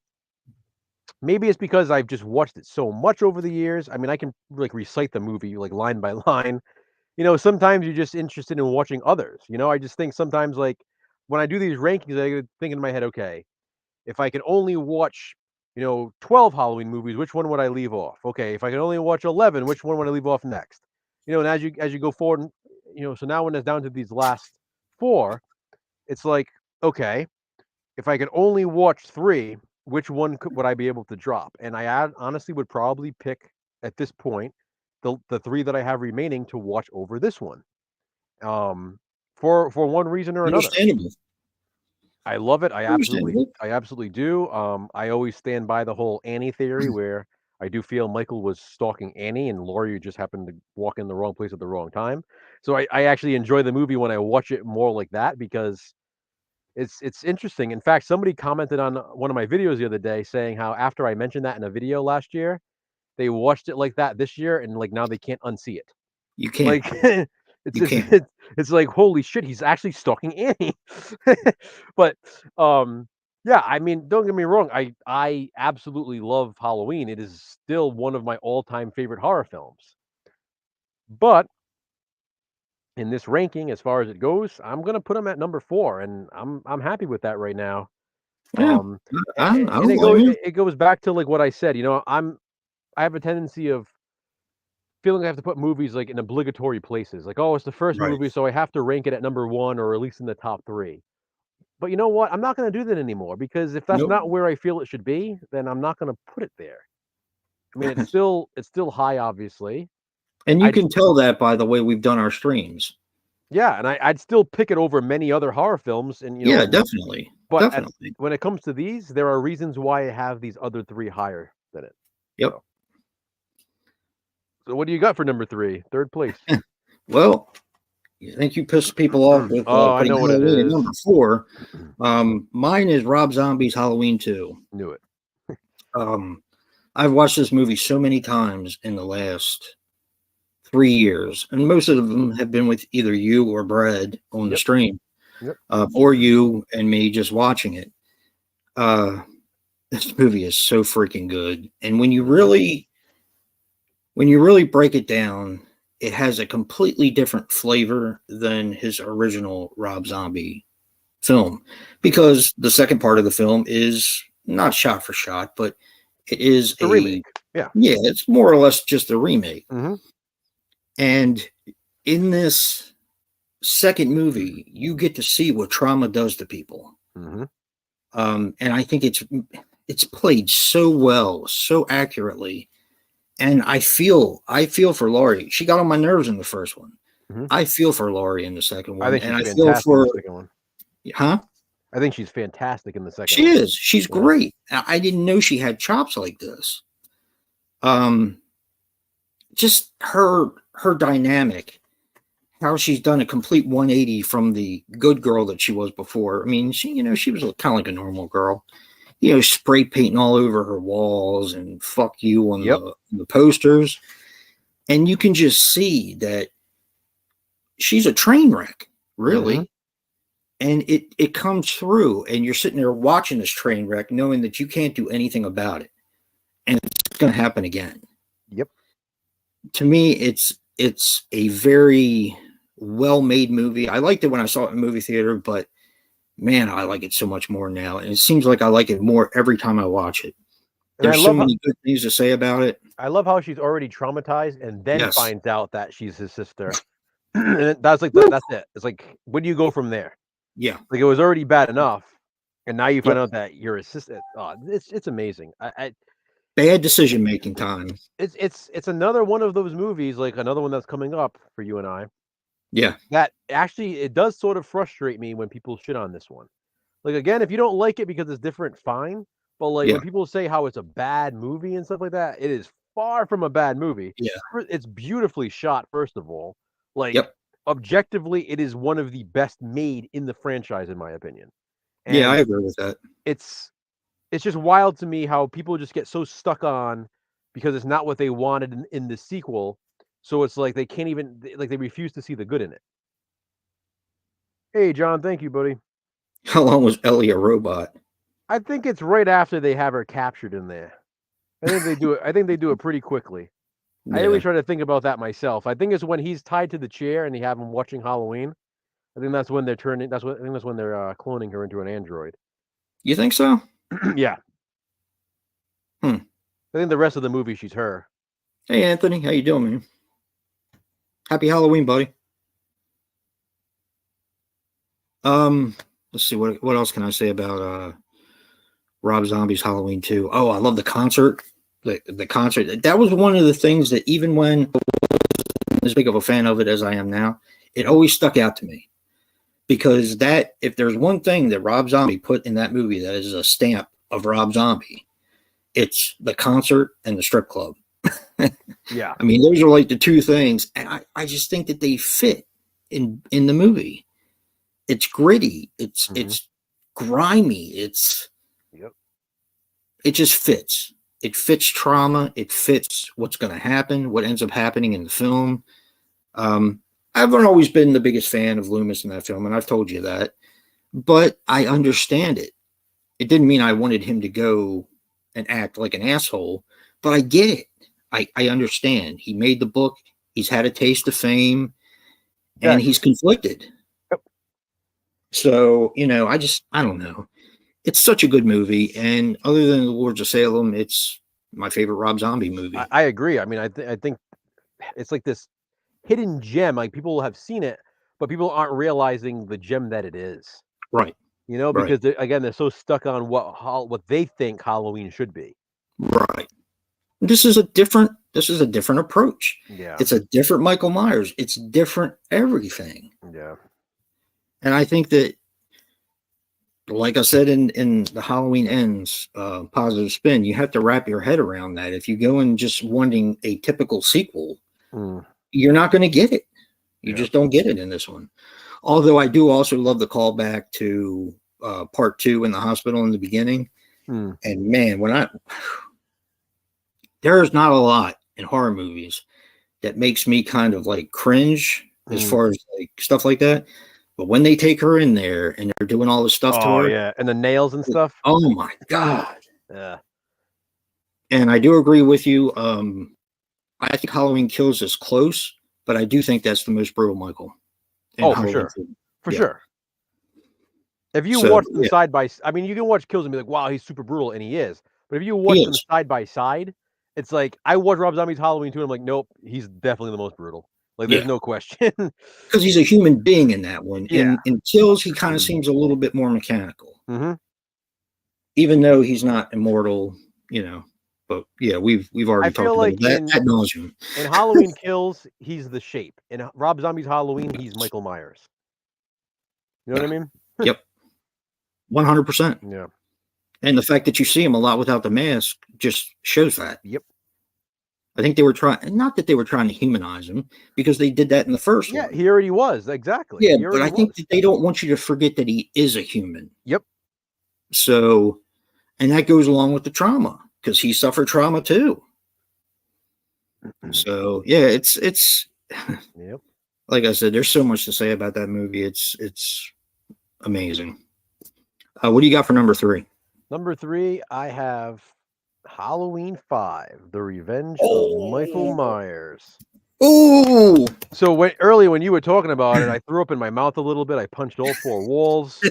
maybe it's because I've just watched it so much over the years. I mean, I can like recite the movie like line by line. You know, sometimes you're just interested in watching others. You know, I just think sometimes like when I do these rankings, I think in my head, okay, if I can only watch, 12 Halloween movies, which one would I leave off? Okay, if I can only watch 11, which one would I leave off next? You know, and as you go forward, so now when it's down to these last 4, it's like, okay, if I could only watch 3, which one would I be able to drop? And I honestly would probably pick at this point the 3 that I have remaining to watch over this one. For one reason or another. Understandable. I love it. I absolutely do. I always stand by the whole Annie theory, where I do feel Michael was stalking Annie, and Laurie just happened to walk in the wrong place at the wrong time. So I actually enjoy the movie when I watch it more like that, because it's interesting. In fact, somebody commented on one of my videos the other day saying how after I mentioned that in a video last year, they watched it like that this year, and like now they can't unsee it. You can't. Like it's like, holy shit, he's actually stalking Annie. But yeah, I mean, don't get me wrong, I absolutely love Halloween. It is still one of my all-time favorite horror films. But in this ranking, as far as it goes, I'm gonna put him at number 4, and I'm happy with that right now. Yeah, And it goes back to like what I said. I have a tendency of feeling I have to put movies like in obligatory places. Like, oh, it's the first movie, so I have to rank it at number 1 or at least in the top 3. But you know what? I'm not going to do that anymore, because if that's not where I feel it should be, then I'm not going to put it there. I mean, it's still high, obviously. And you can tell that by the way we've done our streams. Yeah, and I'd still pick it over many other horror films, and yeah, definitely. But definitely. When it comes to these, there are reasons why I have these other 3 higher than it. Yep. So what do you got for number 3, third place? Well, you think you pissed people off with I know what it is. Number 4. Mine is Rob Zombie's Halloween 2. Knew it. I've watched this movie so many times in the last 3 years, and most of them have been with either you or Brad on the stream, or you and me just watching it. This movie is so freaking good, and when you really break it down, it has a completely different flavor than his original Rob Zombie film, because the second part of the film is not shot for shot, but it is a remake. Yeah, it's more or less just a remake. Mm-hmm. And in this second movie, you get to see what trauma does to people. Mm-hmm. And I think it's played so well, so accurately. And I feel for Laurie. She got on my nerves in the first one. Mm-hmm. I feel for Laurie in the second one. I think she's fantastic in the second one. Huh? I think she's fantastic in the second one. She is. She's great. I didn't know she had chops like this. Just her dynamic, how she's done a complete 180 from the good girl that she was before. I mean, she was kind of like a normal girl. Spray painting all over her walls and fuck you on the posters. And you can just see that she's a train wreck, really. Mm-hmm. And it comes through, and you're sitting there watching this train wreck, knowing that you can't do anything about it. And it's going to happen again. Yep. To me, it's a very well-made movie. I liked it when I saw it in the movie theater, but man, I like it so much more now. And it seems like I like it more every time I watch it. There's so many good things to say about it. I love how she's already traumatized and then finds out that she's his sister. And that's like, that's it. It's like, where do you go from there? Yeah. Like, it was already bad enough. And now you find out that your assistant. Oh, it's amazing. Bad decision making time. It's another one of those movies, like another one that's coming up for you and I. Yeah. That actually it does sort of frustrate me when people shit on this one. Like again, if you don't like it because it's different, fine. But like Yeah. when people say how it's a bad movie and stuff like that, it is far from a bad movie. Yeah. It's beautifully shot, first of all. Like Yep. objectively, it is one of the best made in the franchise, in my opinion. And Yeah, I agree with that. it's just wild to me how people just get so stuck on because it's not what they wanted in the sequel. So it's like they can't even like they refuse to see the good in it. Hey, John, thank you, buddy. How long was Ellie a robot? I think it's right after they have her captured in there. I think they do it. I think they do it pretty quickly. I Yeah. always try to think about that myself. I think it's when he's tied to the chair and they have him watching Halloween. I think that's when they're turning. I think that's when they're cloning her into an android. You think so? Yeah. Hmm. I think the rest of the movie, she's her. Hey, Anthony, how you doing, man? Happy Halloween, buddy. Let's see what else can I say about Rob Zombie's Halloween 2. Oh, I love the concert. The concert. That was one of the things that even when I wasn't as big of a fan of it as I am now, it always stuck out to me. Because that, if there's one thing that Rob Zombie put in that movie that is a stamp of Rob Zombie, it's the concert and the strip club. Yeah. I mean, those are like the two things. And I just think that they fit in the movie. It's gritty. It's grimy. It just fits. It fits trauma. It fits what's going to happen, what ends up happening in the film. I haven't always been the biggest fan of Loomis in that film, and I've told you that. But I understand it. It didn't mean I wanted him to go and act like an asshole, but I get it. I understand. He made the book. He's had a taste of fame, and he's conflicted. Yep. So, I don't know. It's such a good movie, and other than The Lords of Salem, it's my favorite Rob Zombie movie. I agree. I mean, I think it's like this hidden gem. Like people have seen it, but people aren't realizing the gem that it is. Right. Because they're so stuck on what they think Halloween should be. Right. This is a different approach. Yeah. It's a different Michael Myers. It's different everything. Yeah. And I think that, like I said in the Halloween Ends positive spin, you have to wrap your head around that. If you go in just wanting a typical sequel, you're not going to get it. You just don't get it in this one. Although I do also love the callback to part 2 in the hospital in the beginning. And man, there's not a lot in horror movies that makes me kind of like cringe as far as like stuff like that. But when they take her in there and they're doing all the stuff to her. Oh, yeah. And the nails and stuff. Oh, my God. Yeah. And I do agree with you. I think Halloween Kills is close, but I do think that's the most brutal Michael. Oh, for sure. For sure. If you watch them side by side, I mean, you can watch Kills and be like, wow, he's super brutal, and he is. But if you watch them side by side, it's like, I watch Rob Zombie's Halloween 2, and I'm like, nope, he's definitely the most brutal. Like, there's no question. Because he's a human being in that one. In Kills, he kind of seems a little bit more mechanical. Even though he's not immortal, But yeah, we've already talked about that ad nauseum. In Halloween Kills, he's the Shape. In Rob Zombie's Halloween, he's Michael Myers. You know what I mean? Yep. 100%. Yeah. And the fact that you see him a lot without the mask just shows that. Yep. I think they were not that they were trying to humanize him, because they did that in the first one. Yeah, he already was. Exactly. Yeah, but I think that they don't want you to forget that he is a human. Yep. So, and that goes along with the trauma, because he suffered trauma too. So yeah, it's yep. Like I said, there's so much to say about that movie. It's amazing. What do you got for number 3? Number 3, I have Halloween 5: The Revenge of Michael Myers. Ooh! So when you were talking about it, I threw up in my mouth a little bit. I punched all 4 walls.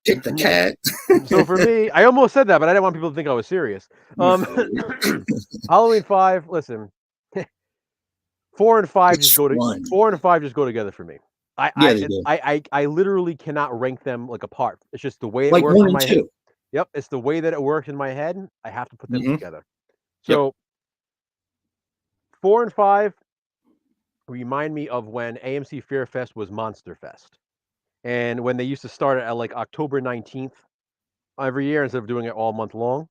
Kick the cat. So for me, I almost said that, but I didn't want people to think I was serious. Halloween 5. Listen, 4 and 5 just go together for me. Yeah, they do. I literally cannot rank them like apart. It's just the way it Like works 1 in and my head. 2. Yep, it's the way that it works in my head. I have to put them Mhm. together. Yep. So 4 and 5 remind me of when AMC Fear Fest was Monster Fest, and when they used to start it at like October 19th every year instead of doing it all month long.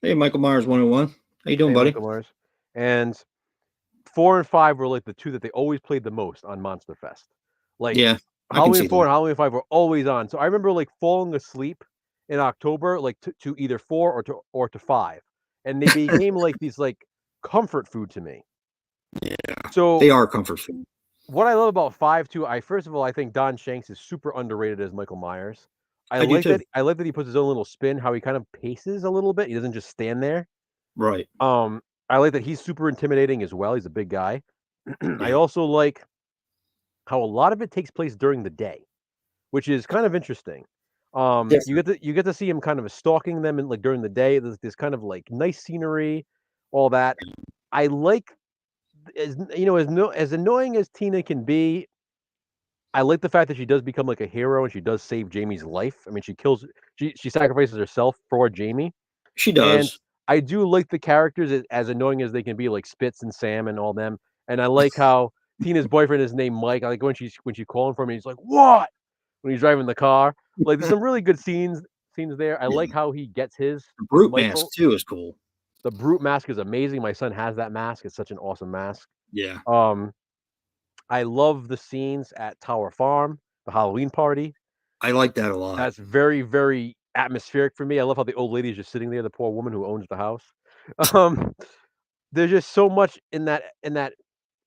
Hey, Michael Myers 101. How you doing, Hey, buddy? Michael Myers. And 4 and 5 were like the two that they always played the most on Monster Fest. Like Yeah, I can Halloween see 4 that. and Halloween 5 were always on. So I remember like falling asleep in October, like to either 4 or to 5. And they became like these like comfort food to me. Yeah, So they are comfort food. what I love about 5 too, I first of all, I think Don Shanks is super underrated as Michael Myers. I do too. I like that he puts his own little spin, how he kind of paces a little bit. He doesn't just stand there. Right. I like that he's super intimidating as well. He's a big guy. I Yeah. also like how a lot of it takes place during the day, which is kind of interesting. Different. You get to see him kind of stalking them and like during the day. There's this kind of like nice scenery, all that. I like as you know as no as annoying as Tina can be. I like the fact that she does become like a hero and she does save Jamie's life. I mean, she sacrifices herself for Jamie, She and does. I do like the characters as annoying as they can be, like Spitz and Sam and all them. And I like how Tina's boyfriend is named Mike. I like when she's calling for him, he's like, "What?" when he's driving the car. Like there's some really good scenes there. I Yeah. like how he gets The his brute mask Michael. too is cool. The brute mask is amazing. My son has that mask. It's such an awesome mask. Yeah, Um, I love the scenes at Tower Farm, the Halloween party. I like that a lot. That's very, very atmospheric for me. I love how the old lady is just sitting there, the poor woman who owns the house. Um, there's just so much in that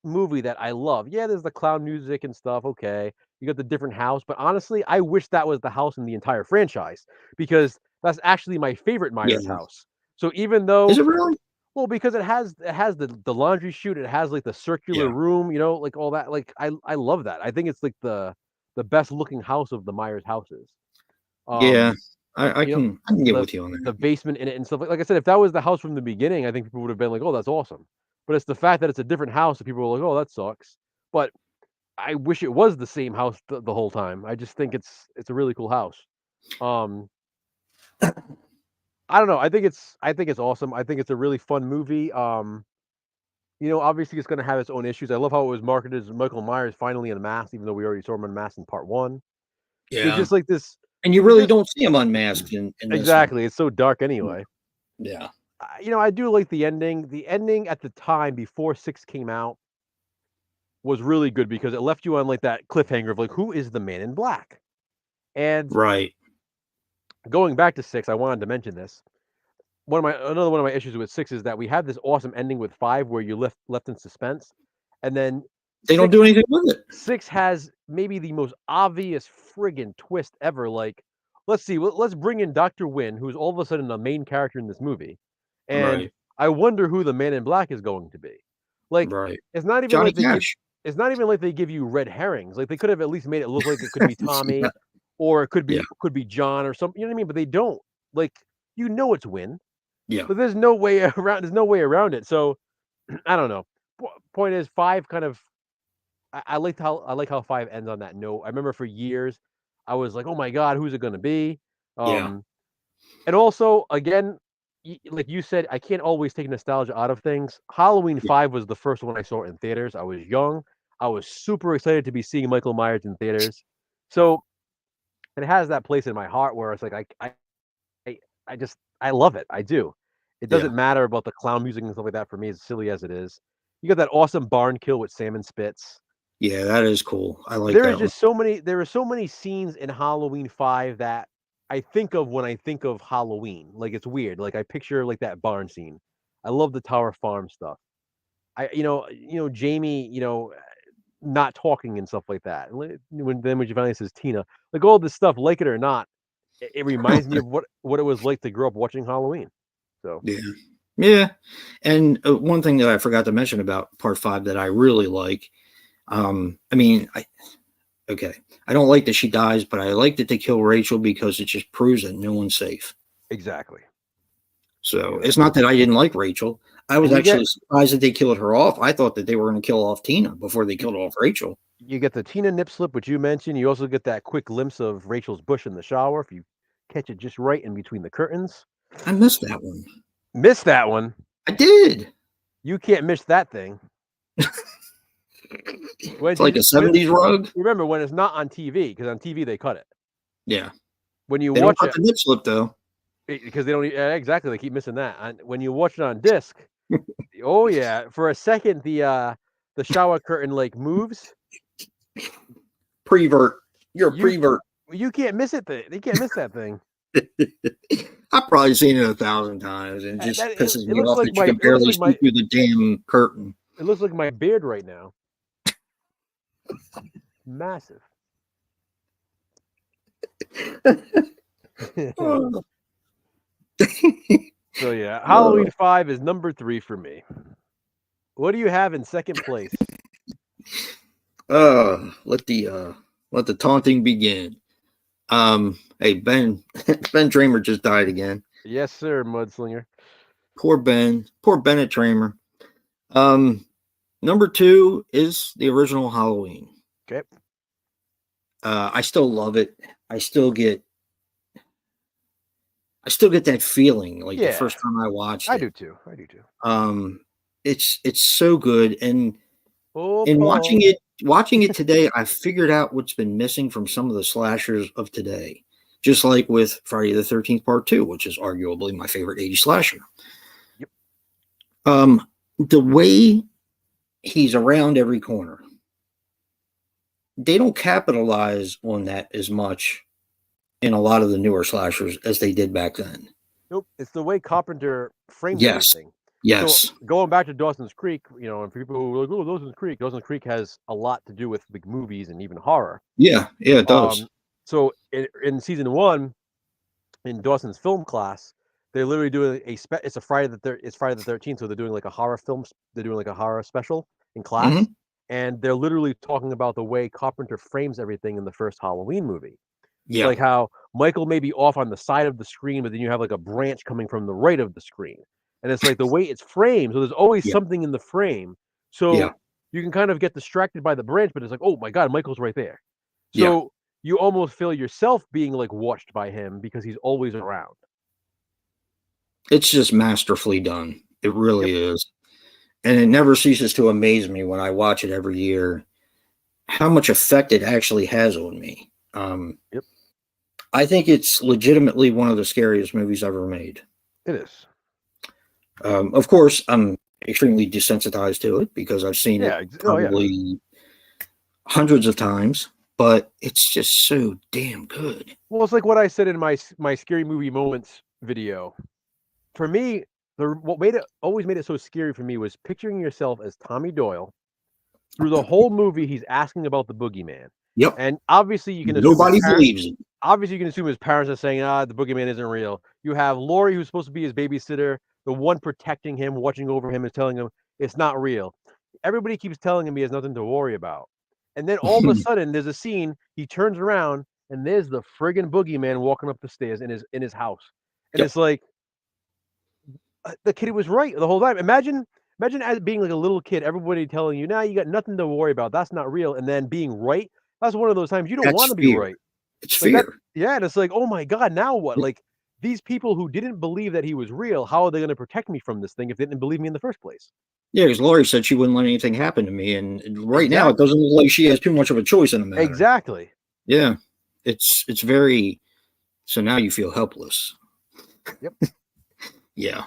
movie that I love. Yeah, there's the clown music and stuff. Okay, you got the different house, but honestly, I wish that was the house in the entire franchise because that's actually my favorite Yeah. Myers house. So even Is though, it really? well, because it has the laundry chute, it has like the circular Yeah. room, like all that. Like I love that. I think it's like the best looking house of the Myers houses. Yeah. Um, you know, I can get the with you on the that. basement in it and stuff. Like I said, if that was the house from the beginning, I think people would have been like, "Oh, that's awesome." But it's the fact that it's a different house that people were like, "Oh, that sucks." But I wish it was the same house the whole time. I just think it's a really cool house. Um, I don't know. I think it's awesome. I think it's a really fun movie. Obviously it's going to have its own issues. I love how it was marketed as Michael Myers finally unmasked, even though we already saw him unmasked in part one. There's Yeah. just like this. And you There's really just don't see him unmasked in this one. exactly. It's so dark anyway. Yeah. I do like the ending. The ending at the time before 6 came out was really good because it left you on like that cliffhanger of like who is the man in black? And Right. going back to 6, I wanted to mention this. Another one of my issues with 6 is that we have this awesome ending with 5 where you left in suspense, and then They don't 6 do anything with it. 6 has maybe the most obvious friggin' twist ever. Like, let's see, let's bring in Dr. Wynn, who's all of a sudden the main character in this movie, and Right. I wonder who the Man in Black is going to be. Like, Right. it's not even Johnny like they give Cash. it's not even like they give you red herrings. Like they could have at least made it look like it could be Yeah. Tommy, or it Yeah. could be John or something. You know what I mean? But they don't. Like, it's Wynn, Yeah. but there's no way around. There's no way around it. So I don't know. Point is, 5 kind of I like how 5 ends on that note. I remember for years, I was like, "Oh my god, who's it gonna be?" Yeah. Um, and also, again, like you said, I can't always take nostalgia out of things. Halloween Yeah. 5 was the first one I saw in theaters. I was young. I was super excited to be seeing Michael Myers in theaters. So it has that place in my heart where it's like I, I love it. I do. It Yeah. doesn't matter about the clown music and stuff like that for me, as silly as it is. You got that awesome barn kill with Sam and Spitz. Yeah. That is cool. I like that one. There are so many scenes in Halloween 5 that I think of when I think of Halloween. Like it's weird. Like I picture like that barn scene. I love the Tower Farm stuff. Jamie, not talking and stuff like that. When she finally says Tina, like all this stuff, like it or not, it reminds me of what it was like to grow up watching Halloween. So Yeah. Yeah. And one thing that I forgot to mention about part 5 that I really like, I mean, okay, I don't like that she dies, but I like that they kill Rachel because it just proves that no one's safe. exactly. So Yeah. it's not that I didn't like Rachel. I was And you actually get surprised that they killed her off. I thought that they were going to kill off Tina before they killed off Rachel. You get the Tina nip slip, which you mentioned. You also get that quick glimpse of Rachel's bush in the shower if you catch it just right in between the curtains. I missed that one. Missed that one. I did. You can't miss that thing. It's like a 70s rug. Remember, when it's not on TV, because on TV they cut it. Yeah. When you They watch don't cut it, the nip slip though. because they don't exactly, they keep missing that. When you watch it on disc, oh yeah, for a second the shower curtain like moves. Prevert. You're a prevert. You can't miss it. You can't miss that thing. I've probably seen it 1,000 times, and just pisses me off like that you can barely see through the damn curtain. It looks like my beard right now. Massive. So yeah, Halloween 5 is number 3 for me. What do you have in second place? Let the taunting begin. Hey, Ben Tramer just died again. Yes, sir, Mudslinger. Poor Bennett Tramer. Number 2 is the original Halloween. Okay. I still love it. I still get that feeling like the first time I watched it. I do too. It's so good, and watching it today, I figured out what's been missing from some of the slashers of today. Just like with Friday the 13th Part 2, which is arguably my favorite 80s slasher. Yep. The way he's around every corner, they don't capitalize on that as much in a lot of the newer slashers as they did back then. Nope. It's the way Carpenter framed everything. Yes. So going back to Dawson's Creek, and for people who are like, oh, Dawson's Creek has a lot to do with big movies and even horror. Yeah, it does. So in season 1, in Dawson's film class, they're literally doing it's Friday the 13th, so they're doing like a horror film. They're doing like a horror special in class, and they're literally talking about the way Carpenter frames everything in the first Halloween movie. Yeah, like how Michael may be off on the side of the screen, but then you have like a branch coming from the right of the screen, and it's like the way it's framed. So there's always something in the frame, so you can kind of get distracted by the branch, but it's like, oh my god, Michael's right there. So you almost feel yourself being like watched by him because he's always around. It's just masterfully done. It really is. And it never ceases to amaze me when I watch it every year, how much effect it actually has on me. I think it's legitimately one of the scariest movies ever made. It is. Of course, I'm extremely desensitized to it because I've seen it probably hundreds of times. But it's just so damn good. Well, it's like what I said in my scary movie moments video. For me, what always made it so scary for me was picturing yourself as Tommy Doyle. Through the whole movie, he's asking about the boogeyman. Yep. And obviously, you can nobody believes it. Obviously, you can assume his parents are saying, the boogeyman isn't real. You have Laurie, who's supposed to be his babysitter, the one protecting him, watching over him, and telling him it's not real. Everybody keeps telling him he has nothing to worry about. And then all of a sudden, there's a scene. He turns around, and there's the friggin' boogeyman walking up the stairs in his house. And it's like, the kid was right the whole time. Imagine as being like a little kid, everybody telling you, you got nothing to worry about. That's not real. And then being right. That's one of those times you don't want to be right. It's like fear. And it's like, oh my God, now what? Like, these people who didn't believe that he was real, how are they going to protect me from this thing if they didn't believe me in the first place? Yeah, because Laurie said she wouldn't let anything happen to me, and right now it doesn't look like she has too much of a choice in the matter. Exactly. Yeah, it's very. So now you feel helpless. Yep. Yeah.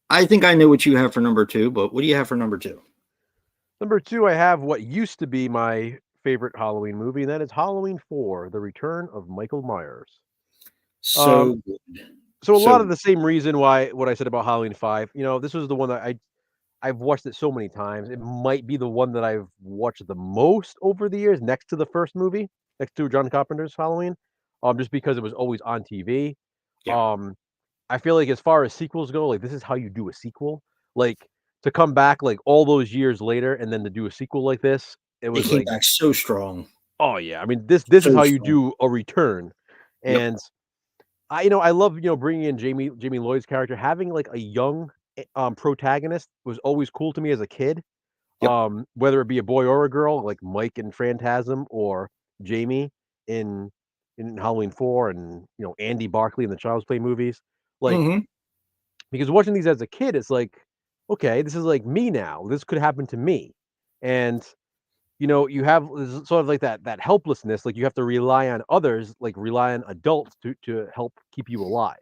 I think I know what you have for number 2, but what do you have for number 2? Number 2, I have what used to be my favorite Halloween movie, and that is Halloween 4: The Return of Michael Myers. So good. So a lot of the same reason why what I said about Halloween 5. This was the one that I've watched it so many times. It might be the one that I've watched the most over the years, next to the first movie, next to John Carpenter's Halloween, just because it was always on TV. Yeah. I feel like as far as sequels go, like this is how you do a sequel. Like to come back like all those years later and then to do a sequel like this, it was came back so strong. Oh yeah, I mean this is how you do a return, and I love bringing in Jamie Lloyd's character, having like a young protagonist was always cool to me as a kid. Yep. Whether it be a boy or a girl, like Mike in Phantasm or Jamie in Halloween 4, and Andy Barkley in the Child's Play movies. Like, Hmm. because watching these as a kid, it's like, okay, this is like me now. This could happen to me. And you have sort of like that helplessness, like you have to rely on others, like rely on adults to help keep you alive.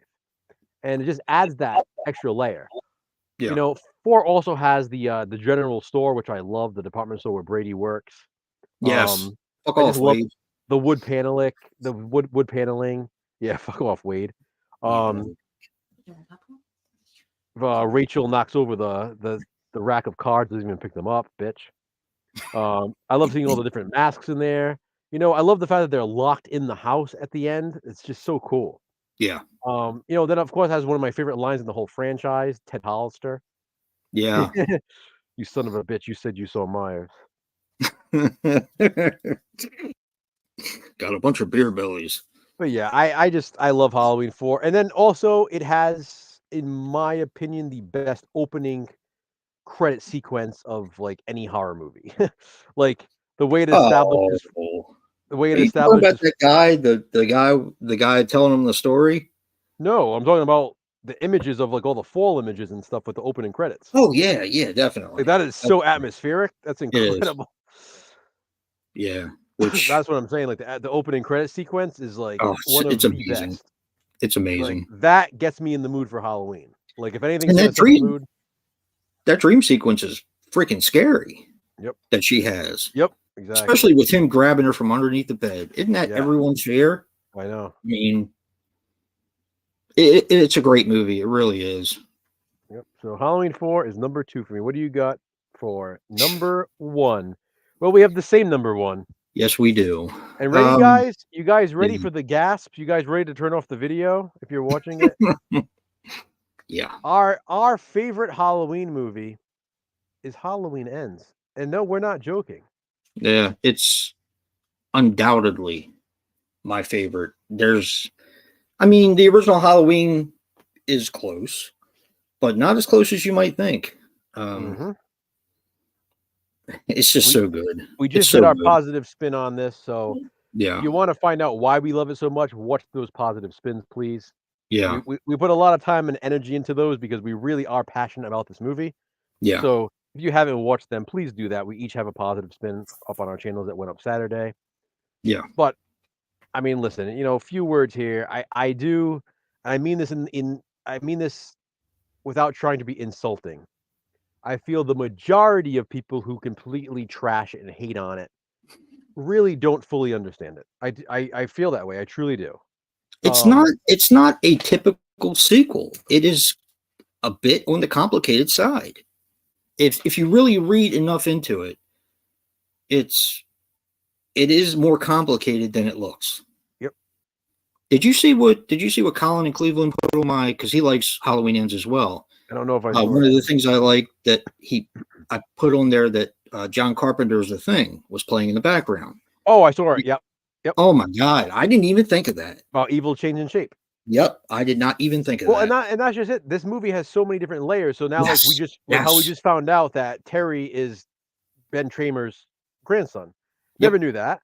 And it just adds that extra layer. Yeah. 4 also has the general store, which I love, the department store where Brady works. Yes. Fuck I just off, love Wade. the wood paneling. Yeah, fuck off, Wade. You Um, bastard. Rachel knocks over the rack of cards, doesn't even pick them up, bitch. I love seeing all the different masks in there. I love the fact that they're locked in the house at the end. It's just so cool. Yeah. Then of course has one of my favorite lines in the whole franchise, Ted Hollister. Yeah. You son of a bitch, you said you saw Myers. Got a bunch of beer bellies. But yeah, I love Halloween 4. And then also it has, in my opinion, the best opening credit sequence of like any horror movie. Like the way it Oh, establishes the way it are you talking about establishes that guy? The guy telling him the story? No, I'm talking about the images of like all the fall images and stuff with the opening credits. Oh yeah, yeah, Like definitely. that is so atmospheric. That's It is. incredible. Yeah. Which That's what I'm saying. Like the opening credit sequence is like one it's of the amazing. best. It's Like amazing. that gets me in the mood for Halloween. Like if anything's And gonna set the mood. that dream sequence is freaking scary. Yep. That she has. Yep. Exactly. Especially with him grabbing her from underneath the bed. Isn't that everyone's fear? I know. I mean, it's a great movie. It really is. Yep. So Halloween 4 is number 2 for me. What do you got for number 1? Well, we have the same number 1. Yes, we do. And ready, guys? You guys ready yeah. for the gasps? You guys ready to turn off the video if you're watching it? Yeah. Our favorite Halloween movie is Halloween Ends. And no, we're not joking. Yeah, it's undoubtedly my favorite. I mean, the original Halloween is close, but not as close as you might think. It's just so good. We just did our positive spin on this, so yeah. if you want to find out why we love it so much, watch those positive spins, please. Yeah. We put a lot of time and energy into those because we really are passionate about this movie. Yeah. So if you haven't watched them, please do that. We each have a positive spin up on our channels that went up Saturday. Yeah. But I mean, listen, a few words here. I mean this I mean this without trying to be insulting. I feel the majority of people who completely trash it and hate on it really don't fully understand it. I feel that way. I truly do. It's not a typical sequel. It is a bit on the complicated side. If you really read enough into it, it is more complicated than it looks. Yep. Did you see what Colin in Cleveland put on my, because he likes Halloween Ends as well. I don't know if I saw one of the things I like that I put on there that John Carpenter's The Thing was playing in the background. Oh, I saw it. Yep. Yep. Oh my God. I didn't even think of that. About evil changing shape. Yep. I did not even think of that. And that's just it. This movie has so many different layers. So now Yes. how we just found out that Terry is Ben Tramer's grandson. Never knew that.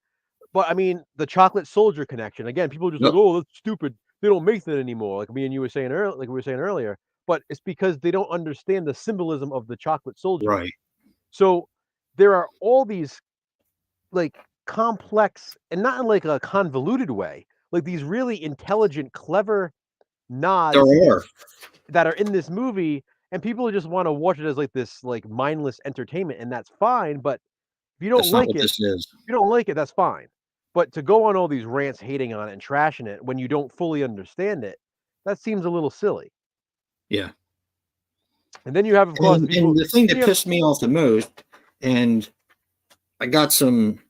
But I mean, the chocolate soldier connection. Again, people are just like, oh, that's stupid. They don't make that anymore. Like me and you were saying earlier, like we were saying earlier. But it's because they don't understand the symbolism of the chocolate soldier. Right. So there are all these like complex, and not in like a convoluted way, like these really intelligent, clever nods that are in this movie, and people just want to watch it as like this like mindless entertainment, and that's fine. But if you don't like it, that's fine. But to go on all these rants hating on it and trashing it when you don't fully understand it, that seems a little silly. Yeah. And then you have, of course, and the thing that pissed me off the most, and I got some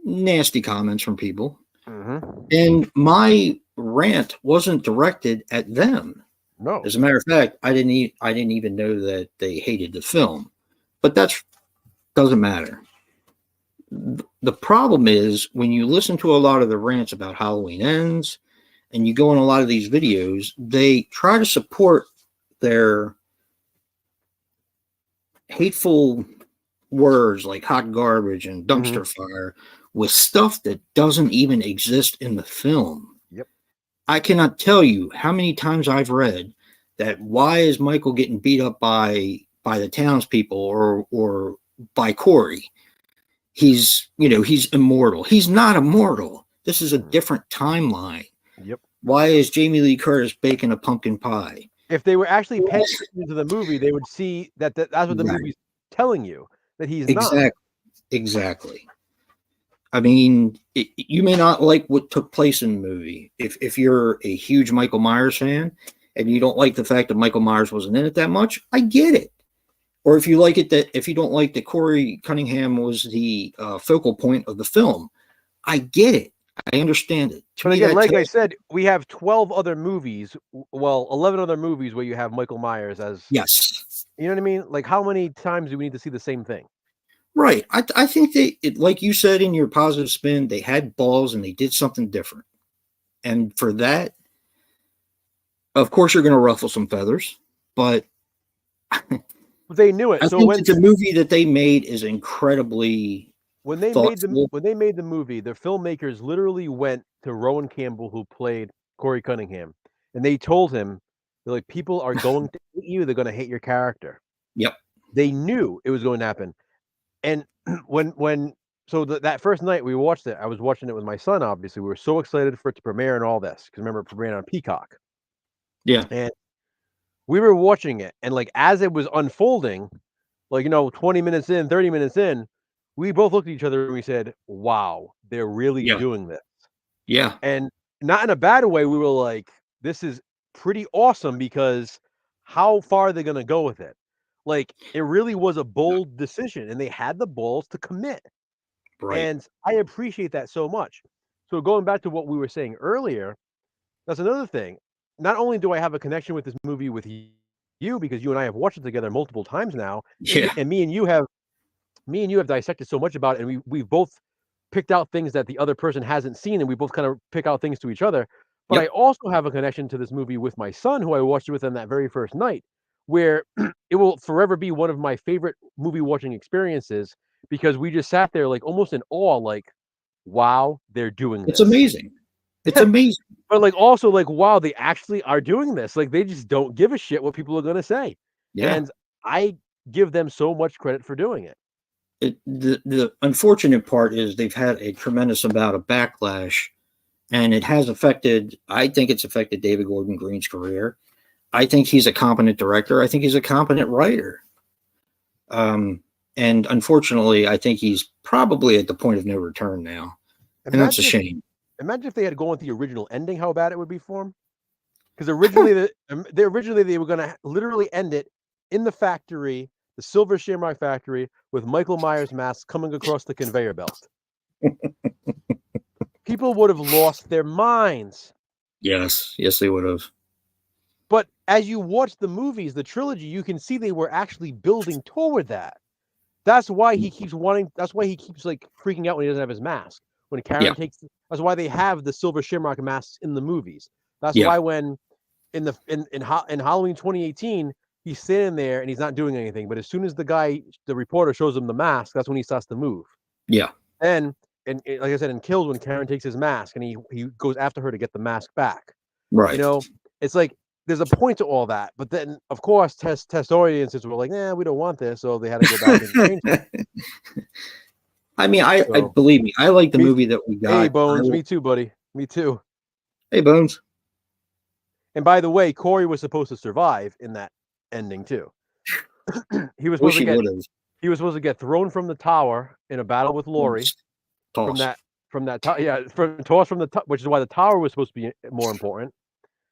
nasty comments from people, and my rant wasn't directed at them. No. As a matter of fact, I didn't even know that they hated the film, but that doesn't matter. The problem is when you listen to a lot of the rants about Halloween Ends, and you go in a lot of these videos, they try to support their hateful words like hot garbage and Mm-hmm. dumpster fire with stuff that doesn't even exist in the film. Yep. I cannot tell you how many times I've read that why is Michael getting beat up by the townspeople or by Corey? He's immortal. He's not immortal. This is a different timeline. Yep. Why is Jamie Lee Curtis baking a pumpkin pie? If they were actually paying attention to the movie, they would see that that's what the Right. movie's telling you, that he's Exactly. not. Exactly. I mean, you may not like what took place in the movie. If you're a huge Michael Myers fan and you don't like the fact that Michael Myers wasn't in it that much, I get it. Or if you don't like that Corey Cunningham was the focal point of the film, I get it. I understand it. But again, like I said, we have 12 other movies, 11 other movies where you have Michael Myers as. Yes. You know what I mean? Like, how many times do we need to see the same thing? Right. I think like you said in your positive spin, they had balls and they did something different. And for that, of course, you're going to ruffle some feathers, but they knew it. I so think when the movie that they made is incredibly when they made the movie, the filmmakers literally went to Rowan Campbell, who played Corey Cunningham, and they told him, they're like, people are going to hate you. They're going to hate your character. Yep. They knew it was going to happen. And that first night we watched it, I was watching it with my son, obviously. We were so excited for it to premiere and all this, because remember, it premiered on Peacock. Yeah. And we were watching it, and like as it was unfolding, 20 minutes in, 30 minutes in, we both looked at each other and we said, wow, they're really doing this. Yeah. And not in a bad way. We were like, this is pretty awesome, because how far are they going to go with it? Like, it really was a bold decision, and they had the balls to commit. Right. And I appreciate that so much. So going back to what we were saying earlier, that's another thing. Not only do I have a connection with this movie with you, because you and I have watched it together multiple times now, and me and you have dissected so much about it, and we've both picked out things that the other person hasn't seen, and we both kind of pick out things to each other. But I also have a connection to this movie with my son, who I watched it with on that very first night, where it will forever be one of my favorite movie watching experiences, because we just sat there like almost in awe, like, wow, they're doing this. It's amazing. It's amazing. But like also like, wow, they actually are doing this. Like, they just don't give a shit what people are going to say. Yeah. And I give them so much credit for doing it. The unfortunate part is they've had a tremendous amount of backlash, and it has affected, I think it's affected David Gordon Green's career. I think he's a competent director. I think he's a competent writer. And unfortunately, I think he's probably at the point of no return now. And that's a shame. Imagine if they had gone with the original ending, how bad it would be for him. Because originally, they were going to literally end it in the factory, the Silver Shamrock factory, with Michael Myers' mask coming across the conveyor belt. People would have lost their minds. Yes, they would have. But as you watch the movies, the trilogy, you can see they were actually building toward that. That's why he keeps like freaking out when he doesn't have his mask. When Karen takes, that's why they have the Silver Shamrock masks in the movies. That's why when in Halloween 2018, he's sitting there and he's not doing anything. But as soon as the reporter shows him the mask, that's when he starts to move. Yeah. And like I said, in Kills, when Karen takes his mask and he goes after her to get the mask back. Right. It's like there's a point to all that. But then, of course, test audiences were like, nah, we don't want this. So they had to go back and change it. I mean, I believe me, I like the movie that we got. Hey, Bones, me too, buddy. Me too. Hey, Bones. And by the way, Corey was supposed to survive in that ending too. He was supposed to get thrown from the tower in a battle with Laurie. Tossed from that toss from the top, which is why the tower was supposed to be more important.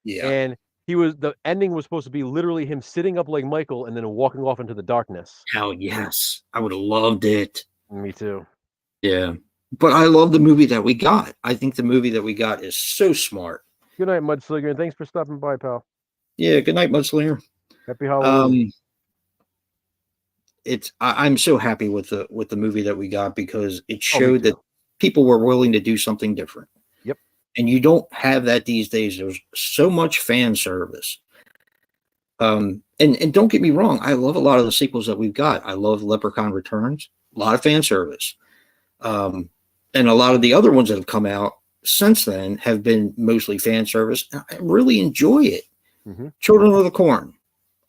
Yeah. And the ending was supposed to be literally him sitting up like Michael and then walking off into the darkness. Hell yes. I would have loved it. Me too. Yeah. But I love the movie that we got. I think the movie that we got is so smart. Good night, Mudslinger, and thanks for stopping by, pal. Yeah, good night, Mudslinger. Happy Halloween. I'm so happy with the movie that we got, because it showed that people were willing to do something different. Yep. And you don't have that these days. There's so much fan service. And don't get me wrong, I love a lot of the sequels that we've got. I love Leprechaun Returns, a lot of fan service. And a lot of the other ones that have come out since then have been mostly fan service. I really enjoy it. Mm-hmm. Children of the Corn,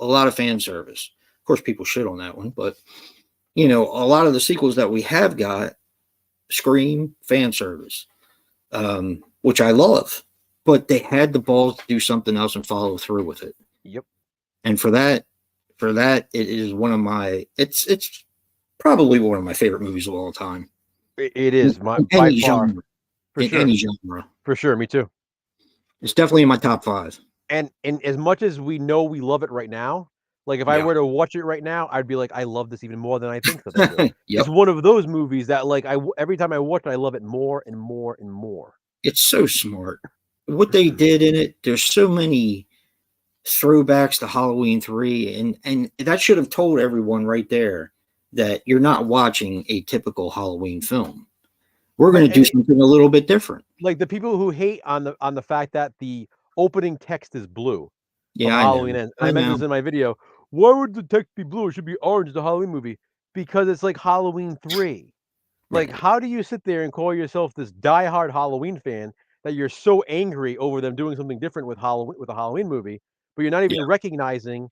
a lot of fan service. Of course, people shit on that one, but you know, a lot of the sequels that we have got, Scream, fan service, which I love, but they had the balls to do something else and follow through with it. Yep. And for that, it is one of my. It's probably one of my favorite movies of all time. It is by any far, genre, for in sure. any genre. For sure, me too. It's definitely in my top 5. And as much as we know we love it right now, like if I were to watch it right now, I'd be like, I love this even more than I think that I do. Yep. It's one of those movies that like every time I watch it, I love it more and more and more. It's so smart. What they did in it, there's so many throwbacks to Halloween 3, and that should have told everyone right there that you're not watching a typical Halloween film. We're going to do something a little bit different. Like the people who hate on the fact that the opening text is blue. Yeah, Halloween ends. I mentioned this in my video. Why would the text be blue? It should be orange. It's a Halloween movie because it's like Halloween 3. Like, how do you sit there and call yourself this diehard Halloween fan that you're so angry over them doing something different with Halloween with a Halloween movie, but you're not even recognizing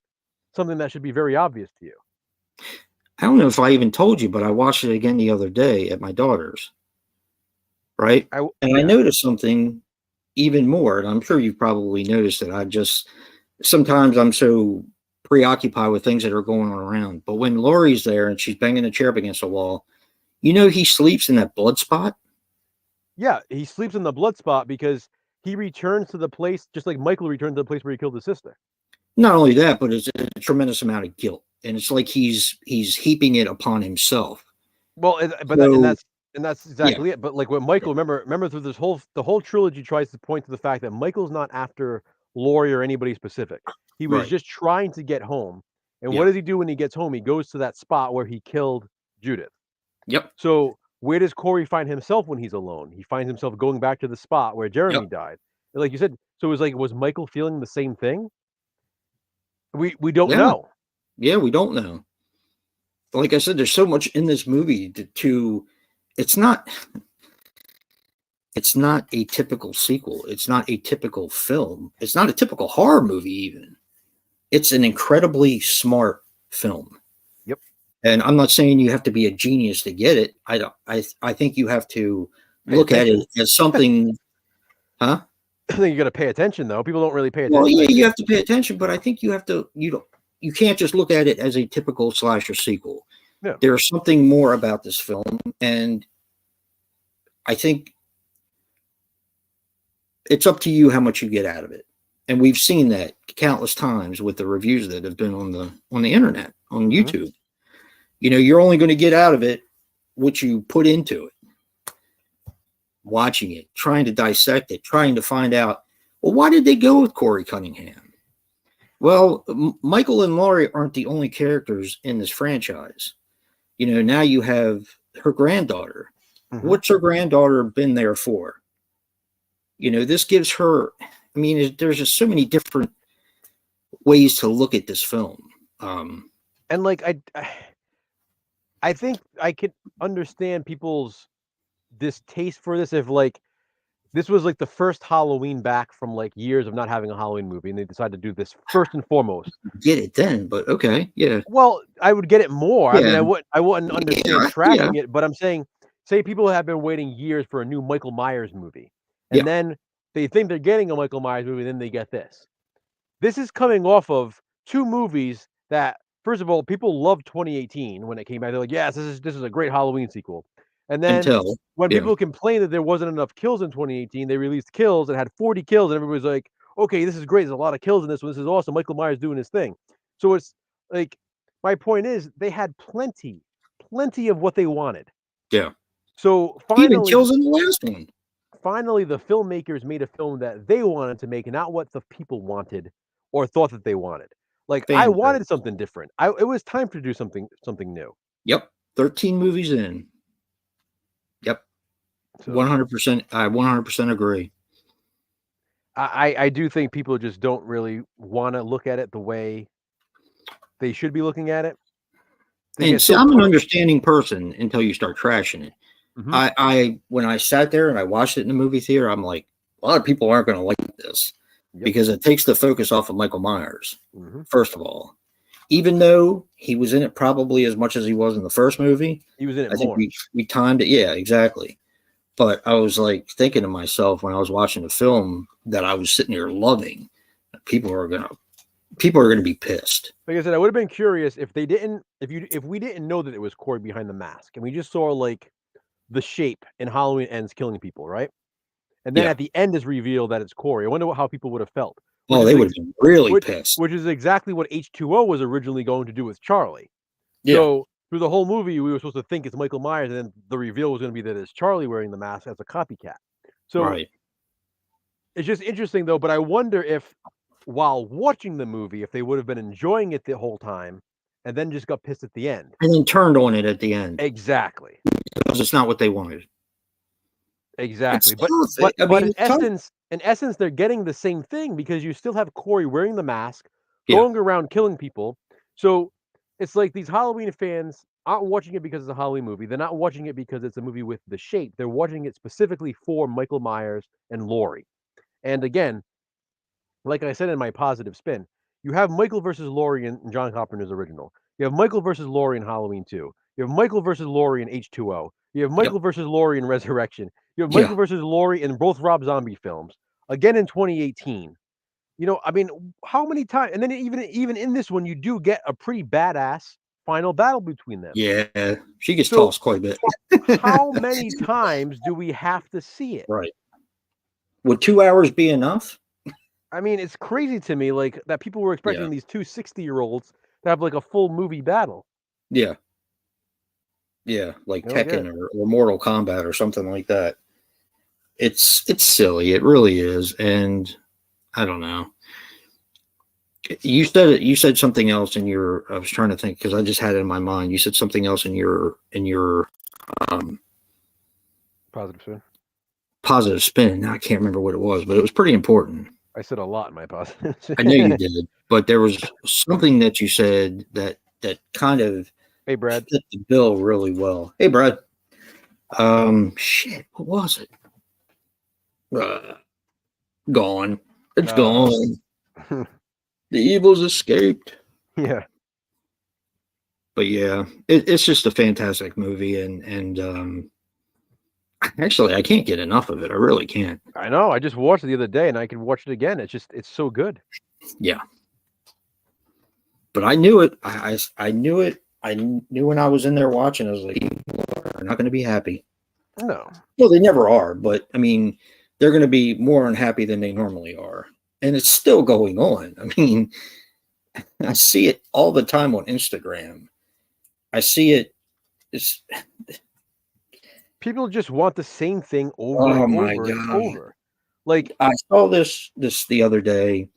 something that should be very obvious to you? I don't know if I even told you, but I watched it again the other day at my daughter's. Right, I noticed something even more, and I'm sure you've probably noticed it. Sometimes I'm so preoccupied with things that are going on around. But when Laurie's there and she's banging the chair up against the wall, you know he sleeps in that blood spot. Yeah, he sleeps in the blood spot because he returns to the place just like Michael returned to the place where he killed his sister. Not only that, but it's a tremendous amount of guilt, and it's like he's heaping it upon himself. Well, that's exactly it. But like what Michael, remember through the whole trilogy tries to point to the fact that Michael's not after Laurie or anybody specific. He was just trying to get home. And what does he do when he gets home? He goes to that spot where he killed Judith. Yep. So where does Corey find himself when he's alone? He finds himself going back to the spot where Jeremy died. And like you said, so it was like, was Michael feeling the same thing? We don't know. Yeah, we don't know. Like I said, there's so much in this movie it's not a typical sequel. It's not a typical film. It's not a typical horror movie even. It's an incredibly smart film. Yep. And I'm not saying you have to be a genius to get it. I think you have to look at it as something. Huh? I think you got to pay attention though. People don't really pay attention. Well, yeah, you have to pay attention, but I think you have to. You can't just look at it as a typical slasher sequel. Yeah. There's something more about this film, and I think it's up to you how much you get out of it. And we've seen that countless times with the reviews that have been on the internet, on YouTube. You know, you're only going to get out of it what you put into it. Watching it, trying to dissect it, trying to find out, well, why did they go with Corey Cunningham? Well, Michael and Laurie aren't the only characters in this franchise. You know, now you have her granddaughter. What's her granddaughter been there for? You know, this gives her, I mean, there's just so many different ways to look at this film. And like, I think I could understand people's distaste for this if like, this was like the first Halloween back from like years of not having a Halloween movie, and they decided to do this first and foremost. Get it then, but okay, yeah. Well, I would get it more. Yeah. I mean, I wouldn't understand tracking it, but I'm saying, say people have been waiting years for a new Michael Myers movie, and then they think they're getting a Michael Myers movie, then they get this. This is coming off of two movies that, first of all, people loved 2018 when it came back. They're like, yes, this is a great Halloween sequel. And then when people complained that there wasn't enough kills in 2018, they released Kills and had 40 kills, and everybody's like, okay, this is great. There's a lot of kills in this one. This is awesome. Michael Myers doing his thing. So it's like, my point is, they had plenty of what they wanted. Yeah. So finally, even kills in the last one. Finally, the filmmakers made a film that they wanted to make, not what the people wanted or thought that they wanted. Like, I wanted something different. It was time to do something new. Yep. 13 movies in. Yep. 100%. I 100% agree. I do think people just don't really want to look at it the way they should be looking at it. They And get see, so I'm an caught. understanding person until you start trashing it. Mhm. I when I sat there and I watched it in the movie theater, I'm like, a lot of people aren't going to like this Yep. because it takes the focus off of Michael Myers. Mhm. First of all, even though he was in it probably as much as he was in the first movie, He was in it I think more. we timed it. Yeah, exactly. But I was like thinking to myself when I was watching the film that I was sitting here loving. People are gonna be pissed. Like I said, I would have been curious if they didn't, if we didn't know that it was Corey behind the mask, and we just saw like the shape in Halloween Ends killing people, right? And then Yeah. at the end is revealed that it's Corey. I wonder how people would have felt. Oh, they would have been really pissed. Which is exactly what H2O was originally going to do with Charlie. Yeah. So through the whole movie, we were supposed to think it's Michael Myers, and then the reveal was going to be that it's Charlie wearing the mask as a copycat. So Right. it's just interesting though. But I wonder if, while watching the movie, if they would have been enjoying it the whole time, and then just got pissed at the end. And then turned on it at the end. Exactly. Because it's not what they wanted. Exactly. It's But I mean, in essence, they're getting the same thing because you still have Corey wearing the mask, Yeah. going around killing people. So it's like these Halloween fans aren't watching it because it's a Halloween movie. They're not watching it because it's a movie with the shape. They're watching it specifically for Michael Myers and Laurie. And again, like I said in my positive spin, you have Michael versus Laurie in John Carpenter's original. You have Michael versus Laurie in Halloween 2. You have Michael versus Laurie in H2O. You have Michael versus Laurie in Resurrection. You have Michael versus Laurie in both Rob Zombie films. Again in 2018. You know, I mean, how many times? And then even in this one, you do get a pretty badass final battle between them. Yeah, she gets tossed quite a bit. How many times do we have to see it? Right. Would 2 hours be enough? I mean, it's crazy to me, like, that people were expecting these two 60-year-olds to have like a full movie battle. Yeah. Yeah, like Tekken or Mortal Kombat or something like that. It's silly. It really is. And I don't know. You said something else in your, I was trying to think because I just had it in my mind. You said something else in your positive spin. I can't remember what it was, but it was pretty important. I said a lot in my positive spin. I know you did, but there was something that you said that kind of Hey Brad. fit the bill really well. Hey Brad. Shit, what was it? Gone. It's gone. The evils escaped. Yeah. But yeah, it's just a fantastic movie, and actually, I can't get enough of it. I really can't. I know. I just watched it the other day, and I could watch it again. It's so good. Yeah. But I knew it. I knew it. I knew when I was in there watching. I was like, "They're not going to be happy." No. Well, they never are. But I mean, they're going to be more unhappy than they normally are, and it's still going on. I mean, I see it all the time on Instagram. I see it. It's people just want the same thing over and over and over. Like I saw this the other day.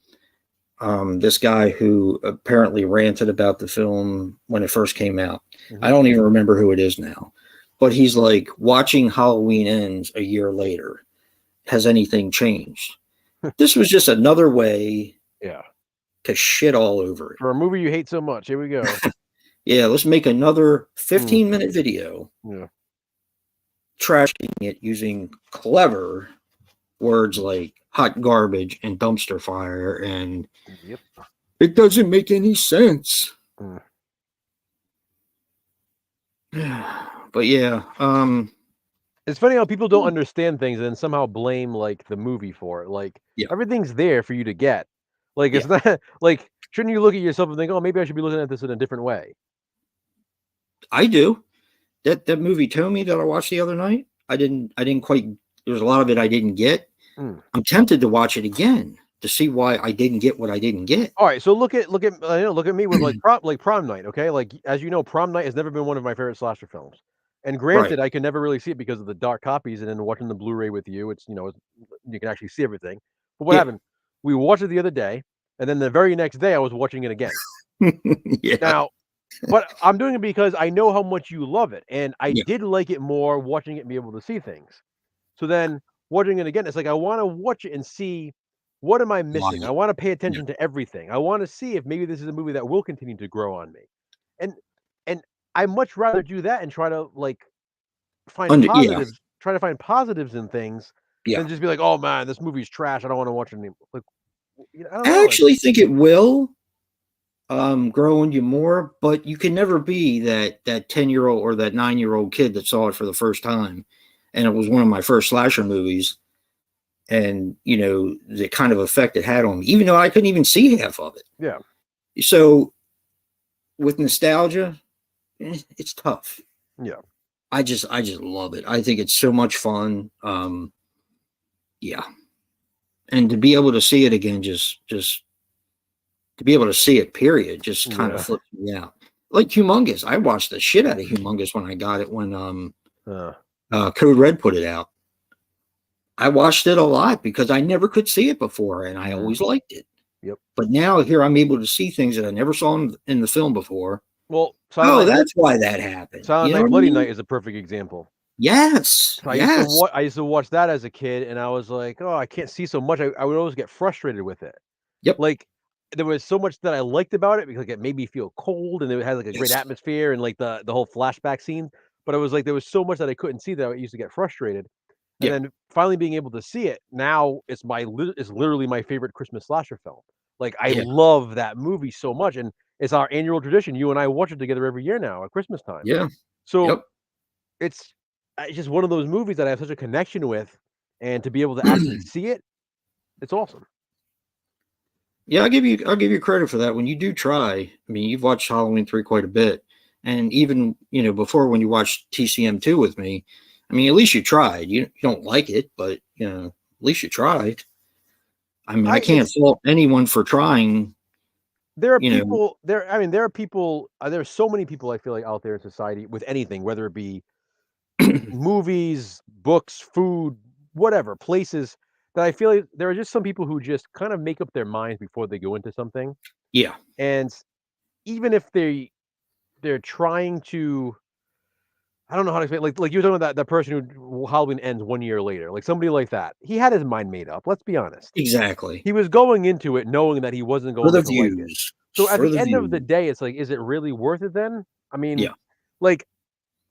This guy who apparently ranted about the film when it first came out. Mm-hmm. I don't even remember who it is now, but he's like, watching Halloween Ends a year later. Has anything changed? This was just another way to shit all over it. For a movie you hate so much. Here we go. Yeah, let's make another 15-minute video. Yeah. Trashing it using clever words like hot garbage and dumpster fire, and it doesn't make any sense. But yeah, it's funny how people don't understand things and then somehow blame like the movie for it. Like everything's there for you to get. Like it's not like, shouldn't you look at yourself and think, oh, maybe I should be looking at this in a different way? I do. That movie Tommy that I watched the other night, I didn't quite. There's a lot of it I didn't get. I'm tempted to watch it again to see why I didn't get what I didn't get. All right, so look at me with like Prom Night. Okay, like as you know, Prom Night has never been one of my favorite slasher films. And granted, I can never really see it because of the dark copies, and then watching the Blu-ray with you, it's you can actually see everything. But what happened? We watched it the other day, and then the very next day I was watching it again. Now, but I'm doing it because I know how much you love it, and I did like it more watching it and be able to see things. So then watching it again, it's like I want to watch it and see What am I missing? Why? I want to pay Yeah. attention to everything. I want to see if maybe this is a movie that will continue to grow on me. And and I much rather do that and try to like Yeah. try to find positives in things Yeah. than just be like, "Oh man, this movie's trash. I don't want to watch it anymore." Like, I don't I know. Like, actually think it will grow on you more, but you can never be that 10-year-old or that 9-year-old kid that saw it for the first time, and it was one of my first slasher movies, and the kind of effect it had on me, even though I couldn't even see half of it. yeah, So with nostalgia, it's tough. yeah. I just love it. I think it's so much fun. Yeah, and to be able to see it again, just to be able to see it, period, just kind of flips me out. Like Humongous, I watched the shit out of Humongous when I got it when Code Red put it out. I watched it a lot because I never could see it before, and I always liked it. Yep. But now here I'm able to see things that I never saw in the film before. Well, That's why that happened. Silent Night, Bloody Night is a perfect example. Yes. I used to watch that as a kid, and I was like, "Oh, I can't see so much." I would always get frustrated with it. Yep. Like, there was so much that I liked about it because like, it made me feel cold, and it had like a great atmosphere and like the whole flashback scene. But it was like there was so much that I couldn't see that I used to get frustrated. And then finally being able to see it now, it's literally my favorite Christmas slasher film. Like I love that movie so much, and it's our annual tradition. You and I watch it together every year now at Christmas time. Yeah. So it's just one of those movies that I have such a connection with, and to be able to actually see it, it's awesome. Yeah, I'll give you credit for that. When you do try, I mean, you've watched Halloween 3 quite a bit, and even before when you watched TCM 2 with me, I mean, at least you tried. You don't like it, but at least you tried. I mean, I can't fault anyone for trying. There are people there. I mean, there are people. There are so many people I feel like out there in society with anything, whether it be movies, books, food, whatever, places that I feel like there are just some people who just kind of make up their minds before they go into something. Yeah. And even if they're trying to, I don't know how to explain. Like you were talking about that person who Halloween ends 1 year later, like somebody like that. He had his mind made up. Let's be honest. Exactly. He was going into it knowing that he wasn't going to like it. So at the end of the day, it's like, is it really worth it then? I mean, like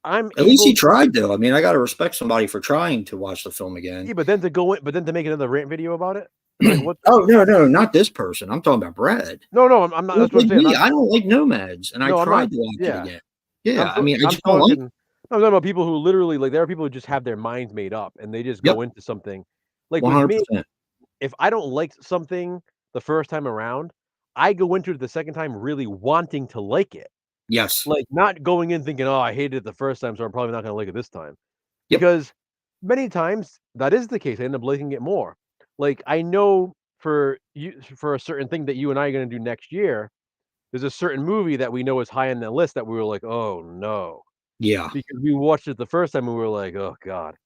at least he tried though. I mean, I gotta respect somebody for trying to watch the film again. Yeah, but then to make another rant video about it. Like, what? Oh no, not this person. I'm talking about Brad. No, I'm not. That's what I'm saying. I don't like Nomads, and I tried to watch it again. Yeah, I mean, I just don't like. I'm talking about people who literally like. There are people who just have their minds made up and they just go into something. Like 100%. With me, if I don't like something the first time around, I go into it the second time really wanting to like it. Yes. Like not going in thinking, "Oh, I hated it the first time, so I'm probably not going to like it this time." Because many times that is the case. I end up liking it more. Like I know for a certain thing that you and I are going to do next year, there's a certain movie that we know is high on the list that we were like, "Oh no." Yeah. Because we watched it the first time and we were like, "Oh god."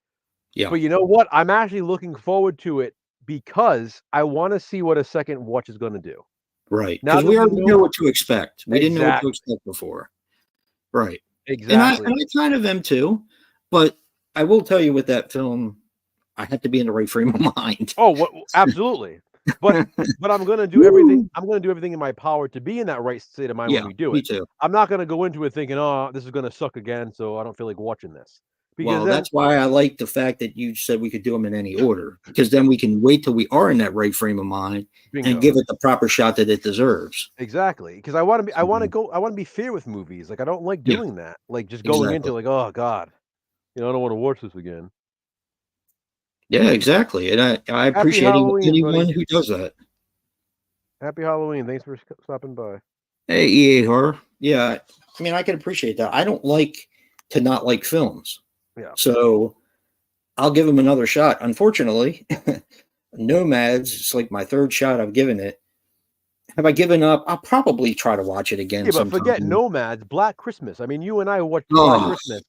Yeah. But you know what? I'm actually looking forward to it because I want to see what a second watch is going to do. Right. Because we already know what to expect. We didn't know what to expect before. Right. Exactly. And I kind of am too. But I will tell you with that film, I had to be in the right frame of mind. Oh, absolutely. But I'm going to do everything. I'm going to do everything in my power to be in that right state of mind when we do it. Me too. I'm not going to go into it thinking, "Oh, this is going to suck again, so I don't feel like watching this." Because that's why I like the fact that you said we could do them in any order, because then we can wait till we are in that right frame of mind and give it the proper shot that it deserves. Exactly. Because I want to be fair with movies. Like I don't like doing that. Like just going into like, "Oh god, I don't want to watch this again." Yeah, exactly. And I appreciate anyone who does that. Happy Halloween. Thanks for stopping by. Hey, EA Horror. Yeah, I mean, I can appreciate that. I don't like to not like films. Yeah. So I'll give them another shot. Unfortunately, Nomads, it's like my third shot I've given it. Have I given up? I'll probably try to watch it again. Yeah, but forget Nomads, Black Christmas. I mean, you and I watched Black Christmas.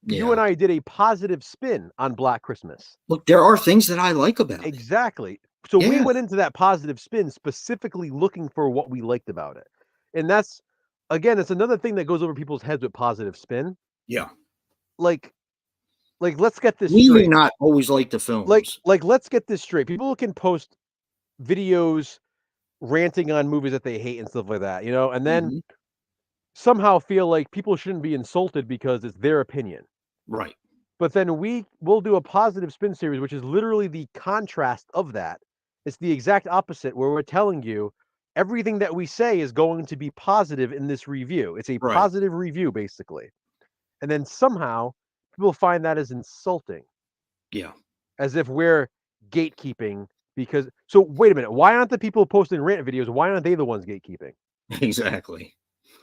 You and I did a positive spin on Black Christmas. Look, there are things that I like about it. Exactly. So we went into that positive spin specifically looking for what we liked about it. And that's, again, it's another thing that goes over people's heads with positive spin. Yeah. Like let's get this straight. We straight. may not always like the films. Like let's get this straight. People can post videos ranting on movies that they hate and stuff like that, and then Mhm. somehow feel like people shouldn't be insulted because it's their opinion. Right. But then we'll do a positive spin series, which is literally the contrast of that. It's the exact opposite, where we're telling you everything that we say is going to be positive in this review. It's a Right. positive review, basically. And then somehow people find that as insulting, Yeah. as if we're gatekeeping. Because so wait a minute, why aren't the people posting rant videos? Why aren't they the ones gatekeeping? Exactly.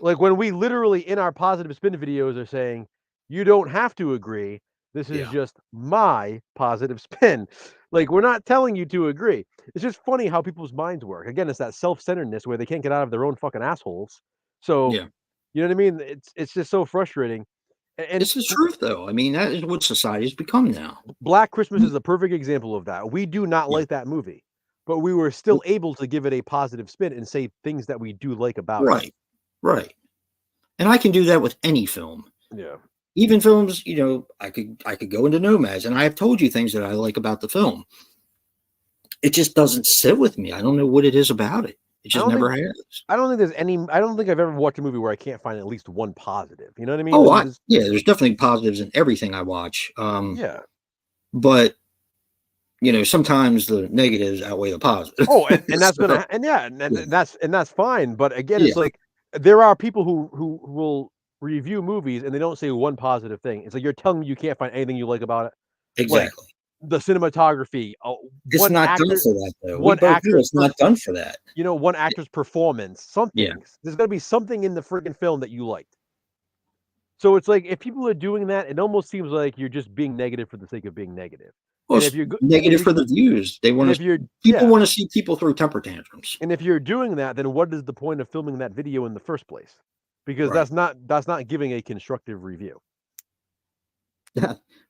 Like when we literally in our positive spin videos are saying, you don't have to agree. This is Yeah. just my positive spin. Like we're not telling you to agree. It's just funny how people's minds work. Again, it's that self-centeredness where they can't get out of their own fucking assholes. So, Yeah. you know what I mean? It's just so frustrating. And It's the truth, though. I mean, that is what society's become now. Black Christmas is a perfect example of that. We do not Yeah. like that movie, but we were still able to give it a positive spin and say things that we do like about it. Right. Right. And I can do that with any film. Yeah. Even films, I could go into Nomads, and I have told you things that I like about the film. It just doesn't sit with me. I don't know what it is about it. It just never has. I don't think I've ever watched a movie where I can't find at least one positive. You know what I mean? Oh, there's definitely positives in everything I watch. Yeah. But sometimes the negatives outweigh the positives. Oh, and that's So, gonna and that's fine. But again, yeah, it's like there are people who will review movies and they don't say one positive thing. It's like you're telling me you can't find anything you like about it. Like exactly. the cinematography, It's not done for that, though. We one both know actor's it's not done for that. one actor's performance, Yeah. something. There's got to be something in the freaking film that you liked. So it's like if people are doing that, it almost seems like you're just being negative for the sake of being negative. Well, And it's if you're negative for the views. They want if to. you're People want to see people throw temper tantrums. and if you're doing that, then what is the point of filming that video in the first place? Because Right. that's not giving a constructive review.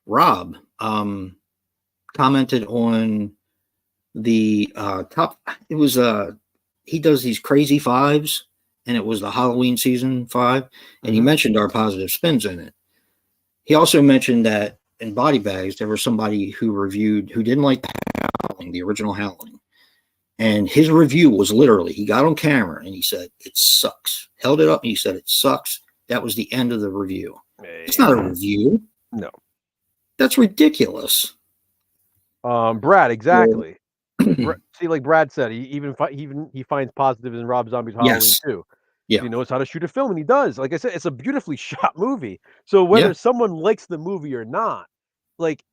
Rob commented on the top. It was he does these crazy fives, and it was the Halloween season 5, and he mentioned our positive spins in it. He also mentioned that in Body Bags there was somebody who didn't like the original Howling, and his review was literally, he got on camera and he said it sucks, held it up, and he said it sucks. That was the end of the review. It's not a review. No. That's ridiculous. Brad, exactly. See, like Brad said, he finds positive in Rob Zombie's Halloween too. Yeah. He knows how to shoot a film, and he does. Like I said, it's a beautifully shot movie. So whether someone likes the movie or not, like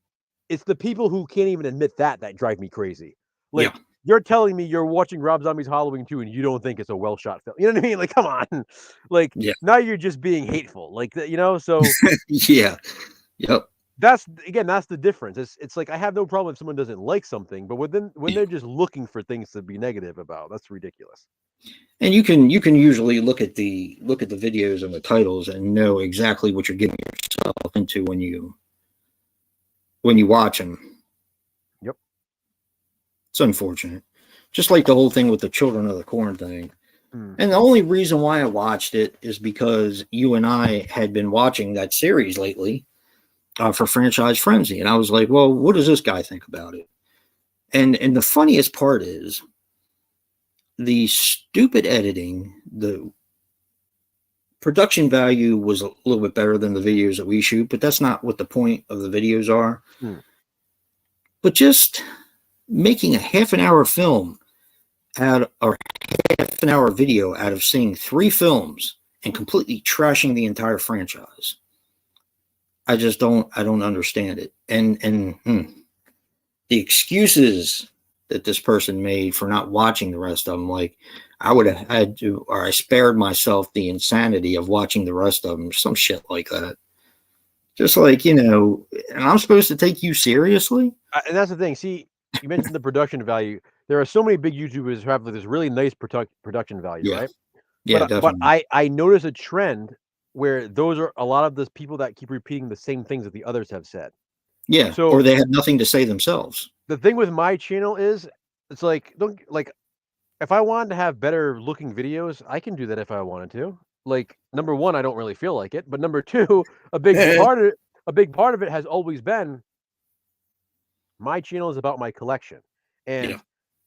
it's the people who can't even admit that drive me crazy. Like you're telling me you're watching Rob Zombie's Halloween 2 and you don't think it's a well shot film. You know what I mean? Like, come on. Like now you're just being hateful. Like so yeah. Yep. that's the difference. It's like I have no problem if someone doesn't like something, but when they're just looking for things to be negative about, that's ridiculous. And you can usually look at the videos and the titles and know exactly what you're getting yourself into when you watch them. Yep. It's unfortunate. Just like the whole thing with the Children of the Corn thing. And the only reason why I watched it is because you and I had been watching that series lately for Franchise Frenzy. And I was like, well, what does this guy think about it? And the funniest part is the stupid editing, the production value was a little bit better than the videos that we shoot, but that's not what the point of the videos are. But just making a half an hour film or half an hour video out of seeing 3 films and completely trashing the entire franchise. I don't understand it. And the excuses that this person made for not watching the rest of them, like I would have had to, or I spared myself the insanity of watching the rest of them, some shit like that. Just like, and I'm supposed to take you seriously? And that's the thing. See, you mentioned the production value. There are so many big YouTubers who have this really nice production value, right? Yeah, but definitely. I notice a trend where those are a lot of the people that keep repeating the same things that the others have said. Yeah, So, or they have nothing to say themselves. The thing with my channel is, it's like, if I wanted to have better looking videos, I can do that if I wanted to. Like, number one, I don't really feel like it, but number two, a big part of it has always been my channel is about my collection. And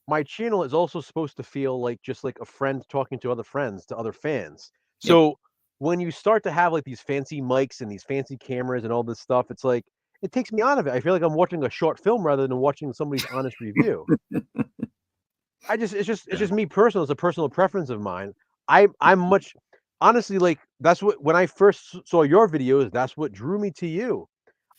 my channel is also supposed to feel like just like a friend talking to other friends, to other fans. Yep. So when you start to have like these fancy mics and these fancy cameras and all this stuff, it's like it takes me out of it. I feel like I'm watching a short film rather than watching somebody's honest review. It's just me personal. It's a personal preference of mine. I'm much honestly like that's what when I first saw your videos, that's what drew me to you.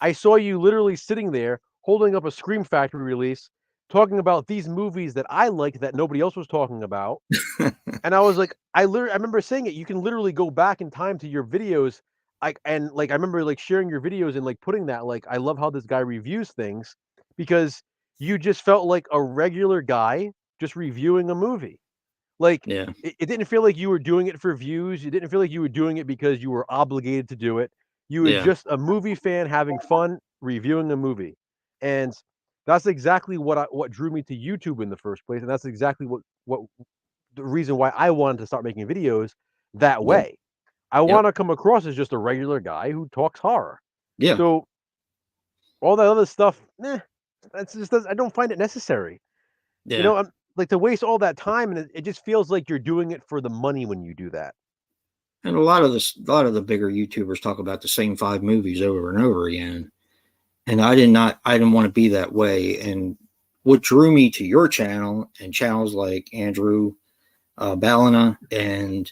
I saw you literally sitting there holding up a Scream Factory release, talking about these movies that I liked that nobody else was talking about. And I was like, I remember saying it. You can literally go back in time to your videos. I remember like sharing your videos and like putting that like I love how this guy reviews things because you just felt like a regular guy just reviewing a movie. Like Yeah. it didn't feel like you were doing it for views. You didn't feel like you were doing it because you were obligated to do it. You were Yeah. just a movie fan having fun reviewing a movie. And that's exactly what drew me to YouTube in the first place. And that's exactly what the reason why I wanted to start making videos that Yep. way. I want to come across as just a regular guy who talks horror. Yeah. So all that other stuff, that's just I don't find it necessary. Yeah. You know, I'm like to waste all that time, and it just feels like you're doing it for the money when you do that. And a lot of the bigger YouTubers talk about the same 5 movies over and over again. And I didn't want to be that way. And what drew me to your channel and channels like Andrew Ballina and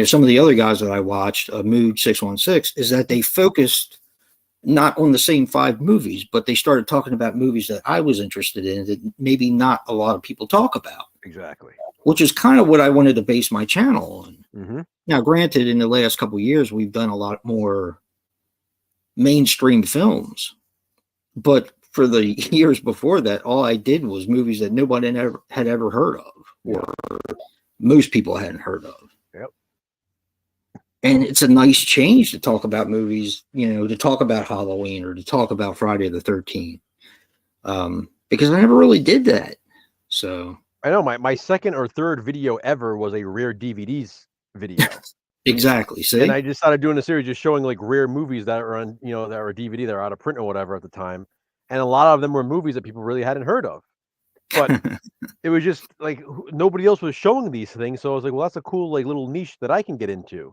some of the other guys that I watched, Mood 616, is that they focused not on the same 5 movies, but they started talking about movies that I was interested in that maybe not a lot of people talk about. Exactly. Which is kind of what I wanted to base my channel on. Mm-hmm. Now, granted, in the last couple of years, we've done a lot more mainstream films, but for the years before that, all I did was movies that nobody had ever heard of, or most people hadn't heard of. Yep. And it's a nice change to talk about movies, to talk about Halloween or to talk about Friday the 13th, because I never really did that. So I know my second or third video ever was a rare DVDs video. Exactly. See? And I just started doing a series just showing like rare movies that are on, that were DVD, that are out of print or whatever at the time. And a lot of them were movies that people really hadn't heard of. But it was just like nobody else was showing these things. So I was like, well, that's a cool like little niche that I can get into.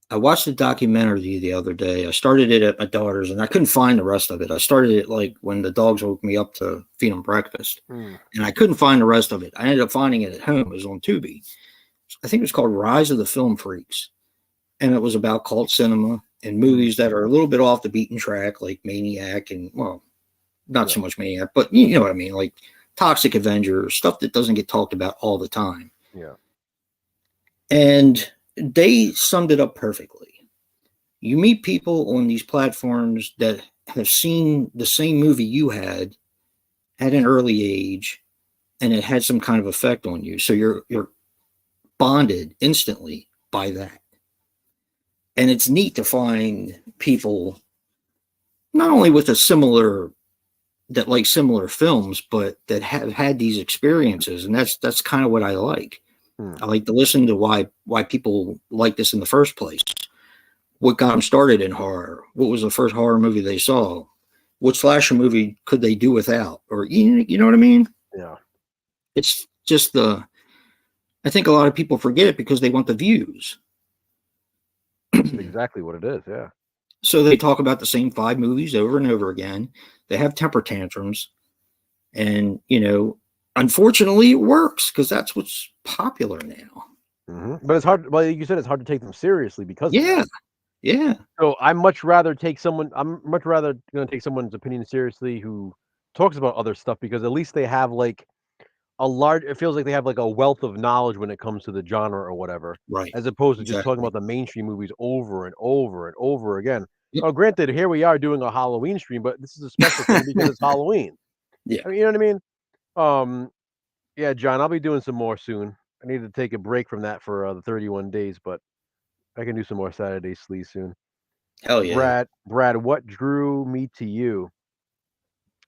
I watched a documentary the other day. I started it at my daughter's and I couldn't find the rest of it. I started it like when the dogs woke me up to feed them breakfast. And I couldn't find the rest of it. I ended up finding it at home. It was on Tubi. I think it was called Rise of the Film Freaks. And it was about cult cinema and movies that are a little bit off the beaten track, like Maniac and, well, not so much Maniac, but you know what I mean, like Toxic Avenger, stuff that doesn't get talked about all the time. Yeah. And they summed it up perfectly. You meet people on these platforms that have seen the same movie you had at an early age, and it had some kind of effect on you. So you're bonded instantly by that. And it's neat to find people not only with similar films, but that have had these experiences. And that's kind of what I like. I like to listen to why people like this in the first place. What got them started in horror? What was the first horror movie they saw? What slasher movie could they do without? Or you know what I mean? Yeah. It's just I think a lot of people forget it because they want the views. That's exactly what it is. Yeah. So they talk about the same 5 movies over and over again. They have temper tantrums, and unfortunately, it works because that's what's popular now. Mm-hmm. But it's hard. Well, you said it's hard to take them seriously because yeah. So I'm much rather going to take someone's opinion seriously who talks about other stuff, because at least they have like it feels like they have like a wealth of knowledge when it comes to the genre or whatever, Right. as opposed to just talking about the mainstream movies over and over and over again. Yep. Now, granted, here we are doing a Halloween stream, but this is a special thing because it's Halloween. Yeah. I mean, you know what I mean? Yeah, John, I'll be doing some more soon. I need to take a break from that for the 31 days, but I can do some more Saturday sleaze soon. Hell yeah. Brad, what drew me to you?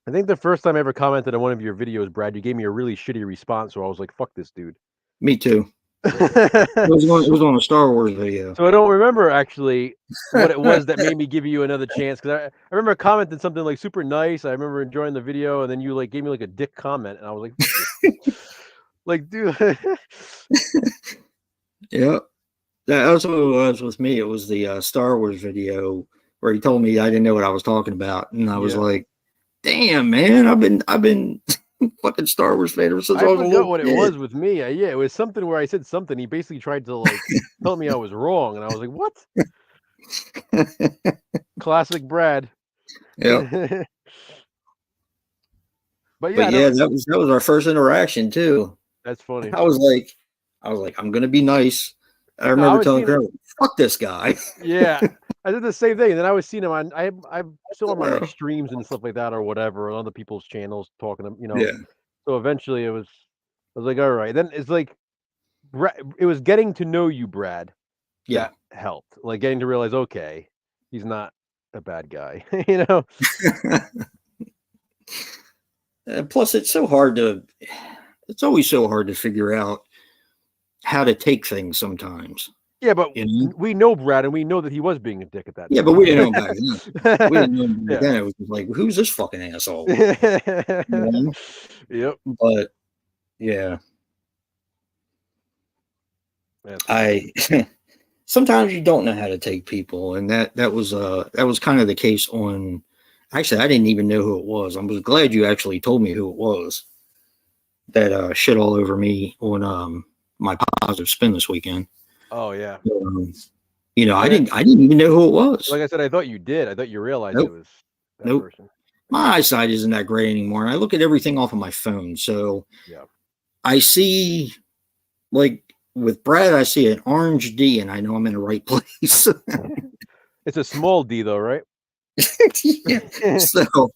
I think the first time I ever commented on one of your videos, Brad, you gave me a really shitty response, so I was like, fuck this dude. Me too. It was on a Star Wars video. So I don't remember actually what it was that made me give you another chance, because I remember commenting something like super nice. I remember enjoying the video, and then you like gave me like a dick comment, and I was like, like, dude. Yeah, that's what it was with me. It was the Star Wars video where he told me I didn't know what I was talking about, and I was like, "Damn, man, I've been fucking Star Wars fan ever since I was a forgot little what kid." it was with me. Yeah, it was something where I said something. He basically tried to like tell me I was wrong, and I was like, "What?" Classic Brad. Yeah, But but yeah, yeah, no, that was our first interaction too. that's funny. I was like, I'm gonna be nice. I No, I remember was telling seeing it. Carol, "Fuck this guy." Yeah, I did the same thing. And then I was seeing him on. I'm still on my like Yeah, streams and stuff like that or whatever on other people's channels talking to yeah, So eventually I was like, all right. Then it's like it was getting to know you, Brad. yeah. That helped. Like getting to realize, okay, he's not a bad guy. You know. Plus, it's always so hard to figure out how to take things sometimes. Yeah, but You know? we know Brad, and we know that he was being a dick at that Yeah, time. but we didn't know him back then. We didn't know him back Yeah. then. It was just like, who's this fucking asshole? You know? Yep. But yeah, That's I sometimes you don't know how to take people, and that was kind of the case on. Actually, I didn't even know who it was. I was glad you actually told me who it was that shit all over me on my positive spin this weekend. Oh yeah. You know, I didn't even know who it was. Like I said, I thought you did. I thought you realized Nope. it was that Nope. person. My eyesight isn't that great anymore, and I look at everything off of my phone. So Yeah. I see, like with Brad, I see an orange D, and I know I'm in the right place. It's a small D though, right? Yeah. So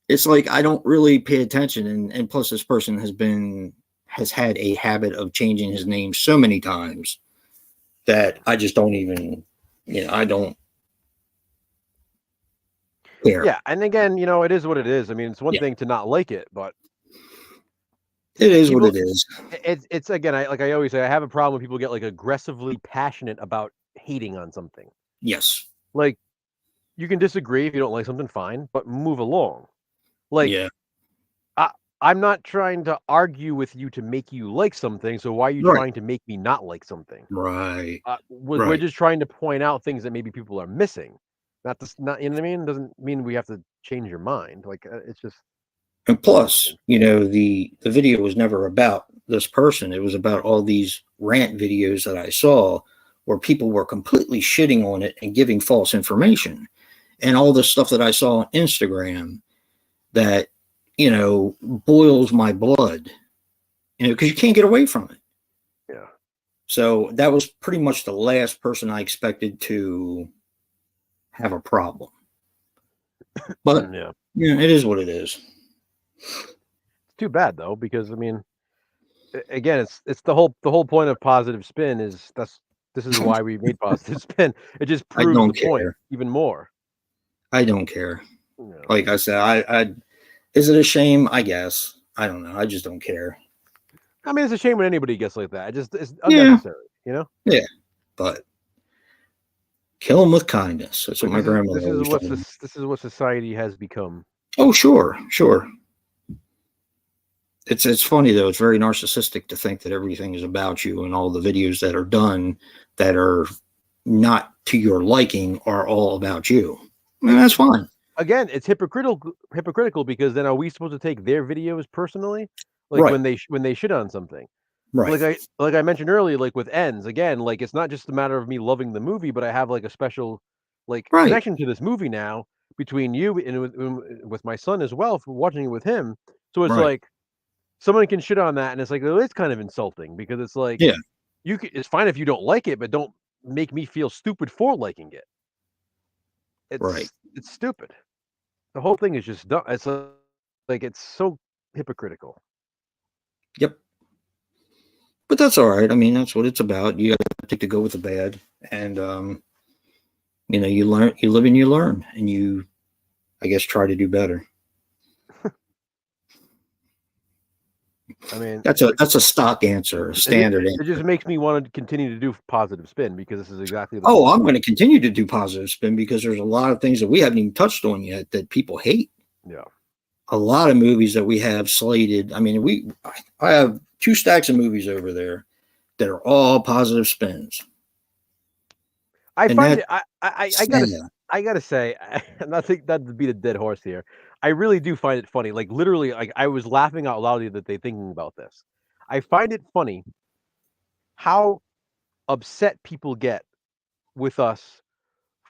it's like I don't really pay attention, and plus this person has had a habit of changing his name so many times that I just don't even, I don't care. Yeah, and again, it is what it is. I mean, it's one Yeah. thing to not like it, but It is what people, it is. it's again, I always say, I have a problem when people get like aggressively passionate about hating on something. Yes. Like, you can disagree if you don't like something, fine, but move along. Like, Yeah. I'm not trying to argue with you to make you like something, so why are you Right. trying to make me not like something? Right. We're Right. just trying to point out things that maybe people are missing. Not, you know what I mean? Doesn't mean we have to change your mind. Like, it's just. And plus, the video was never about this person. It was about all these rant videos that I saw where people were completely shitting on it and giving false information. And all the stuff that I saw on Instagram that, boils my blood, because you can't get away from it. Yeah. So that was pretty much the last person I expected to have a problem. But, Yeah. It is what it is. It's too bad though, because I mean, again, it's the whole point of positive spin is this is why we made positive spin. It just I proves don't the point care. even more. I don't care. Yeah. Like I said, I is it a shame? I guess. I don't know. I just don't care. I mean, it's a shame when anybody gets like that. It's unnecessary, Yeah. But kill them with kindness. That's what my grandmother always told me. This is what society has become. Oh, sure. It's funny though. It's very narcissistic to think that everything is about you, and all the videos that are done that are not to your liking are all about you. And that's fine. Again, it's hypocritical because then are we supposed to take their videos personally? Like Right. when they shit on something. Right. Like I mentioned earlier, like with Ends, again, like it's not just a matter of me loving the movie, but I have like a special Right. connection to this movie now between you and with my son as well for watching it with him. So it's Right. like someone can shit on that, and it's like, well, it's kind of insulting because it's like, Yeah. it's fine if you don't like it, but don't make me feel stupid for liking it. Right. It's stupid. The whole thing is just dumb. It's like it's so hypocritical. Yep. But that's all right. I mean, that's what it's about. You got to take the good with the bad, and you learn, you live and you learn, and you, I guess, try to do better. I mean, That's a stock answer, a standard it answer. just makes me want to continue to do positive spin because this is exactly the Oh, I'm going to continue to do positive spin because there's a lot of things that we haven't even touched on yet that people hate. Yeah. A lot of movies that we have slated. I mean, I have 2 stacks of movies over there that are all positive spins. I find it. Yeah. I gotta say, not to beat a dead horse here. I really do find it funny. Like literally, like I was laughing out loud the other day thinking about this. I find it funny how upset people get with us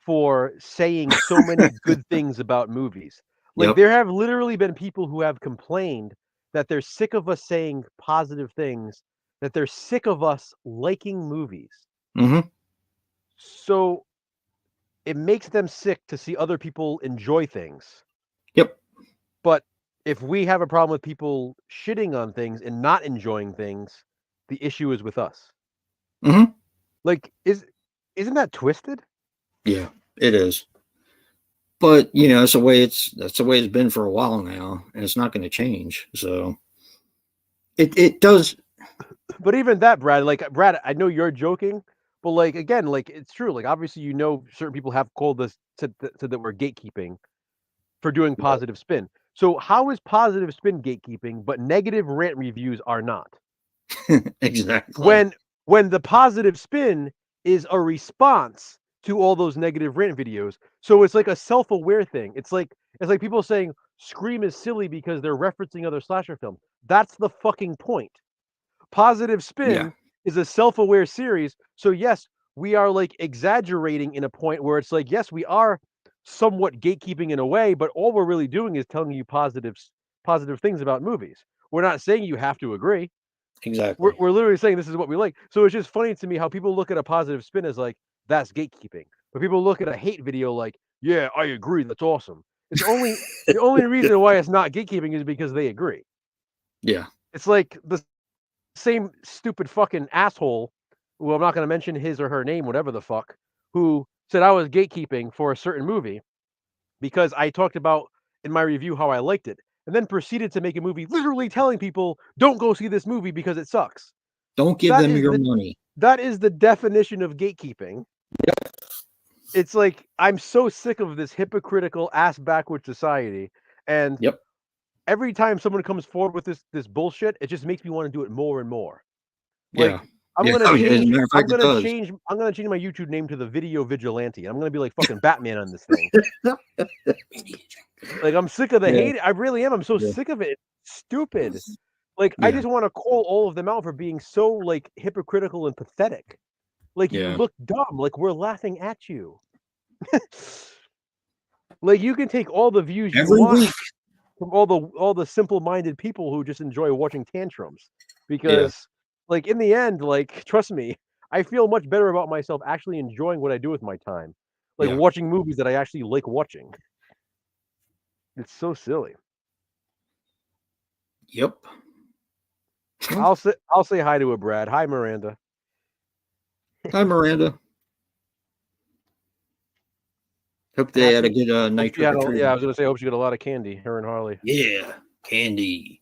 for saying so many good things about movies. Like Yep. there have literally been people who have complained that they're sick of us saying positive things, that they're sick of us liking movies. Mm-hmm. So it makes them sick to see other people enjoy things. Yep. But if we have a problem with people shitting on things and not enjoying things, the issue is with us. Mm-hmm. Like, isn't that twisted? Yeah, it is. But that's the way it's been for a while now, and it's not going to change. So it does. But even that, Brad, Brad, I know you're joking, but like again, like it's true. Like obviously, certain people have called us said that we're gatekeeping for doing positive spin. So how is positive spin gatekeeping, but negative rant reviews are not? Exactly. When the positive spin is a response to all those negative rant videos. So it's like a self-aware thing. It's like people saying Scream is silly because they're referencing other slasher films. That's the fucking point. Positive Yeah. spin is a self-aware series. So yes, we are like exaggerating in a point where it's like, yes, we are somewhat gatekeeping in a way, but all we're really doing is telling you positive things about movies. We're not saying you have to agree. Exactly. We're literally saying this is what we like. So it's just funny to me how people look at a positive spin as like that's gatekeeping, but people look at a hate video like, yeah, I agree, that's awesome. It's only the only reason why it's not gatekeeping is because they agree. Yeah. It's like the same stupid fucking asshole, who I'm not going to mention his or her name, whatever the fuck, who said I was gatekeeping for a certain movie because I talked about in my review how I liked it, and then proceeded to make a movie literally telling people don't go see this movie because it sucks. Don't give them your money. That is the definition of gatekeeping. Yep. It's like I'm so sick of this hypocritical ass backward society, and Yep. every time someone comes forward with this bullshit, it just makes me want to do it more and more. Yeah. Like I'm Yeah. gonna change. As a matter of fact, I'm gonna change my YouTube name to the Video Vigilante. I'm gonna be like fucking Batman on this thing. Like I'm sick of the Yeah. hate. I really am. I'm so Yeah. sick of it. It's stupid. Like I Yeah. just want to call all of them out for being so like hypocritical and pathetic. Like you Yeah. look dumb. Like we're laughing at you. Like you can take all the views you Every want week. from all the simple-minded people who just enjoy watching tantrums, because like in the end, like trust me, I feel much better about myself actually enjoying what I do with my time, like Yeah. watching movies that I actually like watching. It's so silly. Yep. I'll say hi to a Brad. Hi, Miranda. Hi, Miranda. Hope they had a good night trick or treat. Yeah, I was gonna say I hope she got a lot of candy. Her and Harley. Yeah, candy.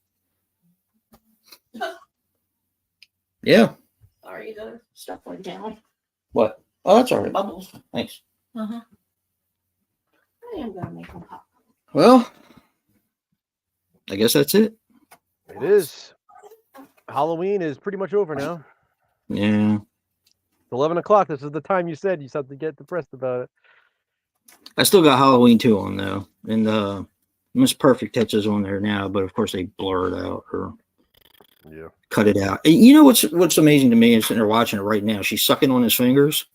Yeah. Sorry, the stuff went down. What? Oh, that's all right. Bubbles. Thanks. I am gonna make them pop. Well, I guess that's it. It is. Halloween is pretty much over now. Yeah. It's 11 o'clock. This is the time you said you started to get depressed about it. I still got Halloween 2 on though, and Miss Perfect touches on there now, but of course they blur it out or cut it out. And you know what's amazing to me is sitting there watching it right now. She's sucking on his fingers.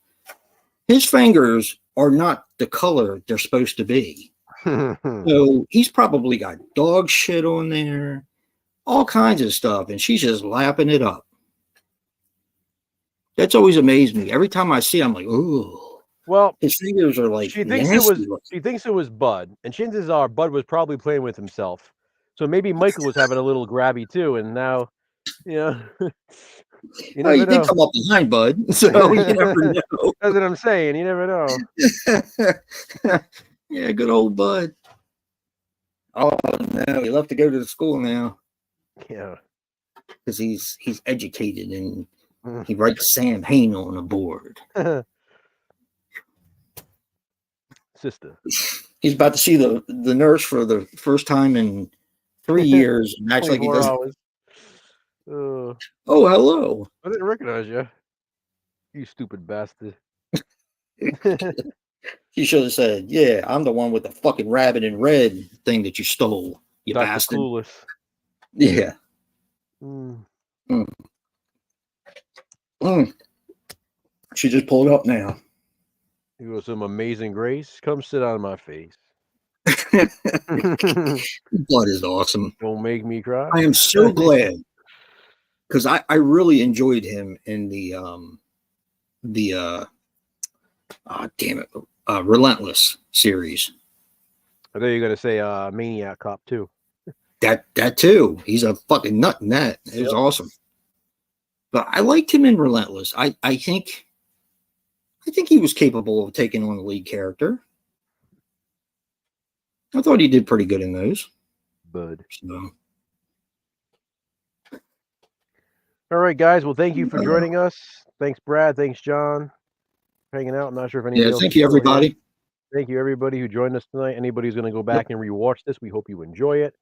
His fingers are not the color they're supposed to be. So he's probably got dog shit on there, all kinds of stuff, and she's just lapping it up. That's always amazed me. Every time I see it, I'm like, ooh. Well, his fingers are like she thinks it was Bud, and chances are Bud was probably playing with himself. So maybe Michael was having a little grabby too, and now, you never know. They come up behind Bud, so you never know. That's what I'm saying. You never know. Yeah, good old Bud. Oh no, he left to go to the school now. Yeah. because he's educated and Mm. he writes Sam Hain on a board. Sister. He's about to see the nurse for the first time in 3 years and acts like he 24 doesn't. hours. Oh, hello. I didn't recognize you. You stupid bastard. He should have said, "Yeah, I'm the one with the fucking rabbit in red thing that you stole, you Dr. bastard." Clueless. Yeah. Mm. She just pulled up now. You got some amazing grace. Come sit on my face. Blood is awesome. Don't make me cry. I am so glad because I really enjoyed him in the Relentless series. I thought you were gonna say Maniac Cop too. That too. He's a fucking nut in that. It was awesome. But I liked him in Relentless. I think he was capable of taking on the lead character. I thought he did pretty good in those. Bud. So. All right, guys. Well, thank you for joining us. Thanks, Brad. Thanks, John, for hanging out. I'm not sure if anybody else. Thank you, everybody. Here. Thank you, everybody who joined us tonight. Anybody who's going to go back and rewatch this, we hope you enjoy it.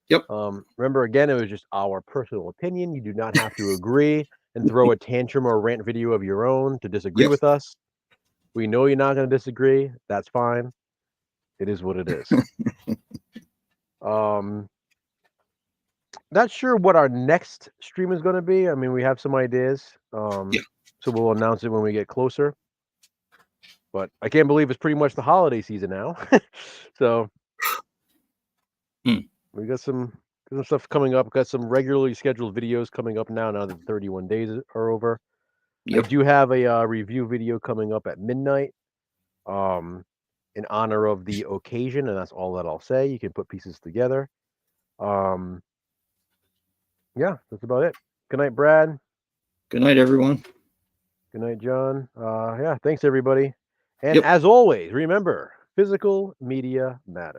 Yep. Remember, again, it was just our personal opinion. You do not have to agree and throw a tantrum or rant video of your own to disagree with us. We know you're not going to disagree. That's fine. It is what it is. Not sure what our next stream is going to be. I mean, we have some ideas. So we'll announce it when we get closer. But I can't believe it's pretty much the holiday season now. So we got some stuff coming up. Got some regularly scheduled videos coming up now that the 31 days are over. I do have a review video coming up at midnight in honor of the occasion, and that's all that I'll say. You can put pieces together. Yeah, that's about it. Good night, Brad. Good night, everyone. Good night, John. Yeah, thanks, everybody. And as always, remember, physical media matters.